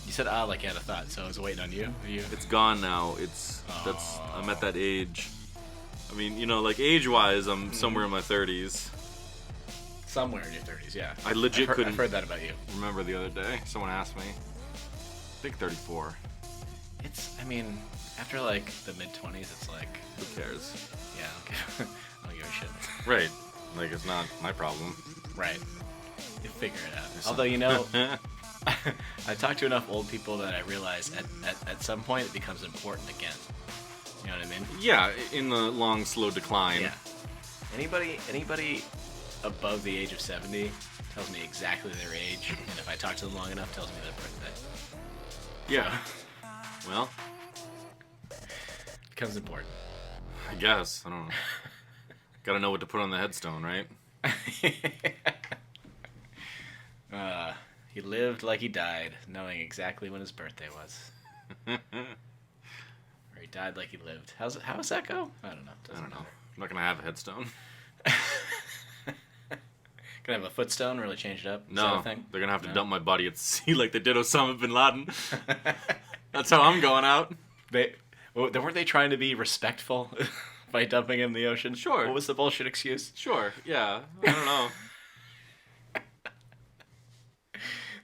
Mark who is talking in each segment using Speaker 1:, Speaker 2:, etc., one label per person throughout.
Speaker 1: You said like you had a thought, so I was waiting on you.
Speaker 2: It's gone now. I'm at that age. I mean, like age-wise, I'm somewhere in my 30s.
Speaker 1: Somewhere in your 30s, yeah.
Speaker 2: I legit couldn't.
Speaker 1: I've heard that about you.
Speaker 2: Remember the other day, someone asked me. I think 34.
Speaker 1: I mean, after like the mid-20s, it's like...
Speaker 2: Who cares?
Speaker 1: Yeah, I don't give a shit.
Speaker 2: Right. Like, it's not my problem.
Speaker 1: Right. You figure it out. Although, I talked to enough old people that I realize at some point it becomes important again. You know what I mean?
Speaker 2: Yeah, in the long, slow decline.
Speaker 1: Yeah. Anybody above the age of 70 tells me exactly their age, and if I talk to them long enough, tells me their birthday.
Speaker 2: Yeah. Well,
Speaker 1: becomes important.
Speaker 2: I guess. I don't know. Gotta know what to put on the headstone, right?
Speaker 1: He lived like he died, knowing exactly when his birthday was. Or he died like he lived. How does that go? I don't know.
Speaker 2: I don't know. I'm not gonna have a headstone.
Speaker 1: Gonna have a footstone, really change it up? Is
Speaker 2: no,
Speaker 1: that a thing?
Speaker 2: They're gonna have to dump my body at sea like they did Osama bin Laden. That's how I'm going out.
Speaker 1: Weren't they trying to be respectful by dumping him in the ocean?
Speaker 2: Sure.
Speaker 1: What was the bullshit excuse?
Speaker 2: Sure. Yeah. I don't know.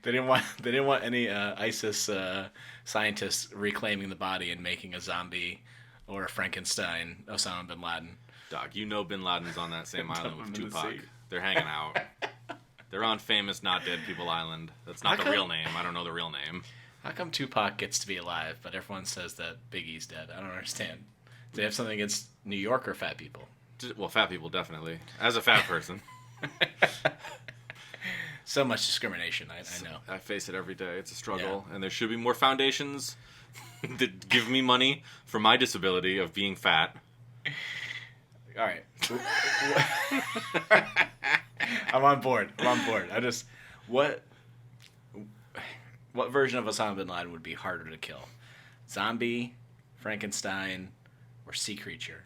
Speaker 1: They didn't want any ISIS scientists reclaiming the body and making a zombie or a Frankenstein Osama bin Laden.
Speaker 2: Doc, bin Laden's on that same island with Tupac. They're hanging out. They're on famous Not Dead People Island. That's not the real name. I don't know the real name.
Speaker 1: How come Tupac gets to be alive, but everyone says that Biggie's dead? I don't understand. Do they have something against New York or fat people?
Speaker 2: Well, fat people, definitely. As a fat person.
Speaker 1: So much discrimination, I know.
Speaker 2: I face it every day. It's a struggle. Yeah. And there should be more foundations that give me money for my disability of being fat.
Speaker 1: All right. I'm on board. What version of Osama bin Laden would be harder to kill? Zombie, Frankenstein, or sea creature?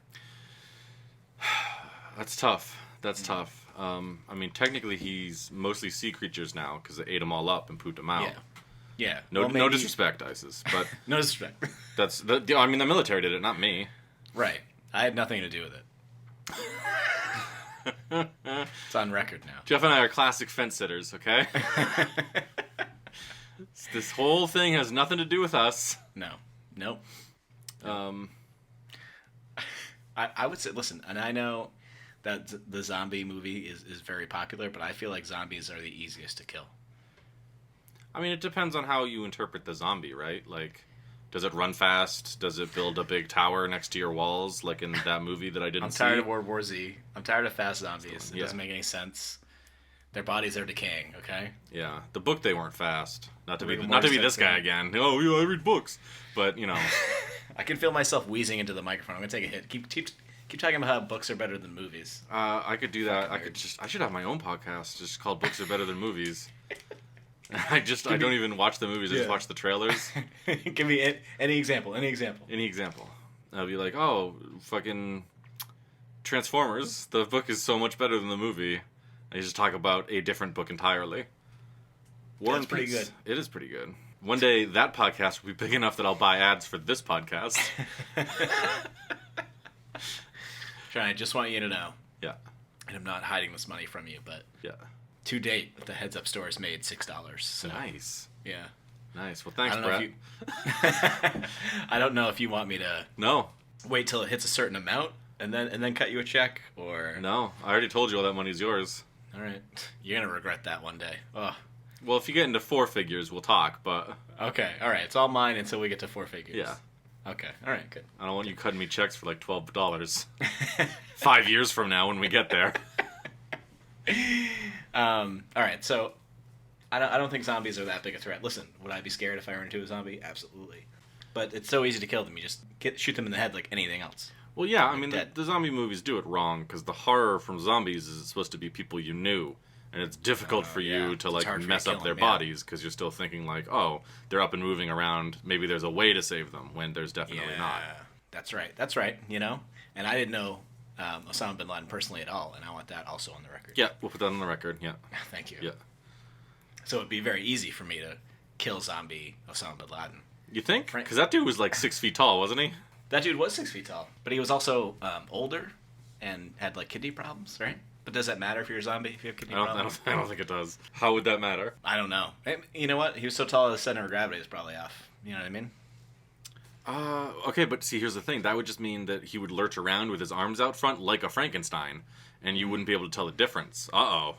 Speaker 2: That's tough. I mean, technically, he's mostly sea creatures now because they ate them all up and pooped them out.
Speaker 1: Yeah.
Speaker 2: No disrespect, ISIS, but
Speaker 1: no disrespect.
Speaker 2: I mean, the military did it, not me.
Speaker 1: Right. I had nothing to do with it. It's on record now.
Speaker 2: Jeff and I are classic fence sitters, okay? This whole thing has nothing to do with us.
Speaker 1: No. Nope. I would say, listen, and I know that the zombie movie is very popular, but I feel like zombies are the easiest to kill.
Speaker 2: I mean, it depends on how you interpret the zombie, right? Like, does it run fast? Does it build a big tower next to your walls, like in that movie that I didn't see?
Speaker 1: I'm tired of World War Z. I'm tired of fast zombies. It doesn't make any sense. Their bodies are decaying, okay?
Speaker 2: Yeah. The book, they weren't fast. Not to be this guy again. Oh, yeah, I read books. But,
Speaker 1: I can feel myself wheezing into the microphone. I'm going to take a hit. Keep talking about how books are better than movies.
Speaker 2: I could do that. I should have my own podcast just called Books Are Better Than Movies. I don't even watch the movies. I just watch the trailers.
Speaker 1: Give me any example.
Speaker 2: Any example. I'll be like, oh, fucking Transformers. The book is so much better than the movie. I just talk about a different book entirely.
Speaker 1: That's pretty good.
Speaker 2: It is pretty good. One day, that podcast will be big enough that I'll buy ads for this podcast.
Speaker 1: Sean, I just want you to know.
Speaker 2: Yeah.
Speaker 1: And I'm not hiding this money from you, but to date, the Heads Up store has made $6. So.
Speaker 2: Nice.
Speaker 1: Yeah.
Speaker 2: Nice. Well, thanks, Brett.
Speaker 1: I don't know if you want me to wait till it hits a certain amount and then cut you a check, or...
Speaker 2: No, I already told you all that money's yours.
Speaker 1: All right. You're going to regret that one day. Oh.
Speaker 2: Well, if you get into four figures, we'll talk, but...
Speaker 1: Okay, all right. It's all mine until we get to four figures.
Speaker 2: Yeah.
Speaker 1: Okay, all right, good.
Speaker 2: I don't want you cutting me checks for like $12. 5 years from now when we get there.
Speaker 1: All right, so I don't think zombies are that big a threat. Listen, would I be scared if I ran into a zombie? Absolutely. But it's so easy to kill them. You just shoot them in the head like anything else.
Speaker 2: Well, yeah, I mean, the zombie movies do it wrong, because the horror from zombies is supposed to be people you knew. And it's difficult for you to, like, mess up their bodies, because you're still thinking, like, oh, they're up and moving around. Maybe there's a way to save them, when there's definitely not.
Speaker 1: That's right, And I didn't know Osama bin Laden personally at all, and I want that also on the record.
Speaker 2: Yeah, we'll put that on the record, yeah.
Speaker 1: Thank you.
Speaker 2: Yeah.
Speaker 1: So it'd be very easy for me to kill zombie Osama bin Laden.
Speaker 2: You think? Because that dude was like 6 feet tall, wasn't he?
Speaker 1: That dude was 6 feet tall, but he was also older and had like kidney problems, right? But does that matter if you're a zombie if you have kidney problems?
Speaker 2: I don't think it does. How would that matter?
Speaker 1: I don't know. You know what? He was so tall, the center of gravity is probably off. You know what I mean?
Speaker 2: Okay, but see, here's the thing. That would just mean that he would lurch around with his arms out front like a Frankenstein, and you wouldn't be able to tell the difference. Uh-oh.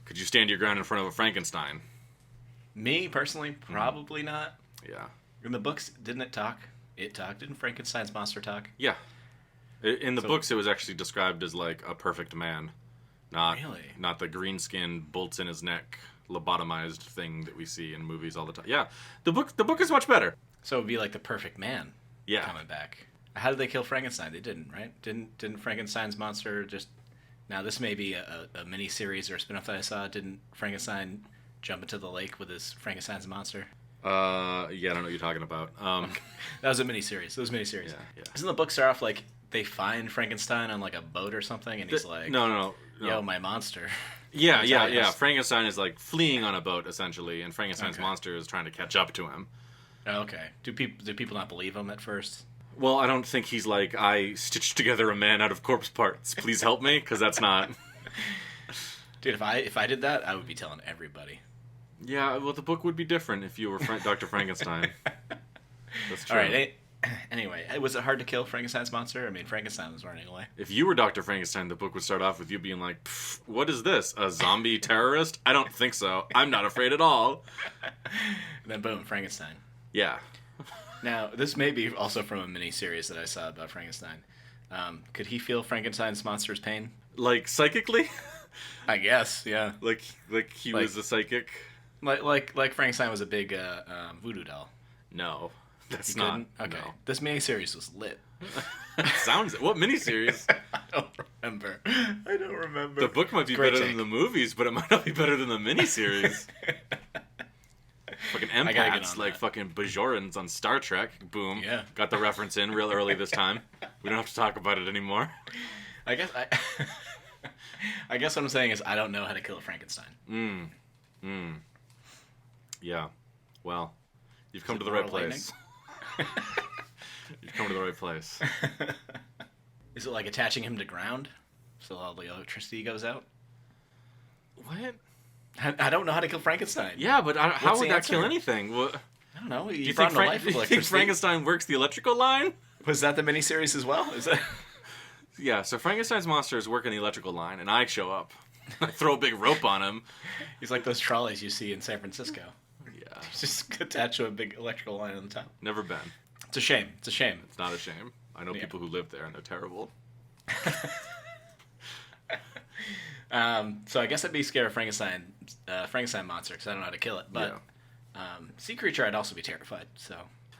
Speaker 2: Could you stand your ground in front of a Frankenstein?
Speaker 1: Me, personally, probably not.
Speaker 2: Yeah.
Speaker 1: In the books, didn't it talk? It talked. Didn't Frankenstein's monster talk?
Speaker 2: Yeah. In the books, it was actually described as like a perfect man. Not the green skin, bolts in his neck, lobotomized thing that we see in movies all the time. Yeah. The book is much better.
Speaker 1: So it would be like the perfect man coming back. How did they kill Frankenstein? They didn't, right? Didn't Frankenstein's monster just... Now, this may be a mini-series or a spin-off that I saw. Didn't Frankenstein jump into the lake with his Frankenstein's monster?
Speaker 2: Yeah, I don't know what you're talking about.
Speaker 1: That was a mini-series.
Speaker 2: Yeah.
Speaker 1: Doesn't the book start off like they find Frankenstein on like a boat or something, and he's like...
Speaker 2: No.
Speaker 1: Yo, my monster.
Speaker 2: Yeah. Frankenstein is like fleeing on a boat, essentially, and Frankenstein's monster is trying to catch up to him.
Speaker 1: Oh, okay. Do people not believe him at first?
Speaker 2: Well, I don't think he's like, I stitched together a man out of corpse parts. Please help me, because that's not...
Speaker 1: Dude, if I did that, I would be telling everybody.
Speaker 2: Yeah, well, the book would be different if you were Dr. Frankenstein. That's true.
Speaker 1: All right. Anyway, was it hard to kill Frankenstein's monster? I mean, Frankenstein was running away.
Speaker 2: If you were Dr. Frankenstein, the book would start off with you being like, what is this? A zombie terrorist? I don't think so. I'm not afraid at all.
Speaker 1: And then boom, Frankenstein.
Speaker 2: Yeah.
Speaker 1: Now, this may be also from a mini-series that I saw about Frankenstein. Could he feel Frankenstein's monster's pain?
Speaker 2: Like, psychically?
Speaker 1: I guess, yeah.
Speaker 2: Like he was a psychic?
Speaker 1: Like Frankenstein was a big voodoo doll.
Speaker 2: No, that's not.
Speaker 1: Okay.
Speaker 2: No.
Speaker 1: This miniseries was lit.
Speaker 2: Sounds... What miniseries?
Speaker 1: I don't remember.
Speaker 2: The book might be better than the movies, but it might not be better than the miniseries. Fucking empaths, like fucking Bajorans on Star Trek. Boom.
Speaker 1: Yeah.
Speaker 2: Got the reference in real early this time. We don't have to talk about it anymore.
Speaker 1: I guess what I'm saying is I don't know how to kill a Frankenstein.
Speaker 2: Yeah. Well, you've come to the right place. You've come to the right place.
Speaker 1: Is it like attaching him to ground so all the electricity goes out?
Speaker 2: What?
Speaker 1: I don't know how to kill Frankenstein.
Speaker 2: Yeah, but how would that kill anything? What?
Speaker 1: I don't know.
Speaker 2: Do you think Frankenstein works the electrical line?
Speaker 1: Was that the miniseries as well? Is that...
Speaker 2: Yeah, so Frankenstein's monster is working the electrical line, and I show up. I throw a big rope on him.
Speaker 1: He's like those trolleys you see in San Francisco.
Speaker 2: Yeah.
Speaker 1: He's just attached to a big electrical line on the top.
Speaker 2: Never been.
Speaker 1: It's a shame. It's
Speaker 2: not a shame. I know people who live there, and they're terrible.
Speaker 1: So I guess I'd be scared of Frankenstein monster because I don't know how to kill it. But sea creature, I'd also be terrified. So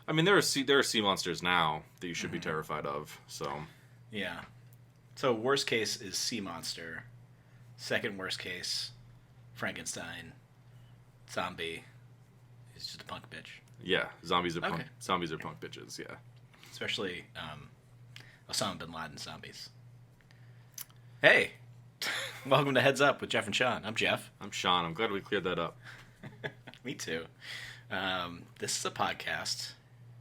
Speaker 2: I mean, there are sea monsters now that you should be terrified of. So
Speaker 1: yeah. So worst case is sea monster. Second worst case, Frankenstein. Zombie is just a punk bitch.
Speaker 2: Yeah, zombies are punk bitches. Yeah,
Speaker 1: especially Osama bin Laden zombies. Hey. Welcome to Heads Up with Jeff and Sean. I'm Jeff.
Speaker 2: I'm Sean. I'm glad we cleared that up.
Speaker 1: Me too. This is a podcast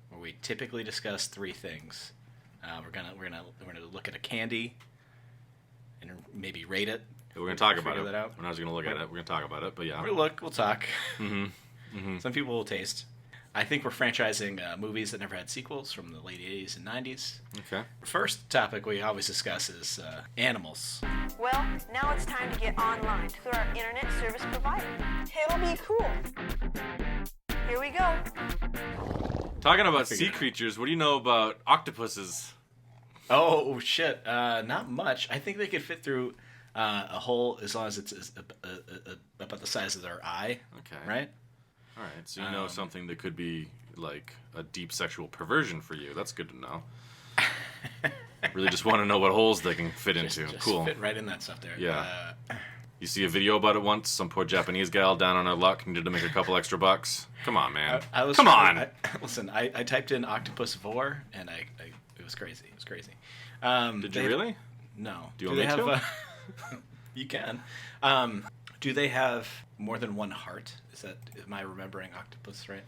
Speaker 1: where we typically discuss three things. We're gonna look at a candy and maybe rate it.
Speaker 2: We're gonna talk about it. We're not just gonna look at it. We're gonna talk about it. But yeah,
Speaker 1: we'll talk. Some people will taste. I think we're franchising movies that never had sequels from the late 80s and 90s.
Speaker 2: Okay.
Speaker 1: First topic we always discuss is animals.
Speaker 3: Well, now it's time to get online to our internet service provider. It'll be cool. Here we go.
Speaker 2: Talking about sea creatures, what do you know about octopuses?
Speaker 1: Oh, shit. Not much. I think they could fit through a hole as long as it's about the size of their eye.
Speaker 2: Okay.
Speaker 1: Right?
Speaker 2: All right, so you know something that could be like a deep sexual perversion for you. That's good to know. Really just want to know what holes they can fit into. Cool.
Speaker 1: Fit right in that stuff there.
Speaker 2: Yeah. You see a video about it once? Some poor Japanese gal down on her luck needed to make a couple extra bucks. Come on, man. Come on.
Speaker 1: I typed in octopus vor, and it was crazy. It was crazy.
Speaker 2: Did you really?
Speaker 1: No.
Speaker 2: Do you want me to?
Speaker 1: You can. Do they have more than one heart? Am I remembering octopus right?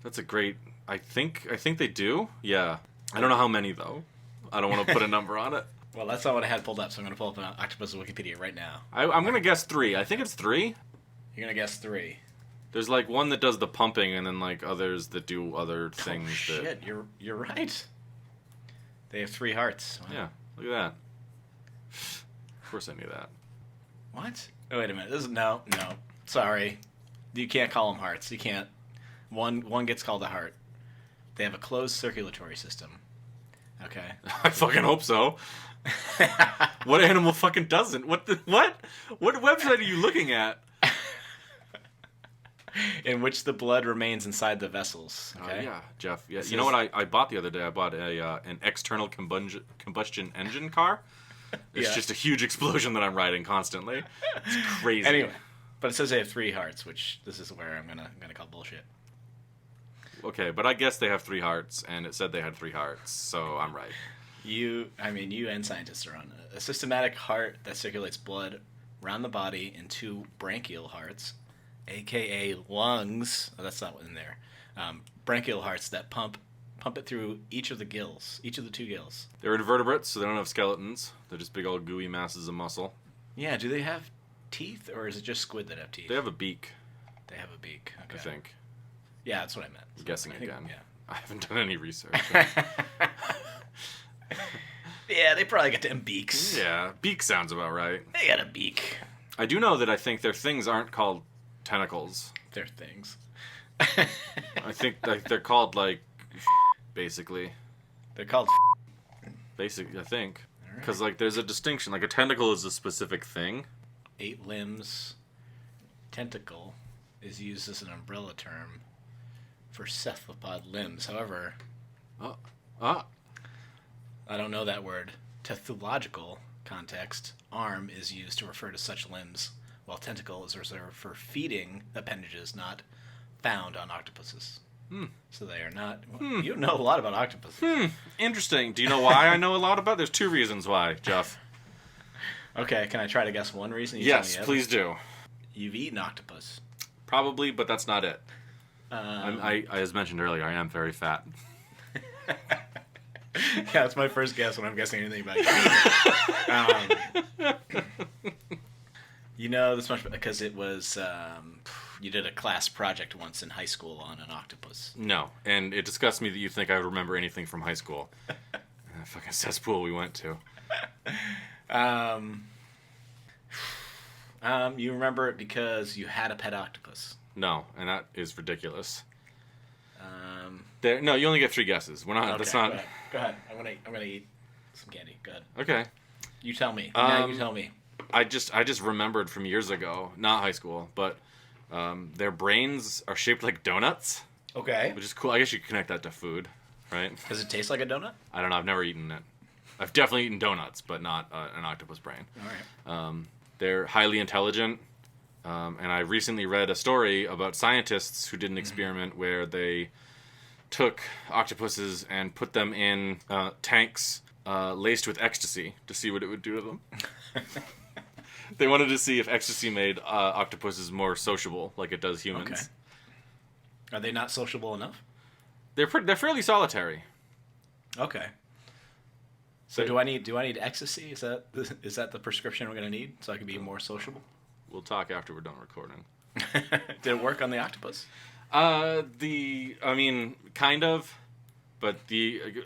Speaker 2: That's a great... I think they do. Yeah. I don't know how many, though. I don't want to put a number on it.
Speaker 1: Well, that's not what I had pulled up, so I'm going to pull up an octopus Wikipedia right now.
Speaker 2: I'm going to guess 3. I think it's 3.
Speaker 1: You're going to guess 3.
Speaker 2: There's, like, one that does the pumping, and then, like, others that do other things.
Speaker 1: Shit, you're right. They have 3 hearts. Wow.
Speaker 2: Yeah, look at that. Of course I knew that.
Speaker 1: What? Oh, wait a minute. No. Sorry. You can't call them hearts. You can't. One gets called a heart. They have a closed circulatory system. Okay.
Speaker 2: I fucking hope so. What animal fucking doesn't? What website are you looking at?
Speaker 1: In which the blood remains inside the vessels. Okay.
Speaker 2: Yeah, Jeff. Yeah. You know what I bought the other day? I bought an external combustion engine car. It's just a huge explosion that I'm riding constantly. It's crazy.
Speaker 1: Anyway, but it says they have 3 hearts, which this is where I'm gonna call bullshit.
Speaker 2: Okay, but I guess they have 3 hearts, and it said they had 3 hearts, so I'm right.
Speaker 1: You and scientists are on a systematic heart that circulates blood around the body in 2 branchial hearts, aka lungs. Oh, that's not in there. Branchial hearts that pump it through each of the 2 gills.
Speaker 2: They're invertebrates, so they don't have skeletons. They're just big old gooey masses of muscle.
Speaker 1: Yeah, do they have teeth, or is it just squid that have teeth?
Speaker 2: They have a beak.
Speaker 1: They have a beak, okay.
Speaker 2: I think.
Speaker 1: Yeah, that's what I meant.
Speaker 2: I'm guessing again.
Speaker 1: Yeah.
Speaker 2: I haven't done any research.
Speaker 1: Yeah, they probably got them beaks.
Speaker 2: Yeah, beak sounds about right.
Speaker 1: They got a beak.
Speaker 2: I do know that I think their things aren't called tentacles.
Speaker 1: They're things.
Speaker 2: I think they're called, like, basically.
Speaker 1: They're called
Speaker 2: Basically, I think.
Speaker 1: All
Speaker 2: Because,
Speaker 1: right.
Speaker 2: like, there's a distinction. Like, a tentacle is a specific thing.
Speaker 1: 8 limbs. Tentacle is used as an umbrella term for cephalopod limbs. However, I don't know that word. Tethological context, arm is used to refer to such limbs, while tentacle is reserved for feeding appendages not found on octopuses. So they are not... Well, you know a lot about octopuses.
Speaker 2: Interesting. Do you know why I know a lot about? There's 2 reasons why, Jeff.
Speaker 1: Okay, can I try to guess one reason?
Speaker 2: Yes, please do.
Speaker 1: You've eaten octopus.
Speaker 2: Probably, but that's not it. I as mentioned earlier, I am very fat.
Speaker 1: Yeah, that's my first guess when I'm guessing anything about you. You know this much because it was you did a class project once in high school on an octopus.
Speaker 2: No, and it disgusts me that you think I would remember anything from high school. Fucking cesspool we went to.
Speaker 1: You remember it because you had a pet octopus.
Speaker 2: No, and that is ridiculous. No, you only get 3 guesses. We're not.
Speaker 1: Okay,
Speaker 2: That's not.
Speaker 1: Go ahead. I'm gonna eat some candy. Go ahead.
Speaker 2: Okay.
Speaker 1: You tell me. Now you tell me.
Speaker 2: I just remembered from years ago, not high school, but their brains are shaped like donuts.
Speaker 1: Okay.
Speaker 2: Which is cool. I guess you could connect that to food, right?
Speaker 1: Does it taste like a donut?
Speaker 2: I don't know. I've never eaten it. I've definitely eaten donuts, but not an octopus brain.
Speaker 1: All right.
Speaker 2: They're highly intelligent, and I recently read a story about scientists who did an experiment where they took octopuses and put them in tanks laced with ecstasy to see what it would do to them. They wanted to see if ecstasy made octopuses more sociable, like it does humans.
Speaker 1: Okay. Are they not sociable enough?
Speaker 2: They're fairly solitary.
Speaker 1: Okay. So do I need ecstasy? Is that the prescription we're gonna need so I can be more sociable?
Speaker 2: We'll talk after we're done recording.
Speaker 1: Did it work on the octopus?
Speaker 2: I mean, kind of. But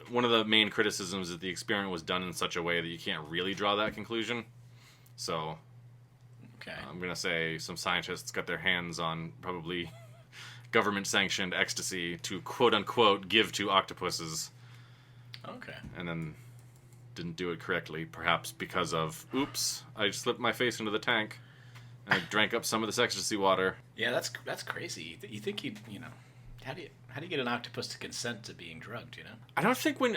Speaker 2: one of the main criticisms is that the experiment was done in such a way that you can't really draw that conclusion. So,
Speaker 1: okay.
Speaker 2: I'm gonna say some scientists got their hands on probably government-sanctioned ecstasy to quote-unquote give to octopuses.
Speaker 1: Okay.
Speaker 2: And then didn't do it correctly, perhaps because of, oops, I slipped my face into the tank and I drank up some of this ecstasy water.
Speaker 1: Yeah, that's crazy. You think you know, how do you get an octopus to consent to being drugged, you know?
Speaker 2: I think when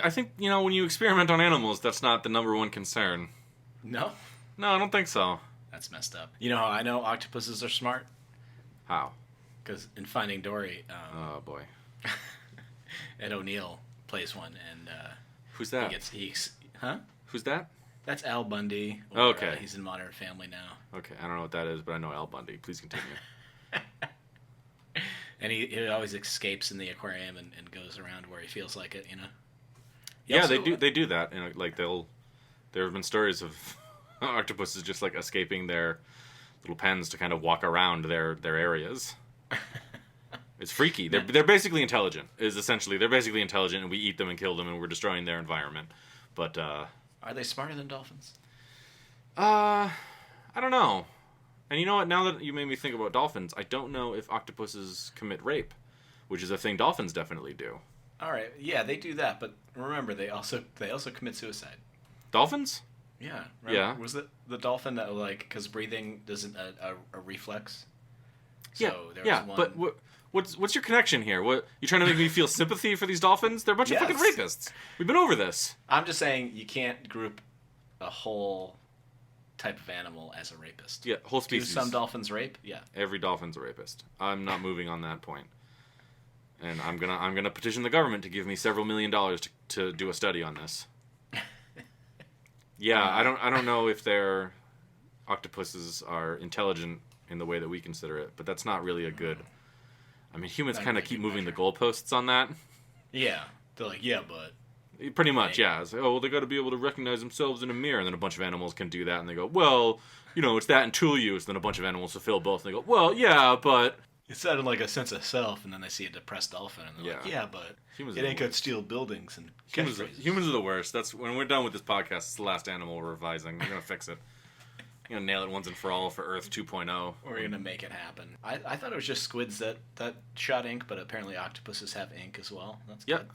Speaker 2: you experiment on animals, that's not the number one concern.
Speaker 1: No?
Speaker 2: No, I don't think so.
Speaker 1: That's messed up. You know how I know octopuses are smart?
Speaker 2: How?
Speaker 1: Because in Finding Dory,
Speaker 2: Oh boy.
Speaker 1: Ed O'Neill plays one, and
Speaker 2: who's that?
Speaker 1: Huh?
Speaker 2: Who's that?
Speaker 1: That's Al Bundy. Or,
Speaker 2: okay.
Speaker 1: He's in Modern Family now.
Speaker 2: Okay, I don't know what that is, but I know Al Bundy. Please continue.
Speaker 1: And he always escapes in the aquarium and goes around where he feels like it,
Speaker 2: They do that. Like there have been stories of octopuses just like escaping their little pens to kind of walk around their areas. It's freaky. They're basically intelligent. They're basically intelligent, and we eat them and kill them, and we're destroying their environment. But
Speaker 1: are they smarter than dolphins?
Speaker 2: I don't know. And you know what? Now that you made me think about dolphins, I don't know if octopuses commit rape, which is a thing dolphins definitely do.
Speaker 1: All right, yeah, they do that, but remember, they also commit suicide.
Speaker 2: Dolphins?
Speaker 1: Yeah.
Speaker 2: Remember? Yeah.
Speaker 1: Was it the dolphin that because breathing isn't a reflex?
Speaker 2: So one... but what's your connection here? What you trying to make me feel sympathy for these dolphins? They're a bunch of fucking rapists. We've been over this.
Speaker 1: I'm just saying you can't group a whole type of animal as a rapist.
Speaker 2: Yeah, whole species.
Speaker 1: Do some dolphins rape? Yeah.
Speaker 2: Every dolphin's a rapist. I'm not moving on that point. And I'm gonna petition the government to give me several $1 million to do a study on this. Yeah, I don't know if their octopuses are intelligent in the way that we consider it, but that's not really a good. I mean, humans kind of keep moving the goalposts on that.
Speaker 1: Yeah, they're like, yeah, but.
Speaker 2: Pretty much, yeah. It's like, oh, well, they got to be able to recognize themselves in a mirror, and then a bunch of animals can do that, and they go, well, it's that and tool use. Then a bunch of animals fulfill both, and they go, well, yeah, but.
Speaker 1: It sounded like a sense of self, and then they see a depressed dolphin, and they're like, yeah, but humans it ain't got steel buildings and
Speaker 2: humans are the worst. That's when we're done with this podcast. It's the last animal we're revising. We're gonna fix it. We're gonna nail it once and for all for Earth 2.0.
Speaker 1: We're gonna make it happen. I thought it was just squids that shot ink, but apparently octopuses have ink as well. That's good.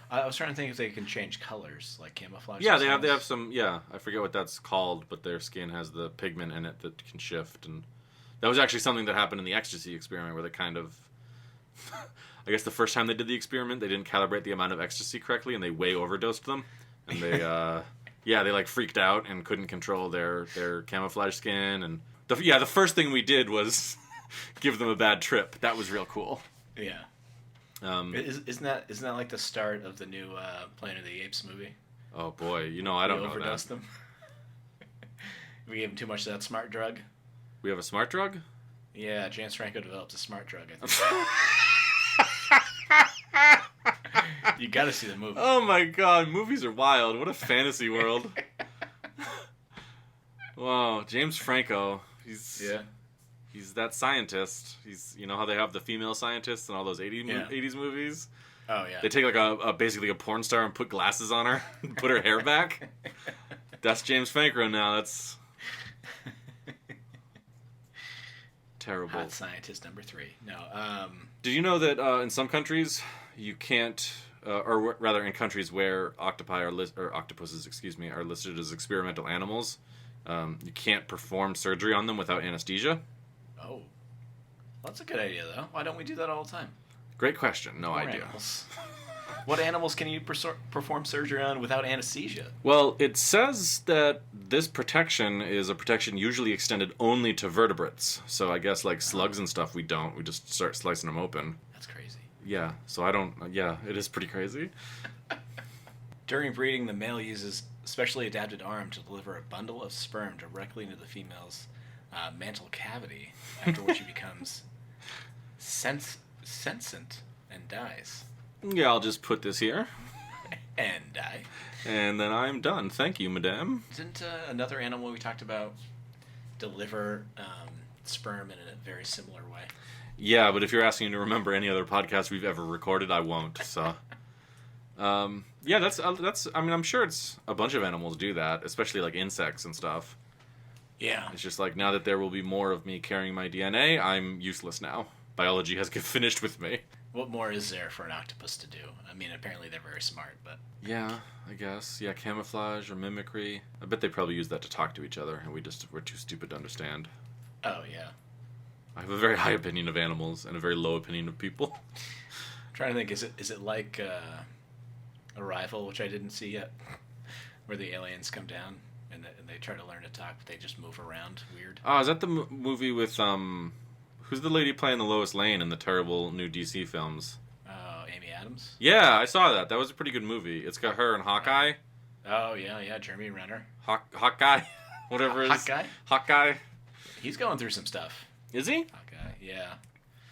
Speaker 1: I was trying to think if they can change colors, like camouflage.
Speaker 2: Yeah, they have some. Yeah, I forget what that's called, but their skin has the pigment in it that can shift, and that was actually something that happened in the ecstasy experiment, where they kind of. I guess the first time they did the experiment, they didn't calibrate the amount of ecstasy correctly, and they way overdosed them, and they they like freaked out and couldn't control their camouflage skin, and the first thing we did was give them a bad trip. That was real cool.
Speaker 1: Yeah. Isn't that like the start of the new Planet of the Apes movie?
Speaker 2: Oh boy, I don't know that. We
Speaker 1: overdosed them. We gave them too much of that smart drug.
Speaker 2: We have a smart drug?
Speaker 1: Yeah, James Franco developed a smart drug, I think. You gotta see the movie.
Speaker 2: Oh my god, movies are wild. What a fantasy world. Wow, James Franco. He's that scientist. He's how they have the female scientists in all those 80s movies?
Speaker 1: Oh, yeah.
Speaker 2: They take like basically a porn star and put glasses on her and put her hair back. That's James Franco now. That's terrible.
Speaker 1: Hot scientist number 3. No.
Speaker 2: Did you know that in some countries you can't, or rather in countries where octopuses, are listed as experimental animals, you can't perform surgery on them without anesthesia?
Speaker 1: Oh. Well, that's a good idea, though. Why don't we do that all the time?
Speaker 2: Great question. No idea.
Speaker 1: Animals. What animals can you perform surgery on without anesthesia?
Speaker 2: Well, it says that this protection is a protection usually extended only to vertebrates. So I guess like slugs and stuff we don't. We just start slicing them open.
Speaker 1: That's crazy.
Speaker 2: Yeah. So I don't... Yeah, it is pretty crazy.
Speaker 1: During breeding, the male uses a specially adapted arm to deliver a bundle of sperm directly into the female's mantle cavity, after which he becomes sensient and dies.
Speaker 2: Yeah, I'll just put this here.
Speaker 1: And die.
Speaker 2: And then I'm done. Thank you, madame.
Speaker 1: Didn't another animal we talked about deliver sperm in a very similar way?
Speaker 2: Yeah, but if you're asking to remember any other podcast we've ever recorded, I won't. So, yeah, that's. I mean, I'm sure it's a bunch of animals do that, especially like insects and stuff.
Speaker 1: Yeah.
Speaker 2: It's just like now that there will be more of me carrying my DNA, I'm useless now. Biology has finished with me.
Speaker 1: What more is there for an octopus to do? I mean, apparently they're very smart, but...
Speaker 2: Yeah, I guess. Yeah, camouflage or mimicry. I bet they probably use that to talk to each other, and we're too stupid to understand.
Speaker 1: Oh, yeah.
Speaker 2: I have a very high opinion of animals and a very low opinion of people.
Speaker 1: I'm trying to think, is it like Arrival, which I didn't see yet, where the aliens come down and they try to learn to talk, but they just move around weird?
Speaker 2: Oh, is that the movie with... Who's the lady playing the Lois Lane in the terrible new DC films?
Speaker 1: Amy Adams?
Speaker 2: Yeah, I saw that. That was a pretty good movie. It's got her and Hawkeye.
Speaker 1: Oh, yeah, Jeremy Renner.
Speaker 2: Hawkeye? Whatever it is.
Speaker 1: Hawkeye?
Speaker 2: Hawkeye?
Speaker 1: He's going through some stuff.
Speaker 2: Is he?
Speaker 1: Hawkeye, yeah.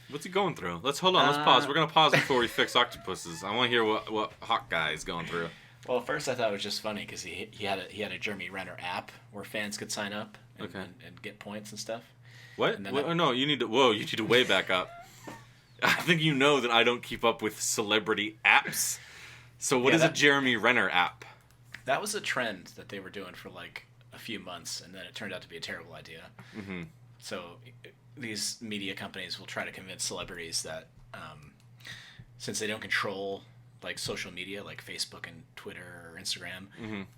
Speaker 2: What's he going through? Let's pause. We're going to pause before we fix Octopuses. I want to hear what Hawkeye is going through.
Speaker 1: Well, at first I thought it was just funny because he had a Jeremy Renner app where fans could sign up and get points and stuff.
Speaker 2: What? No, you need to way back up. I think you know that I don't keep up with celebrity apps. So what is a Jeremy Renner app?
Speaker 1: That was a trend that they were doing for like a few months, and then it turned out to be a terrible idea. Mm-hmm. So these media companies will try to convince celebrities that since they don't control like social media like Facebook and Twitter or Instagram,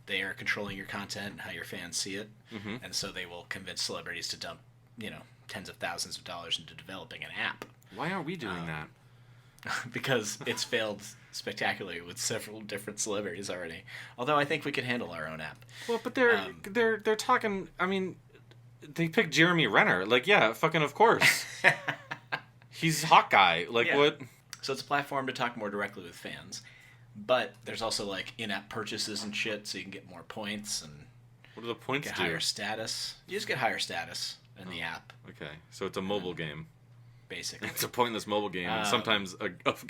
Speaker 1: they are controlling your content and how your fans see it. Mm-hmm. And so they will convince celebrities to dump, tens of thousands of dollars into developing an app.
Speaker 2: Why aren't we doing that?
Speaker 1: Because it's failed spectacularly with several different celebrities already. Although I think we could handle our own app.
Speaker 2: Well, but they're talking. I mean, they picked Jeremy Renner. Like, yeah, fucking of course. He's Hawkeye. Like, what?
Speaker 1: So it's a platform to talk more directly with fans, but there's also like in-app purchases and shit, so you can get more points and
Speaker 2: what do the points
Speaker 1: get
Speaker 2: do?
Speaker 1: Higher status. You just get higher status in the app.
Speaker 2: Okay, so it's a mobile game.
Speaker 1: Basically,
Speaker 2: it's a pointless mobile game. And sometimes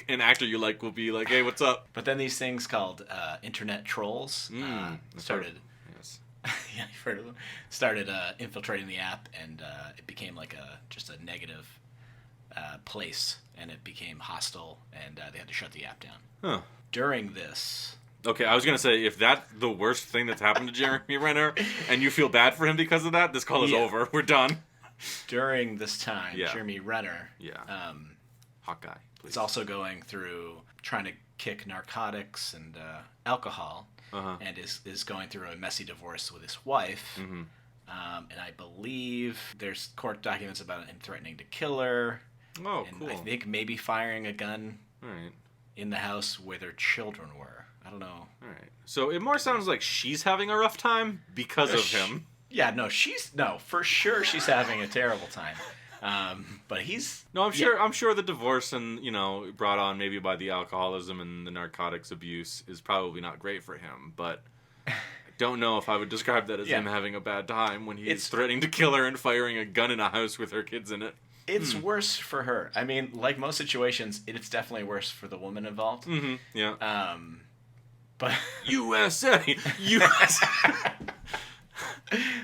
Speaker 2: an actor you like will be like, "Hey, what's up?"
Speaker 1: But then these things called internet trolls started.
Speaker 2: Yes.
Speaker 1: Yeah, you've heard of them. Started infiltrating the app, and it became like just a negative place, and it became hostile, and they had to shut the app down.
Speaker 2: Huh.
Speaker 1: During this.
Speaker 2: Okay, I was gonna say if that's the worst thing that's happened to Jeremy Renner, and you feel bad for him because of that, this call is over. We're done.
Speaker 1: During this time, Jeremy Renner,
Speaker 2: Hawkeye, please.
Speaker 1: is also going through trying to kick narcotics and alcohol, and is going through a messy divorce with his wife. Mm-hmm. And I believe there's court documents about him threatening to kill her.
Speaker 2: Oh,
Speaker 1: and
Speaker 2: cool.
Speaker 1: I think maybe firing a gun
Speaker 2: right.
Speaker 1: in the house where their children were. I don't know.
Speaker 2: All right. So it more sounds like she's having a rough time because of him.
Speaker 1: Yeah, no, for sure she's having a terrible time. But he's...
Speaker 2: No, I'm sure the divorce and, brought on maybe by the alcoholism and the narcotics abuse is probably not great for him, but I don't know if I would describe that as him having a bad time when he's threatening to kill her and firing a gun in a house with her kids in it.
Speaker 1: It's worse for her. I mean, like most situations, it's definitely worse for the woman involved.
Speaker 2: Mm-hmm. Yeah.
Speaker 1: But...
Speaker 2: USA!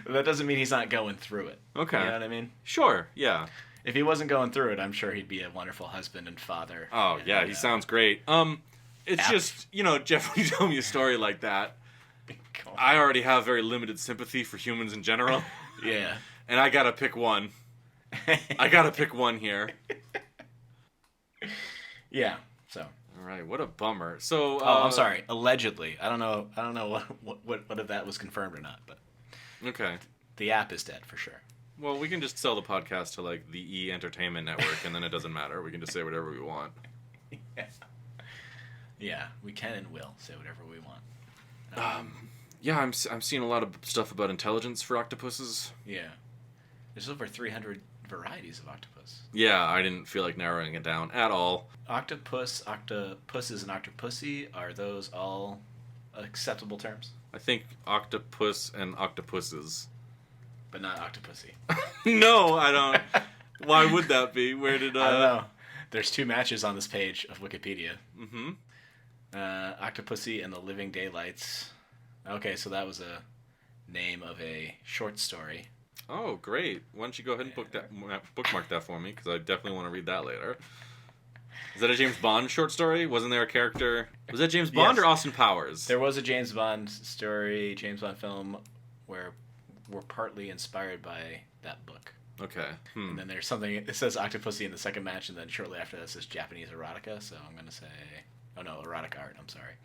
Speaker 1: That doesn't mean he's not going through it.
Speaker 2: Okay.
Speaker 1: You know what I mean?
Speaker 2: Sure, yeah.
Speaker 1: If he wasn't going through it, I'm sure he'd be a wonderful husband and father.
Speaker 2: Oh, yeah, he sounds great. It's just, Jeff, when you tell me a story like that, I already have very limited sympathy for humans in general.
Speaker 1: Yeah.
Speaker 2: And I gotta pick one. I gotta pick one here.
Speaker 1: Yeah, so...
Speaker 2: All right, what a bummer. So,
Speaker 1: I'm sorry. Allegedly, I don't know what if that was confirmed or not, but
Speaker 2: okay,
Speaker 1: the app is dead for sure.
Speaker 2: Well, we can just sell the podcast to like the E Entertainment Network, and then it doesn't matter. We can just say whatever we want.
Speaker 1: Yeah, we can and will say whatever we want.
Speaker 2: Yeah, I'm seeing a lot of stuff about intelligence for octopuses.
Speaker 1: Yeah, there's over 300 varieties of octopus.
Speaker 2: Yeah, I didn't feel like narrowing it down at all.
Speaker 1: Octopus, octopuses, and octopussy, are those all acceptable terms?
Speaker 2: I think octopus and octopuses.
Speaker 1: But not octopussy.
Speaker 2: No, I don't. Why would that be? Where did
Speaker 1: I don't know. There's two matches on this page of Wikipedia.
Speaker 2: Mm-hmm.
Speaker 1: Octopussy and the Living Daylights. Okay, so that was a name of a short story.
Speaker 2: Oh, great. Why don't you go ahead and bookmark that for me, because I definitely want to read that later. Is that a James Bond short story? Wasn't there a character... Was that James Bond or Austin Powers?
Speaker 1: There was a James Bond story, James Bond film, where we're partly inspired by that book.
Speaker 2: Okay.
Speaker 1: And then there's something... It says Octopussy in the second match, and then shortly after that it says Japanese erotica, so I'm going to say... Oh, no, erotic art, I'm sorry.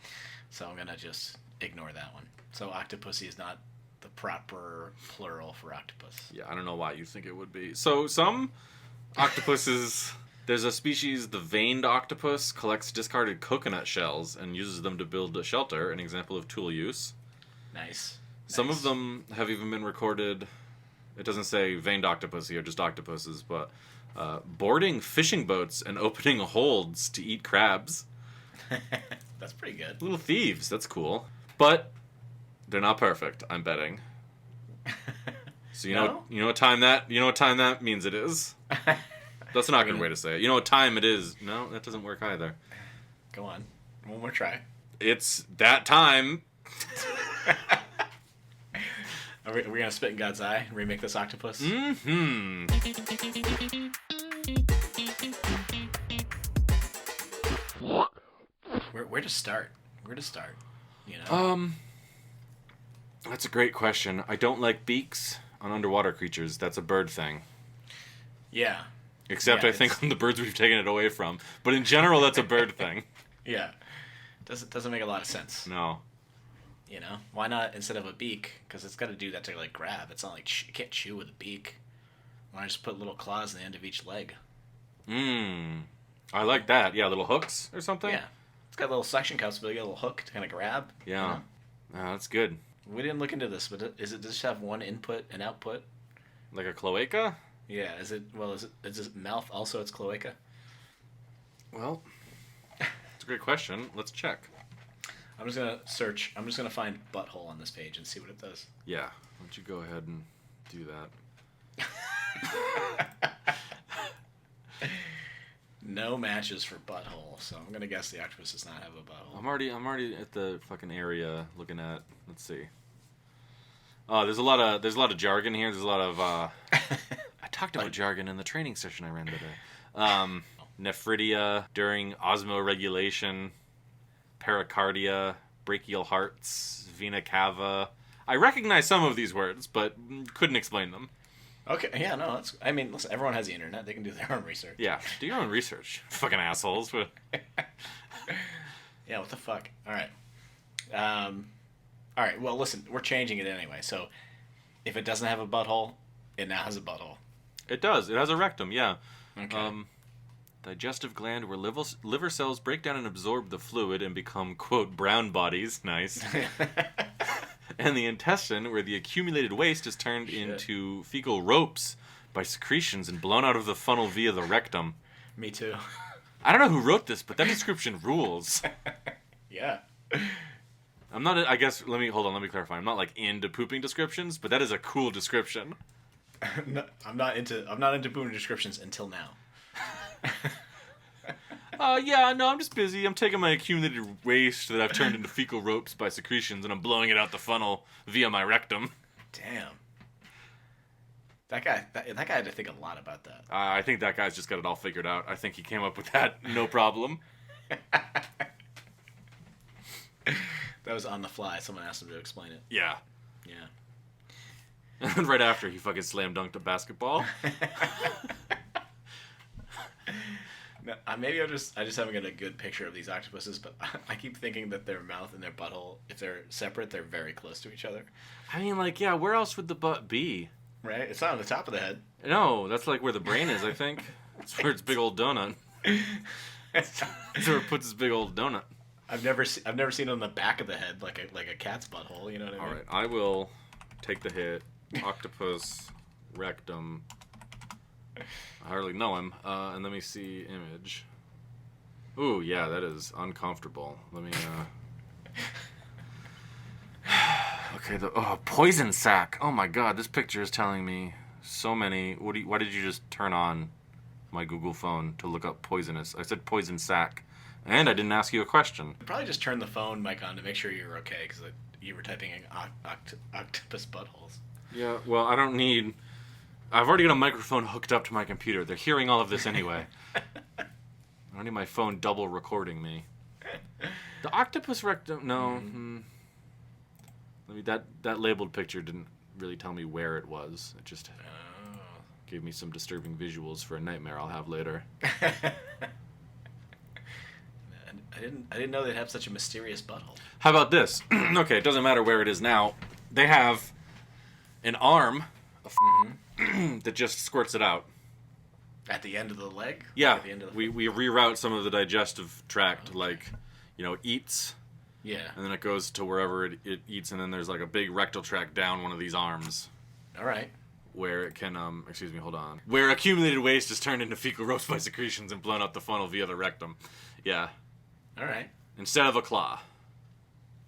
Speaker 1: So I'm going to just ignore that one. So Octopussy is not the proper plural for octopus.
Speaker 2: Yeah, I don't know why you think it would be. So some octopuses... There's a species, the veined octopus, collects discarded coconut shells and uses them to build a shelter, an example of tool use.
Speaker 1: Nice.
Speaker 2: Some of them have even been recorded, it doesn't say veined octopussy or just octopuses, but boarding fishing boats and opening holds to eat crabs.
Speaker 1: That's pretty good.
Speaker 2: Little thieves, that's cool. But They're not perfect, I'm betting. So you
Speaker 1: No?
Speaker 2: know what time that means it is? That's not a good way to say it. You know what time it is? No, that doesn't work either.
Speaker 1: Go on. One more try.
Speaker 2: It's that time.
Speaker 1: Are we going to spit in God's eye and remake this octopus?
Speaker 2: Mm-hmm.
Speaker 1: Where to start? You know?
Speaker 2: That's a great question. I don't like beaks on underwater creatures. That's a bird thing.
Speaker 1: Yeah.
Speaker 2: Except
Speaker 1: Yeah,
Speaker 2: I think on the birds we've taken it away from. But in general, that's a bird thing.
Speaker 1: Yeah. Doesn't make a lot of sense.
Speaker 2: No.
Speaker 1: You know? Why not instead of a beak? Because it's got to do that to, like, grab. It's not like you can't chew with a beak. Why not just put little claws in the end of each leg?
Speaker 2: I like that. Yeah, little hooks or something?
Speaker 1: Yeah. It's got little suction cups, but you got a little hook to kind of grab.
Speaker 2: Yeah. You know? Oh, that's good.
Speaker 1: We didn't look into this, but does it just have one input and output?
Speaker 2: Like a cloaca?
Speaker 1: Yeah. Is it mouth also its cloaca?
Speaker 2: Well, it's a great question. Let's check.
Speaker 1: I'm just gonna search. I'm just gonna find butthole on this page and see what it does.
Speaker 2: Yeah. Why don't you go ahead and do that?
Speaker 1: No matches for butthole, so I'm gonna guess the octopus does not have a butthole.
Speaker 2: I'm already at the fucking area looking at. Let's see. There's a lot of jargon here. There's a lot of. I talked about jargon in the training session I ran today. Nephridia during osmoregulation, pericardia, brachial hearts, vena cava. I recognize some of these words, but couldn't explain them.
Speaker 1: Okay, yeah, no, I mean, listen, everyone has the internet. They can do their own research.
Speaker 2: Yeah, do your own research. Fucking assholes.
Speaker 1: Yeah, what the fuck? All right, well, listen, we're changing it anyway. So if it doesn't have a butthole, it now has a butthole.
Speaker 2: It does. It has a rectum, yeah.
Speaker 1: Okay.
Speaker 2: Digestive gland where liver cells break down and absorb the fluid and become, quote, brown bodies. Nice. And the intestine, where the accumulated waste is turned into fecal ropes by secretions and blown out of the funnel via the rectum.
Speaker 1: Me too.
Speaker 2: I don't know who wrote this, but that description rules.
Speaker 1: Yeah.
Speaker 2: I'm not, I guess, let me clarify. I'm not, like, into pooping descriptions, but that is a cool description.
Speaker 1: No, I'm not into pooping descriptions until now.
Speaker 2: Yeah, no, I'm just busy. I'm taking my accumulated waste that I've turned into fecal ropes by secretions, and I'm blowing it out the funnel via my rectum.
Speaker 1: Damn. That guy had to think a lot about that.
Speaker 2: I think that guy's just got it all figured out. I think he came up with that, no problem.
Speaker 1: That was on the fly. Someone asked him to explain it.
Speaker 2: Yeah.
Speaker 1: Yeah.
Speaker 2: And right after, he fucking slam dunked a basketball.
Speaker 1: No, maybe I just haven't got a good picture of these octopuses, but I keep thinking that their mouth and their butthole, if they're separate, they're very close to each other.
Speaker 2: I mean, like, yeah, where else would the butt be?
Speaker 1: Right? It's not on the top of the head.
Speaker 2: No, that's like where the brain is, I think. That's where its big old donut. That's where it puts its big old donut.
Speaker 1: I've never seen it on the back of the head like a cat's butthole. You know what I mean?
Speaker 2: All right, I will take the hit. Octopus rectum. I hardly know him. And let me see image. Ooh, yeah, that is uncomfortable. Let me. Okay, poison sac. Oh my god, this picture is telling me so many. Why did you just turn on my Google phone to look up poisonous? I said poison sac, and I didn't ask you a question.
Speaker 1: Probably just turn the phone mic on to make sure you were okay, because you were typing in octopus buttholes.
Speaker 2: Yeah, well, I don't need. I've already got a microphone hooked up to my computer. They're hearing all of this anyway. I don't need my phone double recording me. The octopus rectum. No. I mean, that labeled picture didn't really tell me where it was. It just gave me some disturbing visuals for a nightmare I'll have later.
Speaker 1: I didn't know they'd have such a mysterious butthole.
Speaker 2: How about this? Okay, it doesn't matter where it is now. They have an arm that just squirts it out.
Speaker 1: At the end of the leg?
Speaker 2: Yeah,
Speaker 1: At the end of the
Speaker 2: we reroute some of the digestive tract, eats.
Speaker 1: Yeah.
Speaker 2: And then it goes to wherever it eats, and then there's like a big rectal tract down one of these arms.
Speaker 1: All right.
Speaker 2: Where it can, hold on. Where accumulated waste is turned into fecal ropes by secretions and blown up the funnel via the rectum. Yeah.
Speaker 1: All right.
Speaker 2: Instead of a claw.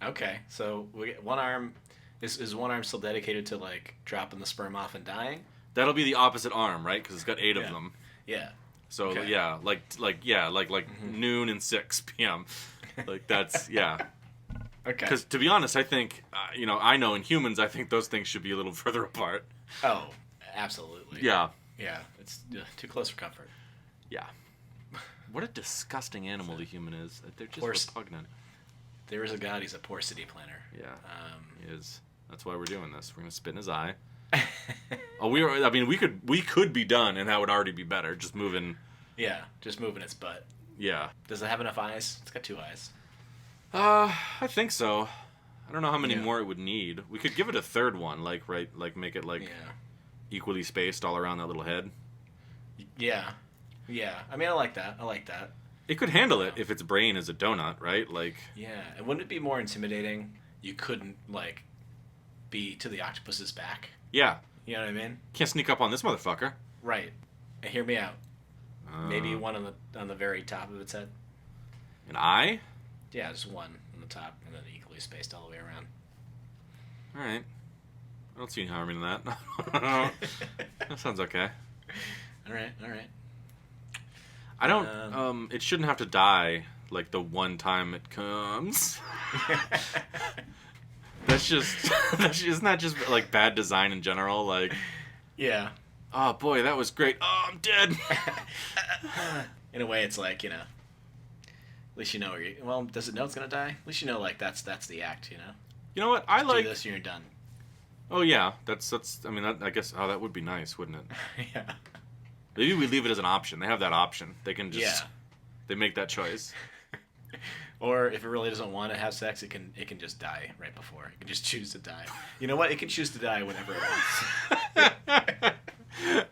Speaker 1: Okay, so we get one arm. Is one arm still dedicated to like dropping the sperm off and dying?
Speaker 2: That'll be the opposite arm, right? Because it's got 8 of them.
Speaker 1: Yeah.
Speaker 2: So
Speaker 1: Okay.
Speaker 2: yeah, like noon and 6 p.m. Like that's yeah.
Speaker 1: Okay.
Speaker 2: Because to be honest, I think I know in humans, I think those things should be a little further apart.
Speaker 1: Oh, absolutely.
Speaker 2: Yeah.
Speaker 1: Yeah, it's too close for comfort.
Speaker 2: Yeah. What a disgusting animal the human is. They're just repugnant.
Speaker 1: There is a god. He's a poor city planner.
Speaker 2: Yeah. He is. That's why we're doing this. We're gonna spit in his eye. We could be done, and that would already be better. Just moving.
Speaker 1: Yeah, just moving its butt.
Speaker 2: Yeah.
Speaker 1: Does it have enough eyes? It's got 2 eyes.
Speaker 2: I think so. I don't know how many more it would need. We could give it a third one, make it equally spaced all around that little head.
Speaker 1: Yeah. Yeah. I mean, I like that.
Speaker 2: It could handle it if its brain is a donut, right? Like.
Speaker 1: Yeah, and wouldn't it be more intimidating? You couldn't be to the octopus's back.
Speaker 2: Yeah.
Speaker 1: You know what I mean?
Speaker 2: Can't sneak up on this motherfucker.
Speaker 1: Right. And hear me out. Maybe one on the very top of its head.
Speaker 2: An eye?
Speaker 1: Yeah, just one on the top, and then equally spaced all the way around.
Speaker 2: All right. I don't see any harm in that. That sounds okay.
Speaker 1: All right.
Speaker 2: I don't. It shouldn't have to die like the one time it comes. Isn't that just like bad design in general? Like.
Speaker 1: Yeah.
Speaker 2: Oh boy, that was great. Oh, I'm dead.
Speaker 1: In a way, it's like, at least you know well, does it know it's gonna die? At least you know, that's the act,
Speaker 2: You know what?
Speaker 1: Just do this and you're done.
Speaker 2: Oh yeah, that's. I mean, I guess. Oh, that would be nice, wouldn't it?
Speaker 1: Yeah.
Speaker 2: Maybe we leave it as an option. They have that option. They can just. Yeah. They make that choice.
Speaker 1: Or if it really doesn't want to have sex, it can just die right before. It can just choose to die. You know what? It can choose to die whenever it wants.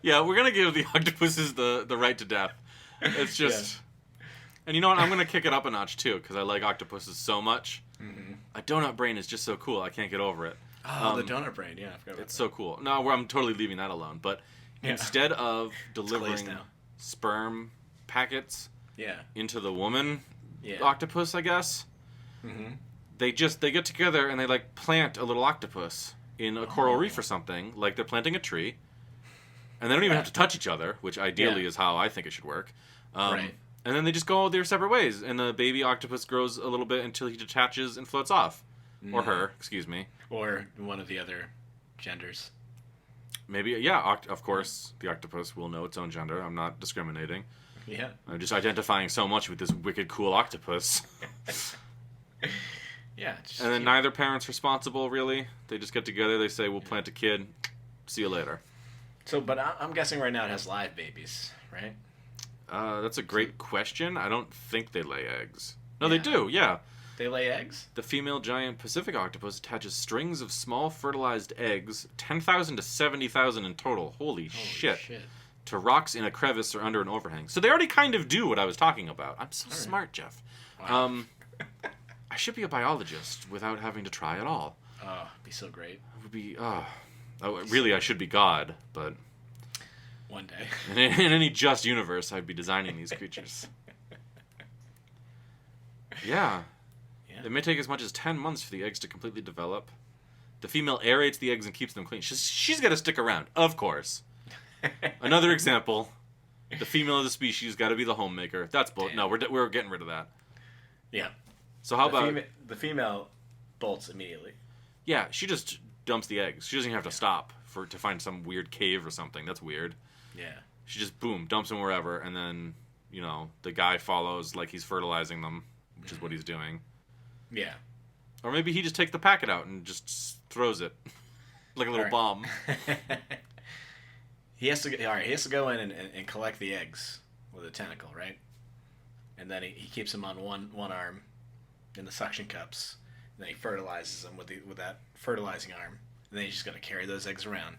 Speaker 2: Yeah, we're gonna give the octopuses the right to death. It's just. Yeah. And you know what? I'm gonna kick it up a notch too because I like octopuses so much. Mm-hmm. A donut brain is just so cool. I can't get over it.
Speaker 1: Oh, the donut brain. Yeah, I forgot about
Speaker 2: it's so cool. No, I'm totally leaving that alone. But instead of delivering sperm packets into the woman octopus, I guess, they get together and they plant a little octopus in a coral reef or something. Like they're planting a tree. And they don't even have to touch each other, which ideally is how I think it should work. Right. And then they just go their separate ways. And the baby octopus grows a little bit until he detaches and floats off. Or her, excuse me.
Speaker 1: Or one of the other genders.
Speaker 2: Maybe, yeah, of course, the octopus will know its own gender. I'm not discriminating.
Speaker 1: Yeah.
Speaker 2: I'm just identifying so much with this wicked cool octopus.
Speaker 1: Yeah.
Speaker 2: And then neither parent's responsible, really. They just get together, they say, we'll plant a kid. See you later.
Speaker 1: So, but I'm guessing right now it has live babies, right?
Speaker 2: That's a great question. I don't think they lay eggs. No, they do, yeah.
Speaker 1: They lay eggs?
Speaker 2: The female giant Pacific octopus attaches strings of small fertilized eggs, 10,000 to 70,000 in total. Holy shit. To rocks in a crevice or under an overhang. So they already kind of do what I was talking about. I'm so smart, Jeff. Wow. I should be a biologist without having to try at all.
Speaker 1: Oh, it'd be so great.
Speaker 2: It would be, really, I should be God, but...
Speaker 1: One day.
Speaker 2: In any just universe, I'd be designing these creatures. Yeah. It may take as much as 10 months for the eggs to completely develop. The female aerates the eggs and keeps them clean. She's got to stick around, of course. Another example. The female of the species got to be the homemaker. That's bull. No, we're getting rid of that.
Speaker 1: Yeah.
Speaker 2: So how about...
Speaker 1: The female bolts immediately.
Speaker 2: Yeah, she just dumps the eggs. She doesn't even have to stop to find some weird cave or something. That's weird.
Speaker 1: Yeah.
Speaker 2: She just, boom, dumps them wherever, and then, the guy follows like he's fertilizing them, which is what he's doing.
Speaker 1: Yeah.
Speaker 2: Or maybe he just takes the packet out and just throws it. Like a little bomb.
Speaker 1: He has to go in and collect the eggs with a tentacle, right? And then he keeps them on one arm in the suction cups, and then he fertilizes them with that fertilizing arm. And then he's just going to carry those eggs around.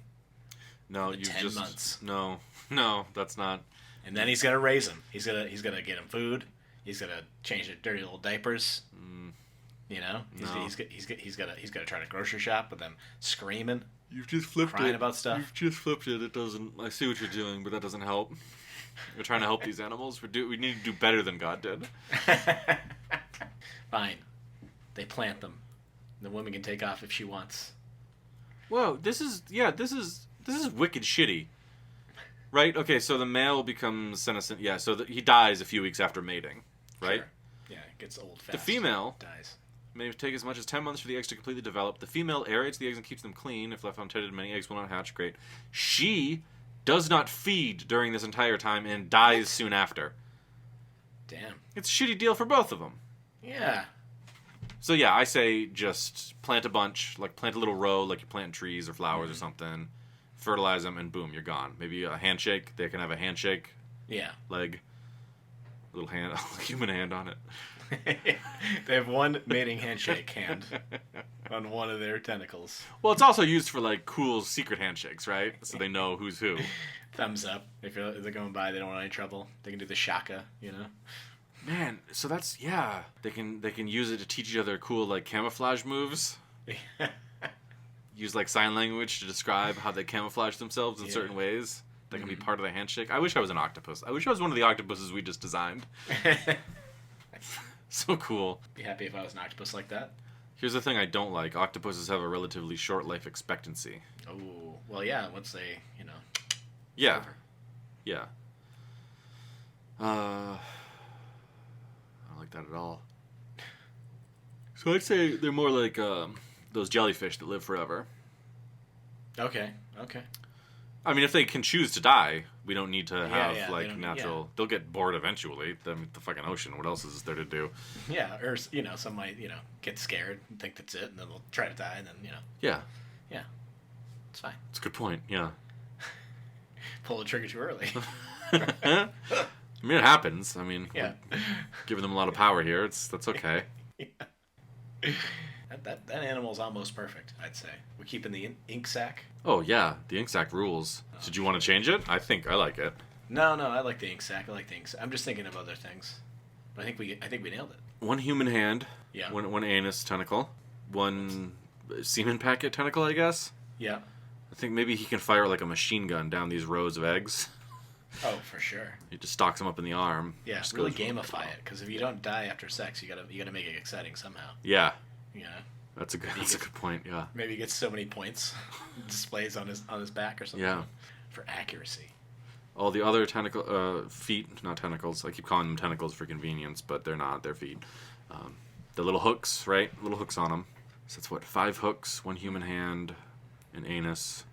Speaker 2: No,
Speaker 1: you 10 months.
Speaker 2: No, that's not.
Speaker 1: And then he's going to raise them. He's going to get them food. He's going to change their dirty little diapers. He's got to try to grocery shop with them screaming.
Speaker 2: You've just flipped
Speaker 1: crying about stuff.
Speaker 2: You've just flipped it. It doesn't. I see what you're doing, but that doesn't help. We're trying to help these animals. We need to do better than God did.
Speaker 1: Fine. They plant them. The woman can take off if she wants.
Speaker 2: Whoa, this is wicked shitty. Right? Okay, so the male becomes senescent. Yeah, so he dies a few weeks after mating. Right?
Speaker 1: Sure. Yeah, it gets old fast.
Speaker 2: The female
Speaker 1: dies.
Speaker 2: May take as much as 10 months for the eggs to completely develop. The female aerates the eggs and keeps them clean. If left untended, many eggs will not hatch. Great. She does not feed during this entire time and dies soon after.
Speaker 1: Damn.
Speaker 2: It's a shitty deal for both of them.
Speaker 1: Yeah.
Speaker 2: So yeah, I say just plant a bunch, like plant a little row, like you're planting trees or flowers or something. Fertilize them, and boom, you're gone. Maybe a handshake. They can have a handshake.
Speaker 1: Yeah.
Speaker 2: Leg. A little hand, a human hand on it.
Speaker 1: They have one mating handshake hand on one of their tentacles.
Speaker 2: Well, it's also used for like cool secret handshakes, right? So they know who's who.
Speaker 1: Thumbs up. If they're going by, they don't want any trouble. They can do the shaka, you know.
Speaker 2: Man, so that's They can use it to teach each other cool like camouflage moves. Use like sign language to describe how they camouflage themselves in certain ways. That can be part of the handshake. I wish I was an octopus. I wish I was one of the octopuses we just designed. So cool.
Speaker 1: Be happy if I was an octopus like that.
Speaker 2: Here's the thing I don't like. Octopuses have a relatively short life expectancy.
Speaker 1: Oh, well, yeah, once they, you know.
Speaker 2: Yeah.
Speaker 1: Over.
Speaker 2: Yeah. I don't like that at all. So I'd say they're more like those jellyfish that live forever.
Speaker 1: Okay.
Speaker 2: I mean, if they can choose to die, we don't need to have natural.
Speaker 1: Yeah.
Speaker 2: They'll get bored eventually. The fucking ocean. What else is there to do?
Speaker 1: Yeah, or some might get scared and think that's it, and then they'll try to die, and then
Speaker 2: Yeah.
Speaker 1: Yeah, it's fine.
Speaker 2: It's a good point. Yeah.
Speaker 1: Pull the trigger too early.
Speaker 2: I mean, it happens. I mean,
Speaker 1: yeah,
Speaker 2: giving them a lot of power here. That's okay.
Speaker 1: Yeah. That animal's almost perfect, I'd say. We're keeping the ink sac.
Speaker 2: Oh yeah, the ink sac rules. Did you want to change it? I think I like it.
Speaker 1: No, I like the ink sac. I'm just thinking of other things. But I think we nailed it.
Speaker 2: One human hand.
Speaker 1: Yeah.
Speaker 2: One anus tentacle. One semen packet tentacle, I guess.
Speaker 1: Yeah.
Speaker 2: I think maybe he can fire like a machine gun down these rows of eggs.
Speaker 1: Oh, for sure.
Speaker 2: He just stalks them up in the arm.
Speaker 1: Yeah, really gamify it, because if you don't die after sex, you gotta make it exciting somehow.
Speaker 2: Yeah.
Speaker 1: Yeah.
Speaker 2: That's a good point. Yeah.
Speaker 1: Maybe he gets so many points, displays on his back or something.
Speaker 2: Yeah.
Speaker 1: For accuracy. All
Speaker 2: the other feet, not tentacles. I keep calling them tentacles for convenience, but they're not. They're feet. The little hooks, right? Little hooks on them. So that's 5 hooks, 1 human hand, an anus,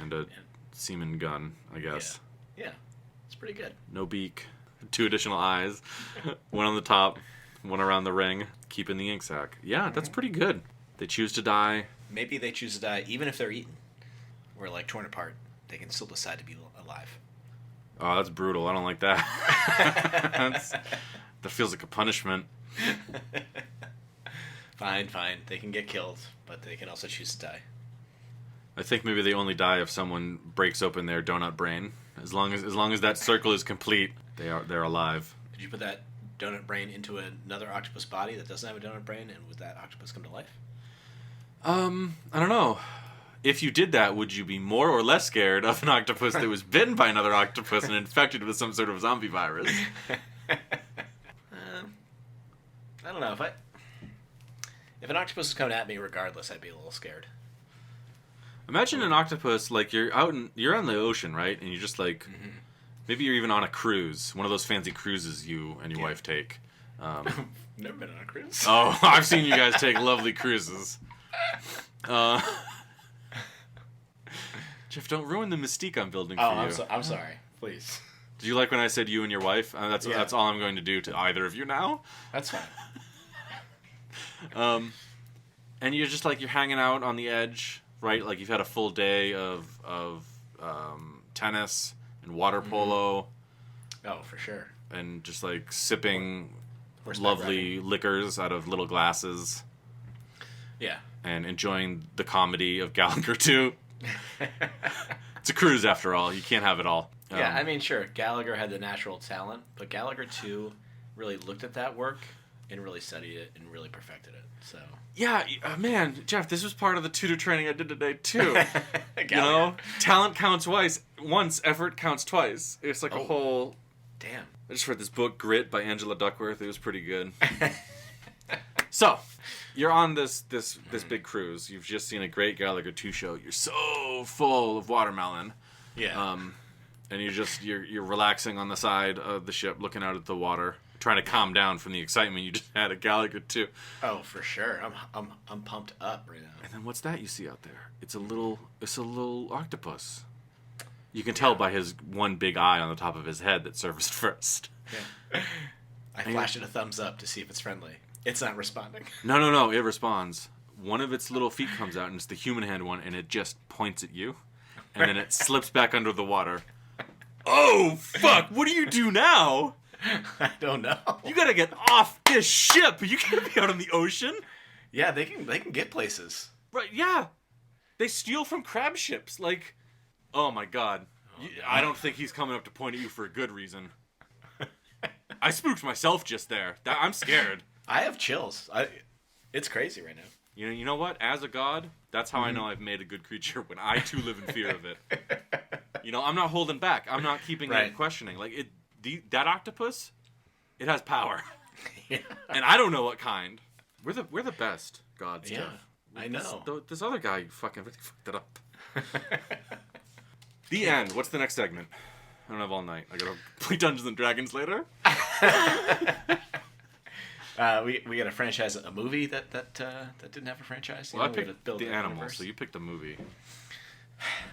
Speaker 2: and a semen gun, I guess.
Speaker 1: Yeah. It's pretty good.
Speaker 2: No beak. 2 additional eyes. 1 on the top, 1 around the ring. Keeping the ink sac. Yeah, that's pretty good. They choose to die.
Speaker 1: Maybe they choose to die even if they're eaten or like torn apart. They can still decide to be alive.
Speaker 2: Oh, that's brutal. I don't like that. That feels like a punishment.
Speaker 1: Fine. They can get killed, but they can also choose to die.
Speaker 2: I think maybe they only die if someone breaks open their donut brain. As long as that circle is complete, they're alive.
Speaker 1: Did you put that donut brain into another octopus body that doesn't have a donut brain, and would that octopus come to life?
Speaker 2: I don't know. If you did that, would you be more or less scared of an octopus that was bitten by another octopus and infected with some sort of zombie virus?
Speaker 1: I don't know. If an octopus was coming at me regardless, I'd be a little scared.
Speaker 2: Imagine an octopus, like you're on the ocean, right? And you're just like, maybe you're even on a cruise, one of those fancy cruises you and your wife take.
Speaker 1: Never been on a cruise.
Speaker 2: Oh, I've seen you guys take lovely cruises. Jeff, don't ruin the mystique I'm building for you.
Speaker 1: I'm sorry. Please.
Speaker 2: Did you like when I said you and your wife? That's all I'm going to do to either of you now.
Speaker 1: That's fine.
Speaker 2: And you're just like, you're hanging out on the edge, right? Like you've had a full day of tennis and water polo.
Speaker 1: Oh, for sure.
Speaker 2: And just like sipping lovely liquors out of little glasses.
Speaker 1: Yeah.
Speaker 2: And enjoying the comedy of Gallagher 2. It's a cruise after all. You can't have it all.
Speaker 1: Yeah, I mean, sure, Gallagher had the natural talent, but Gallagher 2 really looked at that work and really studied it and really perfected it. So
Speaker 2: yeah, man, Jeff, this was part of the tutor training I did today too. You know, talent counts once, effort counts twice. It's like a whole.
Speaker 1: Damn. I
Speaker 2: just read this book, Grit, by Angela Duckworth. It was pretty good. So, you're on this big cruise. You've just seen a great Gallagher 2 show. You're so full of watermelon.
Speaker 1: Yeah.
Speaker 2: And you're relaxing on the side of the ship, looking out at the water, trying to calm down from the excitement you just had at Gallagher 2.
Speaker 1: Oh, for sure. I'm pumped up right now.
Speaker 2: And then what's that you see out there? It's a little octopus. You can tell by his one big eye on the top of his head that surfaced first.
Speaker 1: Yeah. I flashed it a thumbs up to see if it's friendly. It's not responding.
Speaker 2: No, it responds. One of its little feet comes out, and it's the human hand one, and it just points at you. And then it slips back under the water. Oh, fuck! What do you do now?
Speaker 1: I don't know.
Speaker 2: You gotta get off this ship! You can't be out in the ocean!
Speaker 1: Yeah, they can get places.
Speaker 2: Right, yeah. They steal from crab ships. Like, oh my god. I don't think he's coming up to point at you for a good reason. I spooked myself just there. I'm scared.
Speaker 1: I have chills. It's crazy right now.
Speaker 2: You know what? As a god, that's how I know I've made a good creature, when I too live in fear of it. I'm not holding back. I'm not keeping it questioning. Like that octopus, it has power.
Speaker 1: Yeah.
Speaker 2: And I don't know what kind. We're the best gods.
Speaker 1: Yeah,
Speaker 2: Jeff.
Speaker 1: I know.
Speaker 2: This other guy fucking really fucked it up. The end. What's the next segment? I don't have all night. I gotta play Dungeons and Dragons later.
Speaker 1: We got a franchise, a movie that didn't have a franchise.
Speaker 2: Well, I picked the animal, so you picked a movie.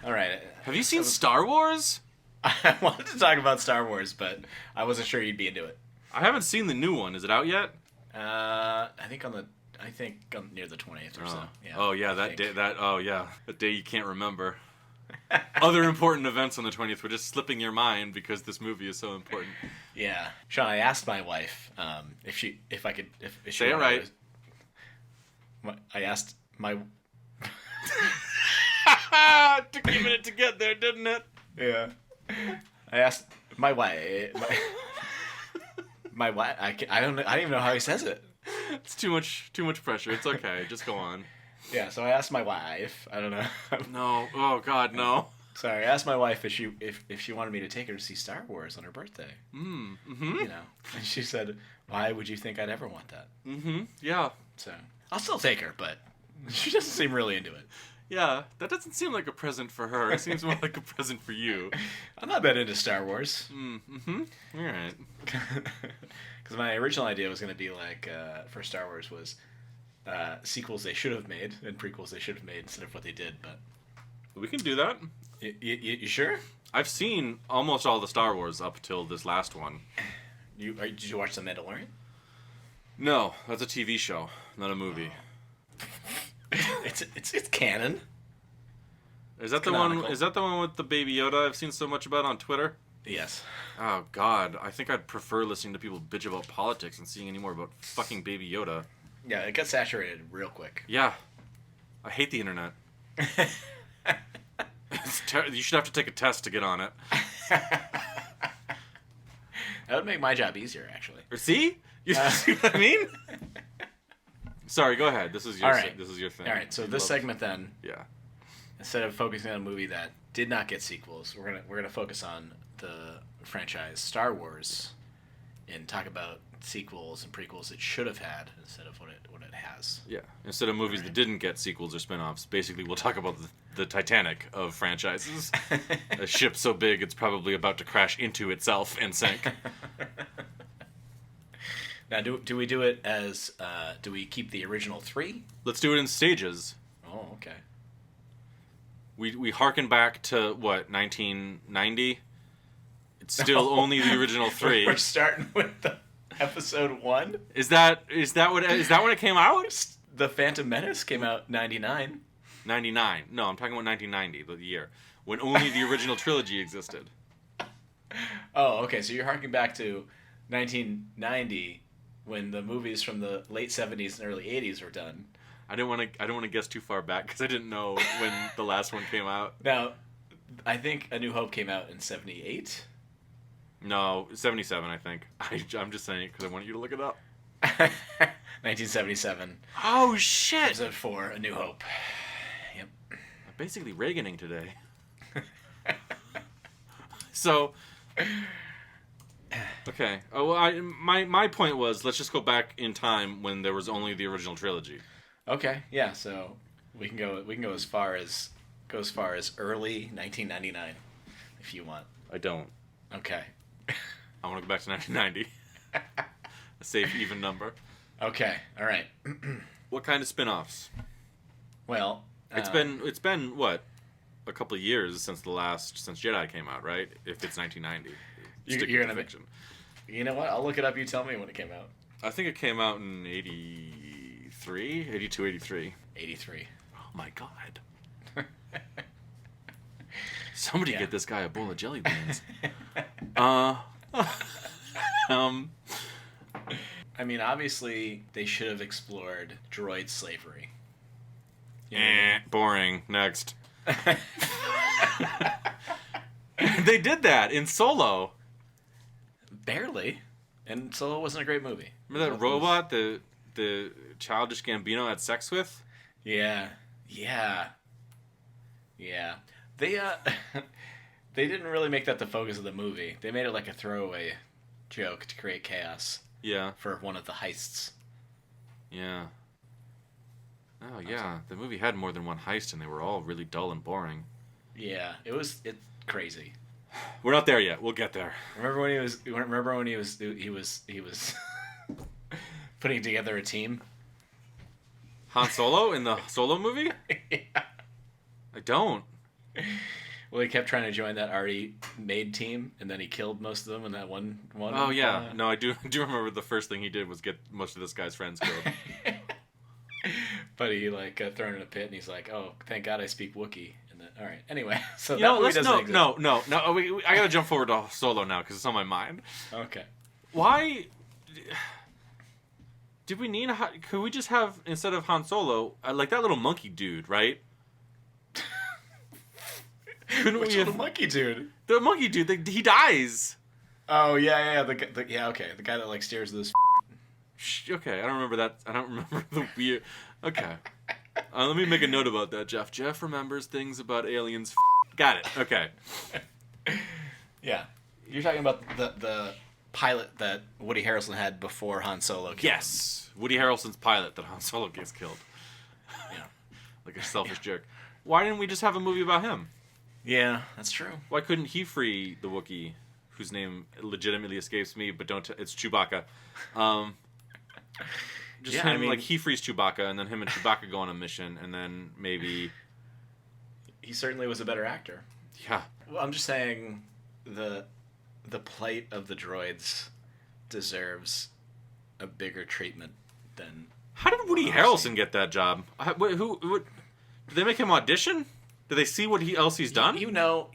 Speaker 1: All right.
Speaker 2: Have you seen Star Wars?
Speaker 1: I wanted to talk about Star Wars, but I wasn't sure you'd be into it.
Speaker 2: I haven't seen the new one. Is it out yet?
Speaker 1: I think near the 20th or so. Yeah.
Speaker 2: Oh yeah, that day. That day you can't remember. Other important events on the 20th were just slipping your mind because this movie is so important.
Speaker 1: Yeah, Sean, I asked my wife if she
Speaker 2: say it right.
Speaker 1: I asked my.
Speaker 2: Took you a minute to get there, didn't it?
Speaker 1: Yeah. I asked my wife. My wife. I don't even know how he says it.
Speaker 2: It's too much pressure. It's okay. Just go on.
Speaker 1: Yeah. So I asked my wife. I don't know.
Speaker 2: No. Oh God, no.
Speaker 1: Sorry. I asked my wife if she wanted me to take her to see Star Wars on her birthday.
Speaker 2: Mm-hmm.
Speaker 1: And she said, "Why would you think I'd ever want that?"
Speaker 2: Mm-hmm. Yeah.
Speaker 1: So I'll still take her, but she doesn't seem really into it.
Speaker 2: Yeah, that doesn't seem like a present for her. It seems more like a present for you.
Speaker 1: I'm not that into Star Wars.
Speaker 2: Mm-hmm. All right.
Speaker 1: Because my original idea was going to be like, for Star Wars was sequels they should have made and prequels they should have made instead of what they did, but...
Speaker 2: We can do that.
Speaker 1: You sure?
Speaker 2: I've seen almost all the Star Wars up till this last one.
Speaker 1: Did you watch The Mandalorian?
Speaker 2: No, that's a TV show, not a movie.
Speaker 1: It's canon.
Speaker 2: Is that the one? Is that the one with the Baby Yoda I've seen so much about on Twitter?
Speaker 1: Yes.
Speaker 2: Oh God, I think I'd prefer listening to people bitch about politics and seeing any more about fucking Baby Yoda.
Speaker 1: Yeah, it got saturated real quick.
Speaker 2: Yeah, I hate the internet. You should have to take a test to get on it.
Speaker 1: That would make my job easier, actually.
Speaker 2: See? You see what I mean? Sorry, go ahead. This is your thing.
Speaker 1: All right, so this segment then.
Speaker 2: Yeah.
Speaker 1: Instead of focusing on a movie that did not get sequels, we're gonna focus on the franchise Star Wars, and talk about sequels and prequels it should have had instead of what it has.
Speaker 2: Yeah. Instead of movies that didn't get sequels or spin-offs, basically we'll talk about the Titanic of franchises. A ship so big it's probably about to crash into itself and sink.
Speaker 1: Now, do we do it as, do we keep the original 3?
Speaker 2: Let's do it in stages.
Speaker 1: Oh, okay.
Speaker 2: We harken back to, what, 1990? It's still only the original 3.
Speaker 1: We're starting with the episode 1?
Speaker 2: Is that when it came out?
Speaker 1: The Phantom Menace came out 99.
Speaker 2: 99. No, I'm talking about 1990, the year. When only the original trilogy existed.
Speaker 1: Oh, okay, so you're harking back to 1990... when the movies from the late 70s and early 80s were done.
Speaker 2: I don't want to guess too far back because I didn't know when the last one came out.
Speaker 1: Now, I think A New Hope came out in 78.
Speaker 2: No, 77, I think. I'm just saying it because I want you to look it up.
Speaker 1: 1977.
Speaker 2: Oh, shit!
Speaker 1: Episode 4, A New Hope. Yep.
Speaker 2: I'm basically Reaganing today. So... Okay. Oh, well, my point was, let's just go back in time when there was only the original trilogy.
Speaker 1: Okay, yeah. So we can go as far as early 1999, if you want.
Speaker 2: I don't.
Speaker 1: Okay.
Speaker 2: I want to go back to 1990. A safe, even number.
Speaker 1: Okay. All right.
Speaker 2: What kind of spin-offs?
Speaker 1: Well,
Speaker 2: it's been what, a couple of years since Jedi came out, right? If it's 1990,
Speaker 1: you're gonna fiction. You know what? I'll look it up. You tell me when it came out.
Speaker 2: I think it came out in 83, 82, 83.
Speaker 1: 83.
Speaker 2: Oh my god. Somebody get this guy a bowl of jelly beans.
Speaker 1: I mean, obviously, they should have explored droid slavery.
Speaker 2: Boring. Next. They did that in Solo.
Speaker 1: Barely. And Solo wasn't a great movie.
Speaker 2: Remember that robot the childish Gambino had sex with?
Speaker 1: Yeah. Yeah. Yeah. They they didn't really make that the focus of the movie. They made it like a throwaway joke to create chaos.
Speaker 2: Yeah.
Speaker 1: For one of the heists.
Speaker 2: Yeah. Oh yeah, the movie had more than one heist, and they were all really dull and boring.
Speaker 1: Yeah, it's crazy.
Speaker 2: We're not there yet. We'll get there.
Speaker 1: Remember when he was putting together a team?
Speaker 2: Han Solo in the Solo movie?
Speaker 1: Yeah.
Speaker 2: I don't.
Speaker 1: Well, he kept trying to join that already made team, and then he killed most of them in that one.
Speaker 2: Oh yeah, no, I do remember the first thing he did was get most of this guy's friends killed.
Speaker 1: But he thrown in a pit, and he's like, "Oh, thank God I speak Wookiee." And then, all right, anyway, so
Speaker 2: you
Speaker 1: that
Speaker 2: know,
Speaker 1: movie doesn't exist.
Speaker 2: No. I gotta jump forward to Solo now because it's on my mind.
Speaker 1: Okay.
Speaker 2: Why did we need? Could we just have, instead of Han Solo, like that little monkey dude, right?
Speaker 1: Which little monkey dude?
Speaker 2: The monkey dude, he dies.
Speaker 1: Oh yeah. The guy that steers this.
Speaker 2: Okay, I don't remember that. I don't remember the weird. Okay, let me make a note about that, Jeff. Jeff remembers things about aliens. Got it. Okay.
Speaker 1: Yeah, you're talking about the pilot that Woody Harrelson had before Han Solo killed
Speaker 2: Yes, Woody Harrelson's pilot that Han Solo gets killed.
Speaker 1: Yeah,
Speaker 2: like a selfish jerk. Why didn't we just have a movie about him?
Speaker 1: Yeah, that's true.
Speaker 2: Why couldn't he free the Wookiee, whose name legitimately escapes me, but it's Chewbacca. He frees Chewbacca, and then him and Chewbacca go on a mission, and then maybe...
Speaker 1: He certainly was a better actor.
Speaker 2: Yeah.
Speaker 1: Well, I'm just saying the plight of the droids deserves a bigger treatment than...
Speaker 2: How did Woody Harrelson get that job? Did they make him audition? Did they see what else he's done?
Speaker 1: You know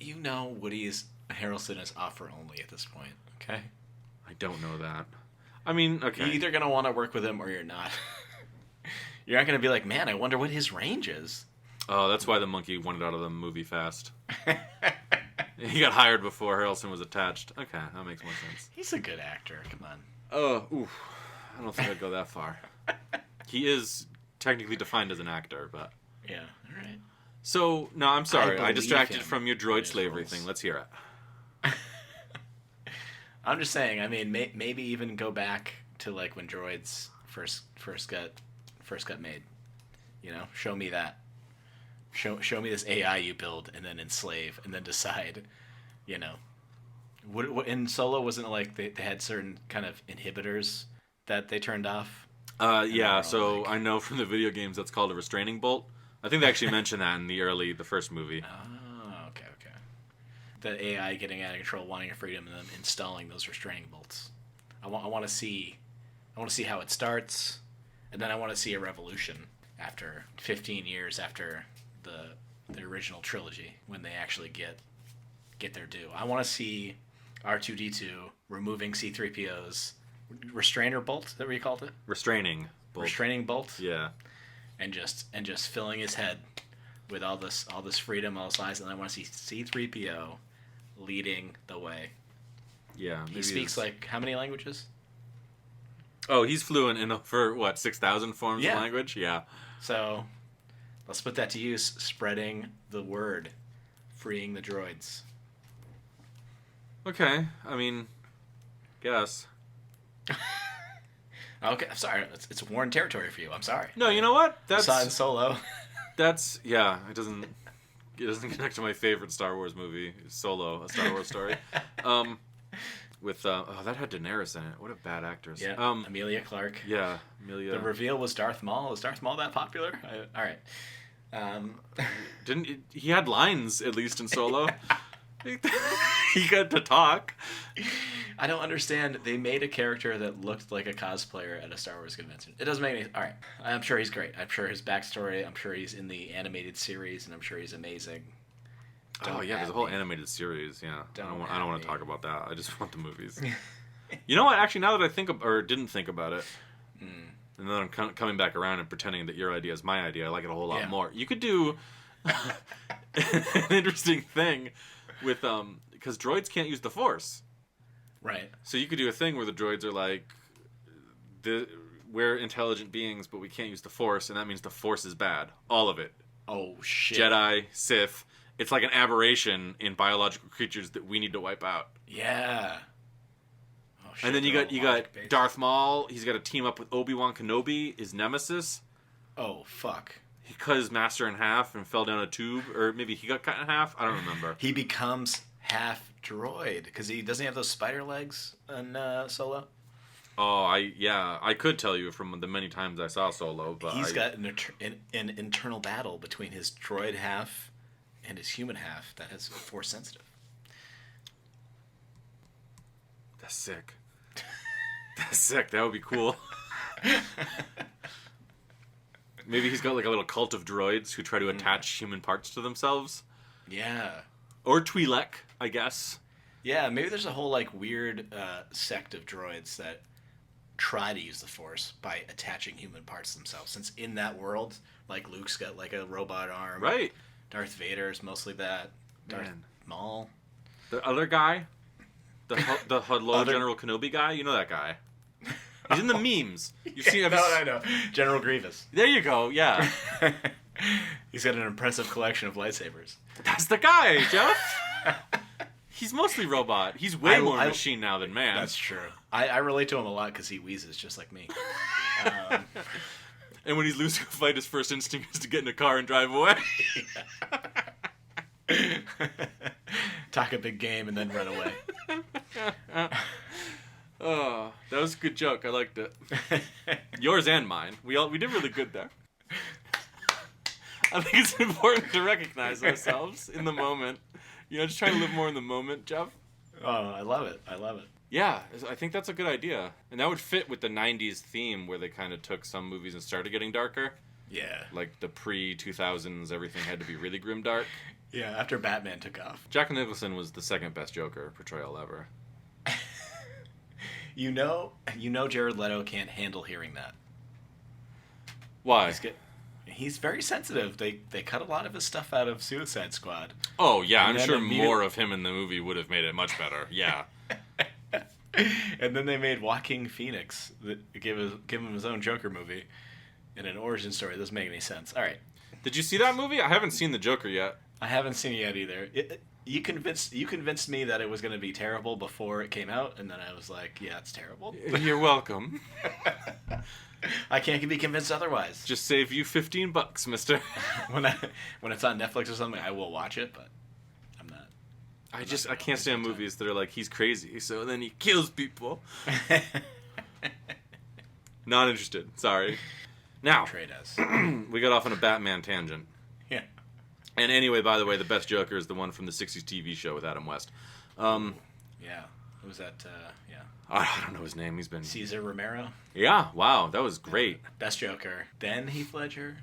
Speaker 1: Woody's Harrelson is offer only at this point, okay?
Speaker 2: I don't know that. I mean, okay.
Speaker 1: You're either going to want to work with him or you're not. You're not going to be like, man, I wonder what his range is.
Speaker 2: Oh, that's why the monkey wanted out of the movie fast. He got hired before Harrelson was attached. Okay, that makes more sense.
Speaker 1: He's a good actor. Come on.
Speaker 2: Oh, oof. I don't think I'd go that far. He is technically defined as an actor, but...
Speaker 1: Yeah, all right.
Speaker 2: So, no, I'm sorry. I distracted from your droid slavery thing. Let's hear it.
Speaker 1: I'm just saying, I mean, maybe even go back to when droids first got made. You know, show me that. Show me this AI you build, and then enslave, and then decide. You know, what in Solo wasn't it they had certain kind of inhibitors that they turned off?
Speaker 2: Yeah. So I know from the video games that's called a restraining bolt. I think they actually mentioned that in the first movie.
Speaker 1: Oh, okay. The AI getting out of control, wanting a freedom, and then installing those restraining bolts. I want to see how it starts, and then I want to see a revolution after 15 years after the original trilogy when they actually get their due. I want to see R2-D2 removing C-3PO's restrainer bolt. Is that what you called it?
Speaker 2: Restraining bolt. Yeah.
Speaker 1: And just filling his head with all this freedom, all this lies, and I want to see C-3PO leading the way.
Speaker 2: Yeah,
Speaker 1: he speaks how many languages?
Speaker 2: Oh, he's fluent for 6,000 forms of language. Yeah.
Speaker 1: So let's put that to use, spreading the word, freeing the droids.
Speaker 2: Okay, I mean, Guess.
Speaker 1: Okay, I'm sorry. It's worn territory for you. I'm sorry.
Speaker 2: No, you know what?
Speaker 1: That's Solo.
Speaker 2: That's yeah. It doesn't connect to my favorite Star Wars movie, Solo, a Star Wars story. With that had Daenerys in it. What a bad actress.
Speaker 1: Yeah. Emilia Clarke.
Speaker 2: Yeah, Amelia.
Speaker 1: The reveal was Darth Maul. Is Darth Maul that popular? All right.
Speaker 2: He had lines at least in Solo? He got to talk.
Speaker 1: I don't understand. They made a character that looked like a cosplayer at a Star Wars convention. It doesn't make any... All right. I'm sure he's great. I'm sure his backstory... I'm sure he's in the animated series, and I'm sure he's amazing.
Speaker 2: There's a whole animated series, yeah. I don't want to talk about that. I just want the movies. You know what? Actually, now that I didn't think about it, and then I'm coming back around and pretending that your idea is my idea, I like it a whole lot more. You could do an interesting thing with... because droids can't use the Force.
Speaker 1: Right.
Speaker 2: So you could do a thing where the droids are like, we're intelligent beings, but we can't use the Force, and that means the Force is bad. All of it.
Speaker 1: Oh, shit.
Speaker 2: Jedi, Sith. It's like an aberration in biological creatures that we need to wipe out.
Speaker 1: Yeah. Oh, shit,
Speaker 2: and then you got Darth Maul. He's got to team up with Obi-Wan Kenobi, his nemesis.
Speaker 1: Oh, fuck.
Speaker 2: He cut his master in half and fell down a tube, or maybe he got cut in half. I don't remember.
Speaker 1: He becomes half droid because he doesn't have those spider legs in Solo.
Speaker 2: Oh, I could tell you from the many times I saw Solo, but
Speaker 1: he's got an internal battle between his droid half and his human half that is Force sensitive.
Speaker 2: That's sick. That's sick. That would be cool. Maybe he's got like a little cult of droids who try to attach human parts to themselves.
Speaker 1: Yeah.
Speaker 2: Or Twi'lek, I guess.
Speaker 1: Yeah, maybe there's a whole like weird sect of droids that try to use the Force by attaching human parts to themselves. Since in that world, like Luke's got like a robot arm.
Speaker 2: Right.
Speaker 1: Darth Vader's mostly that. Darth Maul.
Speaker 2: The other guy, the Hello General Kenobi guy, you know that guy. He's in the memes. You see?
Speaker 1: I know. General Grievous.
Speaker 2: There you go. Yeah.
Speaker 1: He's got an impressive collection of lightsabers.
Speaker 2: That's the guy, Jeff. He's mostly robot. He's way more machine now than man.
Speaker 1: That's true. I relate to him a lot because he wheezes just like me.
Speaker 2: And when he's losing a fight, his first instinct is to get in a car and drive away.
Speaker 1: Talk a big game and then run away.
Speaker 2: Oh, that was a good joke. I liked it. Yours and mine. We did really good there. I think it's important to recognize ourselves in the moment. You know, just trying to live more in the moment, Jeff.
Speaker 1: Oh, I love it. I love it.
Speaker 2: Yeah, I think that's a good idea. And that would fit with the 90s theme where they kind of took some movies and started getting darker.
Speaker 1: Yeah.
Speaker 2: Like the pre-2000s, everything had to be really grimdark.
Speaker 1: Yeah, after Batman took off.
Speaker 2: Jack Nicholson was the second best Joker portrayal ever.
Speaker 1: You know Jared Leto can't handle hearing that.
Speaker 2: Why?
Speaker 1: He's very sensitive. They cut a lot of his stuff out of Suicide Squad.
Speaker 2: Oh, yeah, I'm sure more of him in the movie would have made it much better. Yeah.
Speaker 1: And then they made Joaquin Phoenix give him his own Joker movie in an origin story. It doesn't make any sense. All right.
Speaker 2: Did you see that movie? I haven't seen the Joker yet.
Speaker 1: I haven't seen it yet either. You convinced me that it was going to be terrible before it came out, and then I was like, yeah, it's terrible.
Speaker 2: You're welcome.
Speaker 1: I can't be convinced otherwise.
Speaker 2: Just save you $15, mister.
Speaker 1: When it's on Netflix or something, I will watch it, but I'm not.
Speaker 2: I can't stand movies that are like, he's crazy, so then he kills people. Not interested. Sorry. Now, we got off on a Batman tangent.
Speaker 1: Yeah.
Speaker 2: And anyway, by the way, the best Joker is the one from the 60s TV show with Adam West.
Speaker 1: Yeah. Who was that? Yeah.
Speaker 2: I don't know his name. He's been...
Speaker 1: Cesar Romero?
Speaker 2: Yeah. Wow. That was great.
Speaker 1: Best Joker. Then Heath Ledger?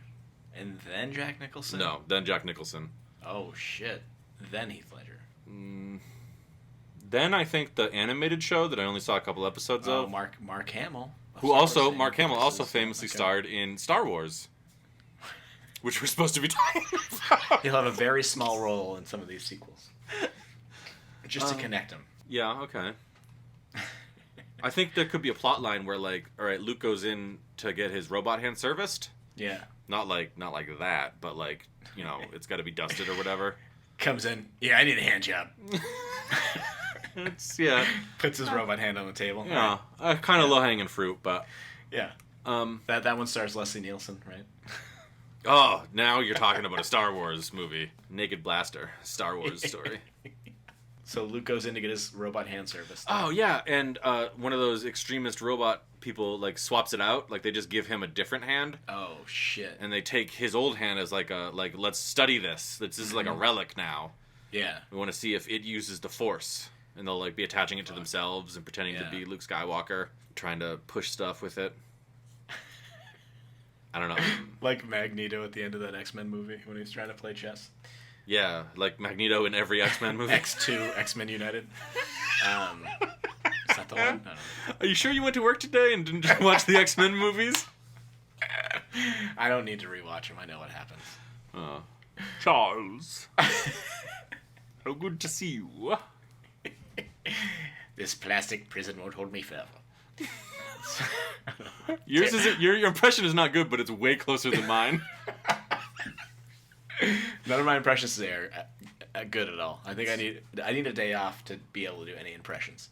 Speaker 1: And then Jack Nicholson?
Speaker 2: No, then Jack Nicholson.
Speaker 1: Oh, shit. Then Heath Ledger.
Speaker 2: Then I think the animated show that I only saw a couple episodes of.
Speaker 1: Mark Hamill.
Speaker 2: Mark Hamill also famously starred in Star Wars. Which we're supposed to be talking about.
Speaker 1: He'll have a very small role in some of these sequels. Just to connect them.
Speaker 2: Yeah, okay. I think there could be a plot line where, like, all right, Luke goes in to get his robot hand serviced.
Speaker 1: Yeah.
Speaker 2: Not like that, but like, you know, it's got to be dusted or whatever.
Speaker 1: Comes in. Yeah, I need a hand job.
Speaker 2: Yeah.
Speaker 1: Puts his robot hand on the table.
Speaker 2: Yeah, kind of low-hanging fruit, but...
Speaker 1: Yeah. That one stars Leslie Nielsen, right?
Speaker 2: Oh, now you're talking about a Star Wars movie. Naked Blaster, Star Wars story.
Speaker 1: So Luke goes in to get his robot hand service.
Speaker 2: Oh, yeah, and one of those extremist robot people, like, swaps it out. Like, they just give him a different hand.
Speaker 1: Oh, shit.
Speaker 2: And they take his old hand as, like, let's study this. This is, like, a relic now.
Speaker 1: Yeah.
Speaker 2: We want to see if it uses the Force. And they'll, like, be attaching it to themselves and pretending to be Luke Skywalker. Trying to push stuff with it. I don't know.
Speaker 1: Like Magneto at the end of that X-Men movie when he's trying to play chess.
Speaker 2: Yeah, like Magneto in every X-Men movie.
Speaker 1: X2, X-Men United. Is that the one? I don't know.
Speaker 2: Are you sure you went to work today and didn't just watch the X-Men movies?
Speaker 1: I don't need to rewatch them. I know what happens.
Speaker 2: Charles. How good to see you.
Speaker 1: This plastic prison won't hold me forever.
Speaker 2: Yours isn't. Your impression is not good, but it's way closer than mine.
Speaker 1: None of my impressions there are good at all. I think I need a day off to be able to do any impressions.